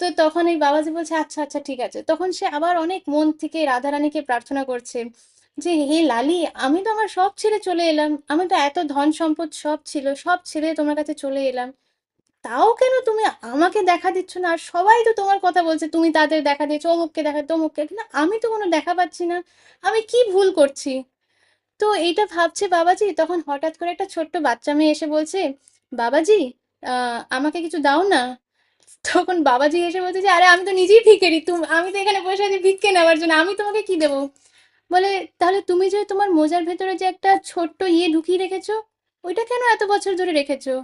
তো তখন এই বাবাজি বলছে আচ্ছা আচ্ছা ঠিক আছে। তখন সে আবার অনেক মন থেকে রাধারানীকে প্রার্থনা করছে যে হে লালি, আমি তো আমার সব ছেড়ে চলে এলাম, আমি তো এত ধন সম্পদ সব ছিল, সব ছেড়ে তোমার কাছে চলে এলাম, তাও কেন তুমি আমাকে দেখা দিচ্ছ না? আর সবাই তো তোমার কথা বলছে, তুমি তাদের দেখা দিয়েছো, অমুককে দেখা, তমুককে, কিন্তু আমি তো কোনো দেখা পাচ্ছি না, আমি কি ভুল করছি? তো এইটা ভাবছে বাবাজি, তখন হঠাৎ করে একটা ছোট্ট বাচ্চা মেয়ে এসে বলছে বাবাজি, আমাকে কিছু দাও না। তখন বাবাজি এসে বলছে যে আরে আমি তো নিজেই ভিখারি, আমি তো এখানে বসে আছি ভিক্ষে নেওয়ার জন্য, আমি তোমাকে কি দেবো? বলে তাহলে তুমি যে তোমার মোজার ভেতরে যে একটা ছোট্ট ইয়ে ঢুকিয়ে রেখেছো, ওইটা কেন এত বছর ধরে রেখেছো?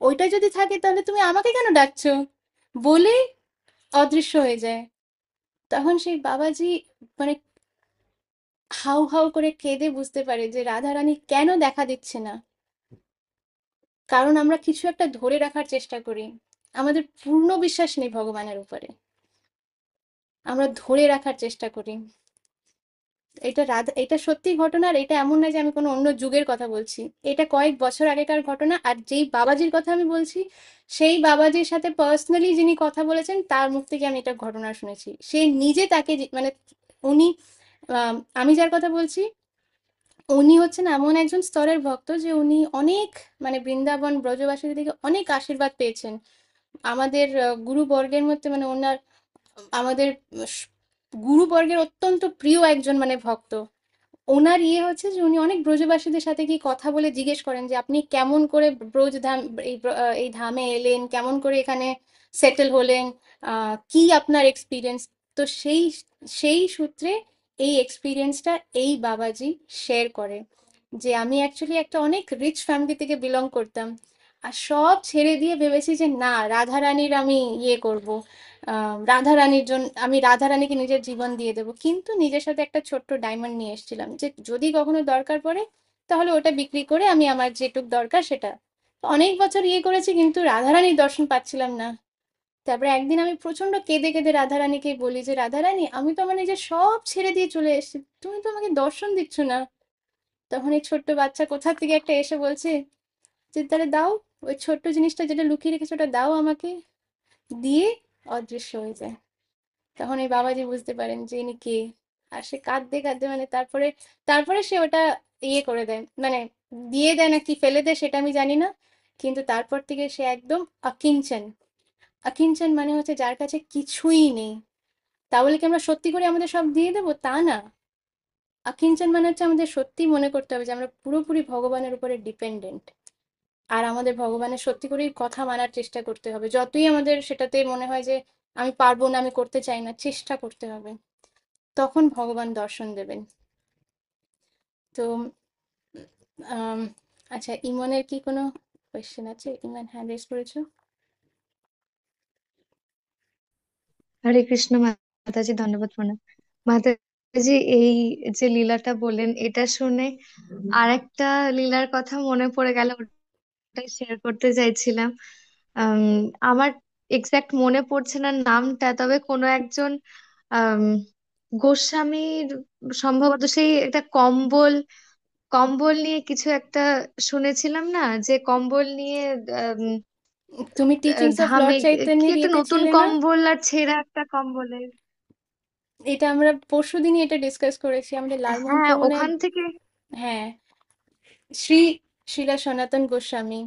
ওইটা যদি থাকে তাহলে তুমি আমাকে কেন ডাকছো? বলে অদৃশ্য হয়ে যায়। তখন সেই বাবাজি মানে হাউ হাউ করে কেঁদে বুঝতে পারে যে রাধারানী কেন দেখা দিচ্ছে না। কারণ আমরা কিছু একটা ধরে রাখার চেষ্টা করি, আমাদের পূর্ণ বিশ্বাস নেই ভগবানের উপরে, আমরা ধরে রাখার চেষ্টা করি। এটা সত্যি ঘটনা, আর এটা এমন না যে আমি কোনো অন্য যুগের কথা বলছি, এটা কয়েক বছর আগেকার ঘটনা। আর যেই বাবাজির কথা আমি বলছি, সেই বাবাজির সাথে পার্সোনালি যিনি কথা বলেছেন তার মুখ থেকে আমি এটা ঘটনা শুনেছি। সে নিজে তাকে মানে উনি আমি যার কথা বলছি, উনি হচ্ছেন এমন একজন স্তরের ভক্ত যে উনি অনেক মানে বৃন্দাবন ব্রজবাসীদের থেকে অনেক আশীর্বাদ পেয়েছেন। আমাদের গুরুবর্গের মধ্যে মানে ওনার আমাদের স- গুরুবর্গের অত্যন্ত প্রিয় একজন মানে ভক্ত। ওনার ইয়ে হচ্ছে যে উনি অনেক ব্রজবাসীদের সাথে কি কথা বলে জিজ্ঞেস করেন যে আপনি কেমন করে ব্রজ ধাম এই ধামে এলেন, কেমন করে এখানে সেটেল হলেন, কি আপনার এক্সপিরিয়েন্স। তো সেই সূত্রে এই এক্সপিরিয়েন্সটা এই বাবাজি শেয়ার করে যে আমি অ্যাকচুয়ালি একটা অনেক রিচ ফ্যামিলি থেকে বিলং করতাম, আর সব ছেড়ে দিয়ে ভেবেছি যে না, রাধারানীর আমি ইয়ে করব, রাধা রানীর জন্য আমি রাধা রানীকে নিজের জীবন দিয়ে দেবো, কিন্তু নিজের সাথে একটা ছোট্ট ডায়মন্ড নিয়ে এসেছিলাম যে যদি কখনো দরকার পড়ে তাহলে ওটা বিক্রি করে আমি আমার যেটুক দরকার সেটা। অনেক বছর ইয়ে করেছি কিন্তু রাধা রানীর দর্শন পাচ্ছিলাম না। তারপরে একদিন আমি প্রচন্ড কেঁদে কেঁদে রাধা রানীকে বলি যে রাধা রানী, আমি তো আমার নিজের সব ছেড়ে দিয়ে চলে এসেছি, তুমি তো আমাকে দর্শন দিচ্ছ না। তখন এই ছোট্ট বাচ্চা কোথা থেকে একটা এসে বলছে যে তাহলে দাও, ওই ছোট্ট জিনিসটা যেটা লুকিয়ে রেখেছো ওটা দাও আমাকে, দিয়ে অদৃশ্য হয়ে যায়। তখন এই বাবাজি বুঝতে পারেন যে ইনি কে। আর সে কাঁদতে কাঁদতে মানে তারপরে তারপরে সে ওটা ইয়ে করে দেয়, মানে দিয়ে দেয় না কি ফেলে দেয় সেটা আমি জানি না, কিন্তু তারপর থেকে সে একদম অকিঞ্চন। অকিঞ্চন মানে হচ্ছে যার কাছে কিছুই নেই। তাহলে কি আমরা সত্যি করে আমাদের সব দিয়ে দেবো? তা না। অকিঞ্চন মানে হচ্ছে আমাদের সত্যি মনে করতে হবে যে আমরা পুরোপুরি ভগবানের উপরে ডিপেন্ডেন্ট। আর আমাদের ভগবানের সত্যি করেই কথা মানার চেষ্টা করতে হবে, যতই আমাদের সেটাতে মনে হয় যে আমি পারবো না, আমি করতে চাই না, চেষ্টা করতে হবে, তখন ভগবান দর্শন দেবেন। তো আম, আচ্ছা, ইমনের কি কোনো কোয়েশ্চেন আছে? ইমন হ্যান্ড রেজ করেছো। হরে কৃষ্ণ মাতাজি, ধন্যবাদ প্রণাম মাতাজি। এই যে লীলাটা বললেন এটা শুনে আর একটা লীলার কথা মনে পড়ে গেল, ওটাই শেয়ার করতে চাইছিলাম। আম, আমার এক্সাক্ট মনে পড়ছে না নামটা, তবে কোনো একজন আম, গোস্বামীর সম্ভবত সেই একটা কম্বল কম্বল নিয়ে কিছু একটা শুনেছিলাম না, যে কম্বল নিয়ে তুমি টিচিংস অফ ধামে লর্ড কি চৈতন্যের একটা ইয়েতে নতুন ছিলে না? কম্বল আর ছেঁড়া একটা কম্বলের। এটা আমরা পরশুদিনই এটা ডিসকাস করেছি আমাদের হ্যাঁ, লালমোহনপুর মনে হয়। ওখান থেকে। হ্যাঁ, শ্রী শিলা সনাতন গোস্বামী,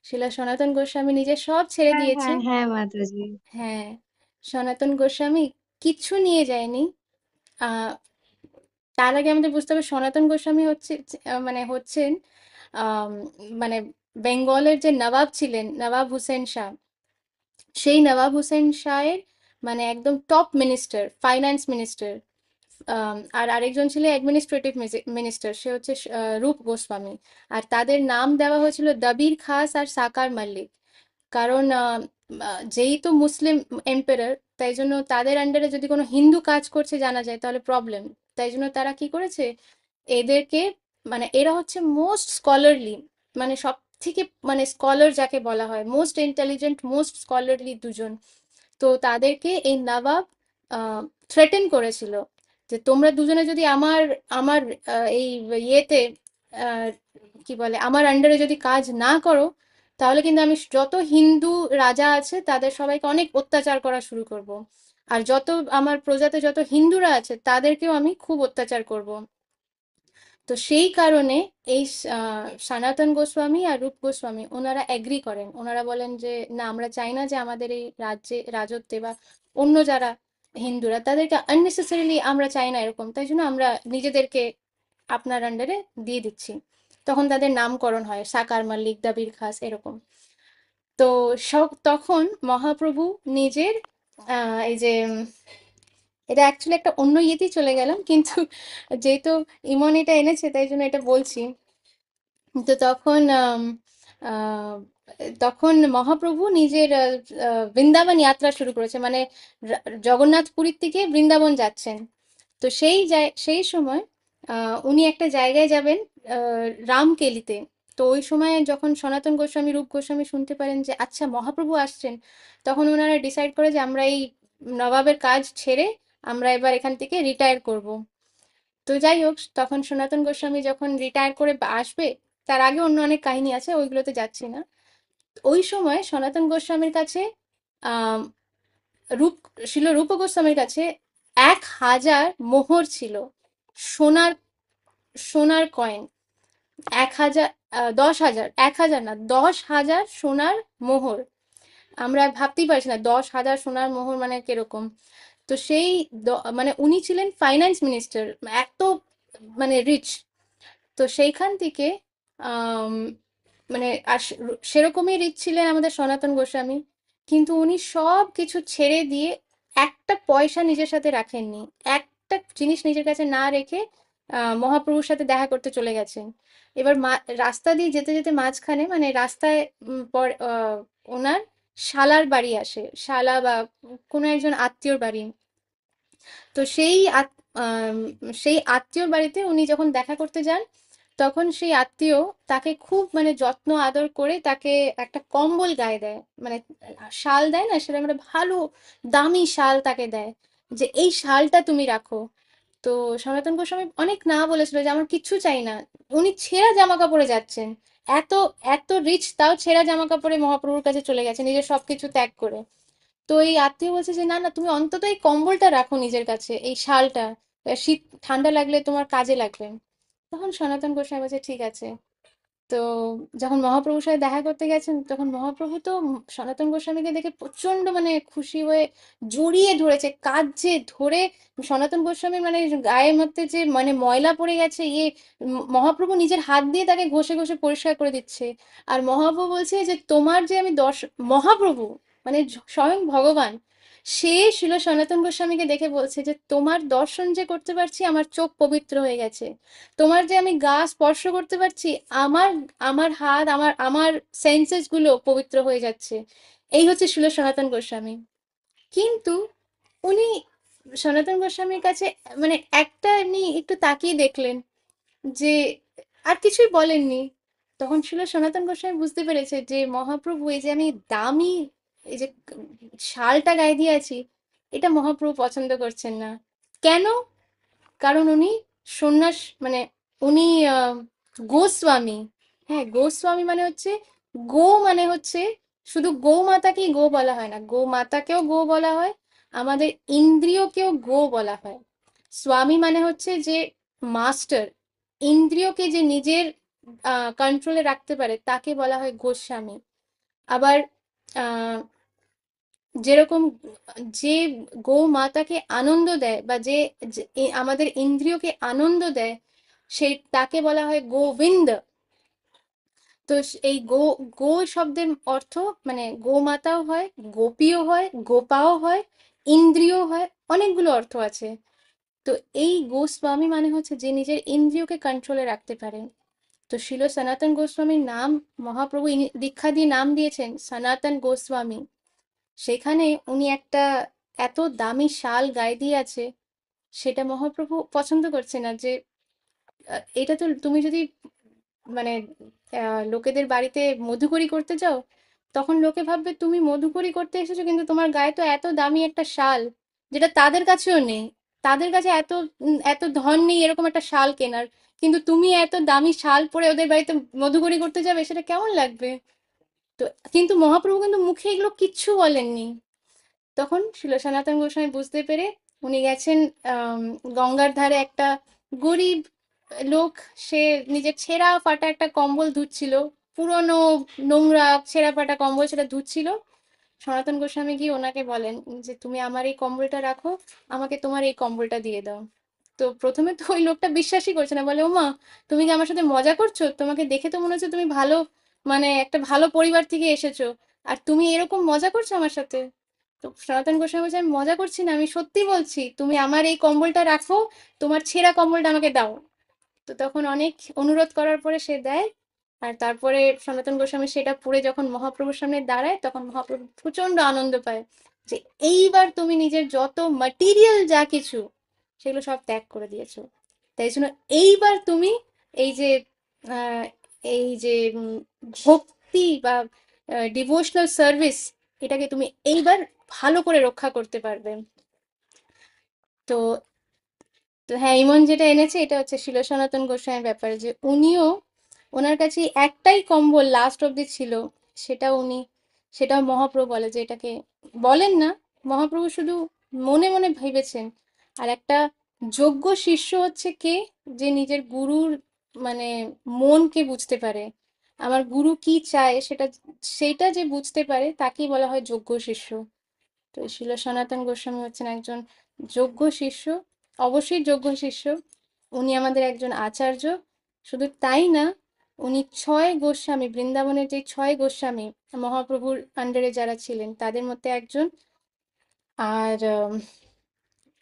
শিলা সনাতন গোস্বামী নিজে সব ছেড়ে হ্যাঁ দিয়েছে। হ্যাঁ হ্যাঁ মাতাজি। হ্যাঁ, সনাতন গোস্বামী কিচ্ছু নিয়ে যায়নি। আহ তার আগে আমাদের বুঝতে হবে সনাতন গোস্বামী হচ্ছে মানে হচ্ছেন আম, মানে বেঙ্গলের যে নবাব ছিলেন, নবাব হুসেন শাহ, সেই নবাব হুসেন শাহের মানে একদম টপ মিনিস্টার, ফাইন্যান্স মিনিস্টার। আর আরেকজন ছিল অ্যাডমিনিস্ট্রেটিভ মিনিস্টার, সে হচ্ছে রূপ গোস্বামী। আর তাদের নাম দেওয়া হয়েছিল দবির খাস আর সাকার মল্লিক। কারণ যেই তো মুসলিম এম্পেরার, তাই জন্য তাদের আন্ডারে যদি কোনো হিন্দু কাজ করছে জানা যায় তাহলে প্রবলেম। তাই জন্য তারা কি করেছে, এদেরকে মানে এরা হচ্ছে মোস্ট স্কলারলি, মানে সব থেকে মানে স্কলার যাকে বলা হয়, মোস্ট ইন্টেলিজেন্ট মোস্ট স্কলারলি দুজন। তো তাদেরকে এই নবাব থ্রেটেন করেছিল যে তোমরা দুজনে যদি আমার আমার এই ইয়েতে আহ, কি বলে আমার আন্ডারে যদি কাজ না করো, তাহলে কিন্তু আমি যত হিন্দু রাজা আছে তাদের সবাইকে অনেক অত্যাচার করা শুরু করব। আর যত আমার প্রজাতে যত হিন্দুরা আছে তাদেরকেও আমি খুব অত্যাচার করব। তো সেই কারণে এই সনাতন গোস্বামী আর রূপ গোস্বামী ওনারা এগ্রি করেন, ওনারা বলেন যে না, আমরা চাই না যে আমাদের এই রাজ্যে রাজত্বে বা অন্য যারা হিন্দুরা তাদেরকে আননেসেসারিলি আমরা চাই না এরকম, তাই জন্য আমরা নিজেদেরকে আপনার আন্ডারে দিয়ে দিচ্ছি। তখন তাদের নামকরণ হয় সাকার মল্লিক, দাবির খাস এরকম। তো তখন মহাপ্রভু নিজের এই যে এটা অ্যাকচুয়ালি একটা অন্য ইয়েতেই চলে গেলাম, কিন্তু যেহেতু ইমন এটা এনেছে তাই জন্য এটা বলছি। তো আহ, তখন মহাপ্রভু নিজের বৃন্দাবন যাত্রা শুরু করেছে, মানে জগন্নাথ পুরীর থেকে বৃন্দাবন যাচ্ছেন। তো সেই সময় উনি একটা জায়গায় যাবেন, রামকেলিতে। তো ওই সময় যখন সনাতন গোস্বামী রূপ গোস্বামী শুনতে পারেন যে আচ্ছা মহাপ্রভু আসছেন, তখন ওনারা ডিসাইড করে যে আমরা এই নবাবের কাজ ছেড়ে আমরা এবার এখান থেকে রিটায়ার করব। তো যাই হোক, তখন সনাতন গোস্বামী যখন রিটায়ার করে আসবে, তার আগে অন্য অনেক কাহিনী আছে, ওইগুলোতে যাচ্ছি না। ওই সময় সনাতন গোস্বামীর কাছে আহ রূপ শিল রূপ গোস্বামীর কাছে 1,000 মোহর ছিল, সোনার সোনার কয়েন। 1,000, 10,000, 1,000 না, 10,000 সোনার মোহর। আমরা ভাবতেই পারছি না 10,000 সোনার মোহর মানে কিরকম। তো সেই মানে উনি ছিলেন ফাইন্যান্স মিনিস্টার, এত মানে রিচ। তো সেইখান থেকে আম, মানে আর সেরকমই রিচ ছিলেন আমাদের সনাতন গোস্বামী, কিন্তু উনি সব কিছু ছেড়ে দিয়ে একটা পয়সা নিজের সাথে রাখেননি। একটা জিনিস নিজের কাছে না রেখে মহাপ্রভুর সাথে দেখা করতে চলে গেছেন। এবার রাস্তা দিয়ে যেতে যেতে মাঝখানে মানে রাস্তায় পর ওনার শালার বাড়ি আসে, শালা বা কোনো একজন আত্মীয়র বাড়ি। তো আম, সেই আত্মীয়র বাড়িতে উনি যখন দেখা করতে যান, তখন সেই আত্মীয় তাকে খুব মানে যত্ন আদর করে তাকে একটা কম্বল গায়ে দেয়, মানে শাল দেয় না, সেটা মানে ভালো দামি শাল তাকে দেয়, যে এই শালটা তুমি রাখো। তো সনাতন গোস্বামী অনেক না বলেছিল যে আমার কিচ্ছু চাই না। উনি ছেঁড়া জামা কাপড়ে যাচ্ছেন, এত এত রিচ, তাও ছেঁড়া জামা কাপড়ে মহাপ্রভুর কাছে চলে গেছে নিজের সবকিছু ত্যাগ করে। তো এই আত্মীয় বলছে যে না না, তুমি অন্তত এই কম্বলটা রাখো নিজের কাছে, এই শালটা, শীত ঠান্ডা লাগলে তোমার কাজে লাগবে। তখন সনাতন গোস্বামী বলছে ঠিক আছে। তো যখন মহাপ্রভুর সাথে দেখা করতে গেছেন, তখন মহাপ্রভু তো সনাতন গোস্বামীকে দেখে প্রচন্ড মানে খুশি হয়ে জড়িয়ে ধরেছে, কাঁদছে ধরে। সনাতন গোস্বামী মানে গায়ের মধ্যে যে মানে ময়লা পড়ে গেছে, মহাপ্রভু নিজের হাত দিয়ে তাকে ঘষে ঘষে পরিষ্কার করে দিচ্ছে। আর মহাপ্রভু বলছে যে তোমার যে আমি মহাপ্রভু মানে স্বয়ং ভগবান, সে ছিল সনাতন গোস্বামীকে দেখে বলছে যে তোমার দর্শন যে করতে পারছি, আমার চোখ পবিত্র হয়ে গেছে। তোমার যে আমি গা স্পর্শ করতে পারছি, আমার আমার হাত, আমার আমার সেন্সেস গুলো পবিত্র হয়ে যাচ্ছে। এই হচ্ছে ছিল সনাতন গোস্বামী। কিন্তু উনি সনাতন গোস্বামীর কাছে মানে একটা এমনি একটু তাকিয়ে দেখলেন, যে আর কিছুই বলেননি। তখন ছিল সনাতন গোস্বামী বুঝতে পেরেছে যে মহাপ্রভু এই যে আমি দামি এই যে শালটা গায়ে দিয়ে আছি, এটা মহাপ্রভু পছন্দ করছেন না। কেন? কারণ উনি সন্ন্যাস মানে উনি গোস্বামী। হ্যাঁ, গোস্বামী মানে হচ্ছে গো, মানে হচ্ছে শুধু গো মাতাকেই গো বলা হয় না, গো মাতাকেও গো বলা হয়, আমাদের ইন্দ্রিয়কেও গো বলা হয়। স্বামী মানে হচ্ছে যে মাস্টার, ইন্দ্রিয়কে যে নিজের কন্ট্রোলে রাখতে পারে তাকে বলা হয় গোস্বামী। আবার আহ যেরকম যে গো মাতাকে আনন্দ দেয়, বা যে যে আমাদের ইন্দ্রিয়কে আনন্দ দেয়, সেই তাকে বলা হয় গোবিন্দ। তো এই গো শব্দের অর্থ মানে গোমাতাও হয়, গোপীও হয়, গোপাও হয়, ইন্দ্রিয় হয়, অনেকগুলো অর্থ আছে। তো এই গোস্বামী মানে হচ্ছে যে নিজের ইন্দ্রিয়কে কন্ট্রোলে রাখতে পারে। তো শিল সনাতন গোস্বামীর নাম মহাপ্রভু দীক্ষা দিয়ে নাম দিয়েছেন সনাতন গোস্বামী। সেখানে উনি একটা এত দামি শাল গায়ে দিয়ে আছে, সেটা মহাপ্রভু পছন্দ করছে না। যে এটা তো তুমি যদি মানে লোকেদের বাড়িতে মধুকরী করতে যাও, তখন লোকে ভাববে তুমি মধুকরী করতে এসেছো, কিন্তু তোমার গায়ে তো এত দামি একটা শাল, যেটা তাদের কাছেও নেই। তাদের কাছে এত ধন নেই এরকম একটা শাল কেনার, কিন্তু তুমি এত দামি শাল পরে ওদের বাড়িতে মধুকরী করতে যাবে, সেটা কেমন লাগবে? তো কিন্তু মহাপ্রভু কিন্তু মুখে এগুলো কিচ্ছু বলেননি। তখন শিল সনাতন গোস্বামী বুঝতে পেরে উনি গেছেন আম, গঙ্গার ধারে একটা গরিব লোক, সে নিজের ছেঁড়া ফাটা একটা কম্বল ধুচ্ছিল, পুরনো নোংরা ছেঁড়া ফাটা কম্বল, সেটা ধুচ্ছিল। সনাতন গোস্বামী গিয়ে ওনাকে বলেন যে তুমি আমার এই কম্বলটা রাখো, আমাকে তোমার এই কম্বলটা দিয়ে দাও। তো প্রথমে তো ওই লোকটা বিশ্বাসই করছে না, বলে ওমা, তুমি কি আমার সাথে মজা করছো? তোমাকে দেখে তো মনে হচ্ছে তুমি ভালো মানে একটা ভালো পরিবার থেকে এসেছো, আর তুমি এরকম মজা করছো আমার সাথে? তো সনাতন গোস্বামী বলছে আমি মজা করছি না, আমি সত্যি বলছি, তুমি আমার এই কম্বলটা রাখো, তোমার ছেঁড়া কম্বলটা আমাকে দাও। তো তখন অনেক অনুরোধ করার পরে সে দেয়। আর তারপরে সনাতন গোস্বামী সেটা পড়ে যখন মহাপ্রভুর সামনে দাঁড়ায়, তখন মহাপ্রভু প্রচন্ড আনন্দ পায় যে এইবার তুমি নিজের যত ম্যাটেরিয়াল যা কিছু সেগুলো সব ত্যাগ করে দিয়েছো। তাই জন্য এইবার তুমি এই যে আহ, এই যে ভক্তি বা ডিভোশনাল সার্ভিস, এটাকে তুমি এইবার ভালো করে রক্ষা করতে পারবে। তো তো হ্যাঁ, ইমন যেটা এনেছে এটা হচ্ছে শিল সনাতন গোস্বামীর ব্যাপারে, যে উনিও ওনার কাছে একটাই কম্বল লাস্ট অব্দি ছিল, সেটা উনি সেটাও মহাপ্রভু বলে যে এটাকে বলেন না, মহাপ্রভু শুধু মনে মনে ভেবেছেন। আর একটা যোগ্য শিষ্য হচ্ছে কে, যে নিজের গুরুর মানে মনকে বুঝতে পারে, আমার গুরু কি চায় সেটা যে বুঝতে পারে, তাকেই বলা হয় যোগ্য শিষ্য। তো শিল সনাতন গোস্বামী হচ্ছেন একজন যোগ্য শিষ্য, অবশ্যই যোগ্য শিষ্য। উনি আমাদের একজন আচার্য। শুধু তাই না, উনি ছয় গোস্বামী, বৃন্দাবনের যে ছয় গোস্বামী মহাপ্রভুর আন্ডারে যারা ছিলেন তাদের মধ্যে একজন। আর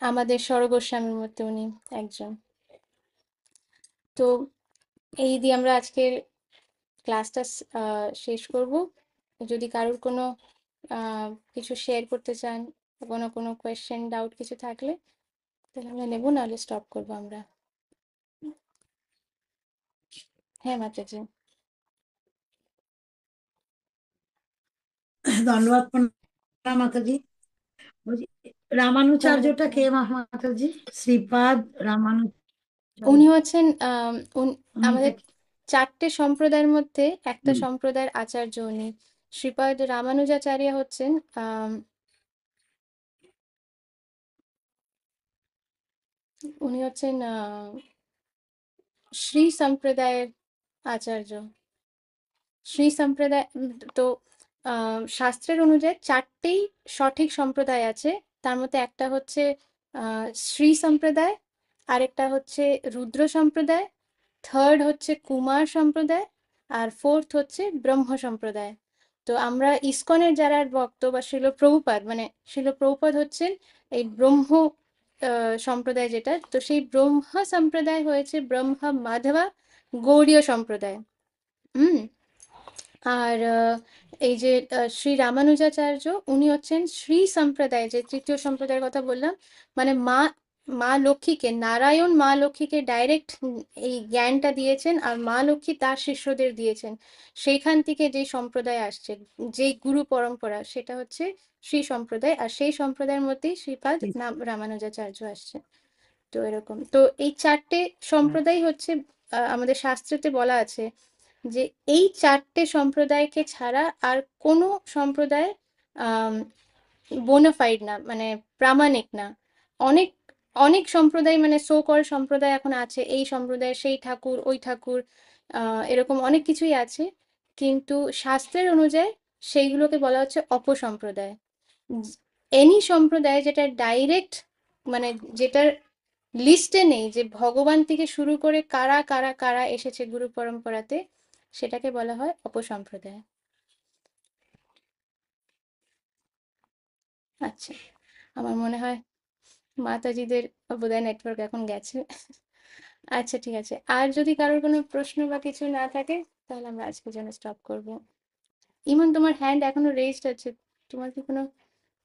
আমাদের স্বরগোস্বামীর মধ্যে উনি একজন। তো এই দিয়ে আমরা আজকের ক্লাসটা শেষ করব। যদি কারোর কোনো কিছু শেয়ার করতে চান, কোনো কোনো কোয়েশ্চেন ডাউট কিছু থাকলে তাহলে আমরা নেবো, নাহলে স্টপ করবো আমরা। হ্যাঁ মাতাজি। ধন্যবাদ প্রণাম মাতাজি। বলছি, রামানুচার্যটা কে মাতাজি? শ্রীপাদ রামানুচার্য উনি হচ্ছেন উনিটা আমাদের 4টে সম্প্রদায়ের মধ্যে একটা সম্প্রদায়ের আচার্য উনি। শ্রীপাদ রামানুজাচার্য হচ্ছেন উনি হচ্ছেন শ্রী সম্প্রদায়ের আচার্য। শ্রী সম্প্রদায় তো শাস্ত্রের অনুযায়ী 4টেই সঠিক সম্প্রদায় আছে। তার মধ্যে একটা হচ্ছে শ্রী সম্প্রদায়, আরেকটা হচ্ছে রুদ্র সম্প্রদায়, থার্ড হচ্ছে কুমার সম্প্রদায়, আর ফোর্থ হচ্ছে ব্রহ্ম সম্প্রদায়। তো আমরা ইসকনের যারা ভক্ত বা শিল প্রভুপাদ, মানে শিল প্রভুপাদ হচ্ছেন এই ব্রহ্ম সম্প্রদায় যেটা, তো সেই ব্রহ্ম সম্প্রদায় হয়েছে ব্রহ্ম মাধবা গৌড়ীয় সম্প্রদায়। হুম। আর এই যে শ্রী রামানুজাচার্য, উনি হচ্ছেন শ্রী সম্প্রদায়, যে তৃতীয় সম্প্রদায়ের কথা বললাম, মানে মা মা লক্ষ্মীকে, নারায়ণ মা লক্ষ্মীকে ডাইরেক্ট এই জ্ঞানটা দিয়েছেন, আর মা লক্ষ্মী তার শিষ্যদের দিয়েছেন। সেইখান থেকে যে সম্প্রদায় আসছে, যে গুরু পরম্পরা, সেটা হচ্ছে শ্রী সম্প্রদায়। আর সেই সম্প্রদায়ের মধ্যেই শ্রীপাদ রামানুজাচার্য আসছে। তো এরকম, তো এই 4টে সম্প্রদায় হচ্ছে আমাদের শাস্ত্রেতে বলা আছে যে এই 4টে সম্প্রদায়কে ছাড়া আর কোনো সম্প্রদায় বোনাফাইড না, মানে প্রামাণিক না। অনেক অনেক সম্প্রদায়, মানে সো কল সম্প্রদায় এখন আছে, এই সম্প্রদায় সেই ঠাকুর ওই ঠাকুর, এরকম অনেক কিছুই আছে, কিন্তু শাস্ত্রের অনুযায়ী সেইগুলোকে বলা হচ্ছে অপসম্প্রদায়। এনি সম্প্রদায় যেটা ডাইরেক্ট, মানে যেটার লিস্টে নেই যে ভগবান থেকে শুরু করে কারা কারা কারা এসেছে গুরু পরম্পরাতে, সেটাকে বলা হয় অপসম্প্রদায়। আচ্ছা, আমার মনে হয় মাতাজিদের বোধহয় নেটওয়ার্ক এখন গেছে। আচ্ছা ঠিক আছে, আর যদি কারোর কোনো প্রশ্ন বা কিছু না থাকে তাহলে আমরা আজকের জন্য স্টপ করব। ইমন, তোমার হ্যান্ড এখনো রেজড আছে, তোমার কি কোনো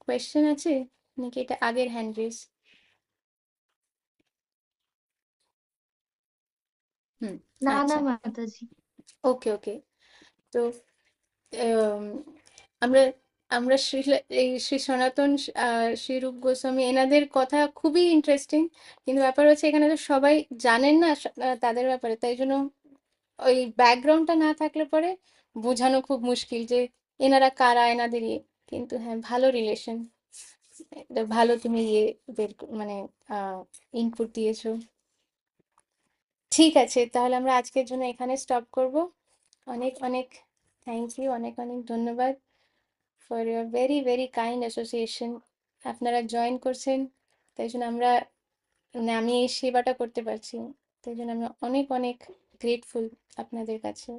কোয়েশ্চেন আছে নাকি এটা আগের হ্যান্ড রেজ? হুম। না না আচ্ছা, মাতাজি। ওকে ওকে। তো আম, আমরা আমরা এই শ্রী সনাতন শ্রী রূপ গোস্বামী এনাদের কথা খুবই ইন্টারেস্টিং, কিন্তু ব্যাপার হচ্ছে এখানে তো সবাই জানেন না তাদের ব্যাপারে, তাই জন্য ওই ব্যাকগ্রাউন্ডটা না থাকলে পরে বোঝানো খুব মুশকিল যে এনারা কারা, এনাদের ইয়ে। কিন্তু হ্যাঁ, ভালো রিলেশন, ভালো তুমি ইয়ে বের মানে ইনপুট দিয়েছো। ঠিক আছে, তাহলে আমরা আজকের জন্য এখানে স্টপ করব। অনেক অনেক থ্যাংক ইউ, অনেক অনেক ধন্যবাদ for your very very kind association. আপনারা জয়েন করছেন, তাই জন্য আমরা, মানে আমি এই সেবাটা করতে পারছি, তাই জন্য আমি অনেক অনেক গ্রেটফুল আপনাদের কাছে।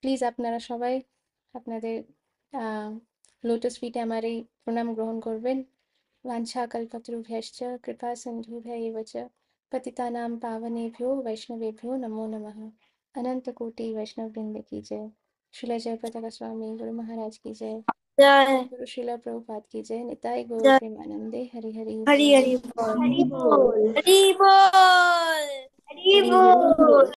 প্লিজ আপনারা সবাই আপনাদের লোটাস ফিটে আমার এই প্রণাম গ্রহণ করবেন। वाञ्छाकल्पतरुभ्यश्च कृपा सिन्धुभ्यैव च पतितानां पावनेभ्यो वैष्णवेभ्यो नमो नमः। अनंत कोटि वैष्णव वृंद की जय। श्रील जयप्रताप स्वामी गुरु महाराज की जय। जय गुरु श्रील प्रभुपाद की जय। निताय गौर जय प्रेमानंदे हरि हरि हरि बोल। हरि बोल हरि बोल। हरि बोल हरि हरि बोल। बोल।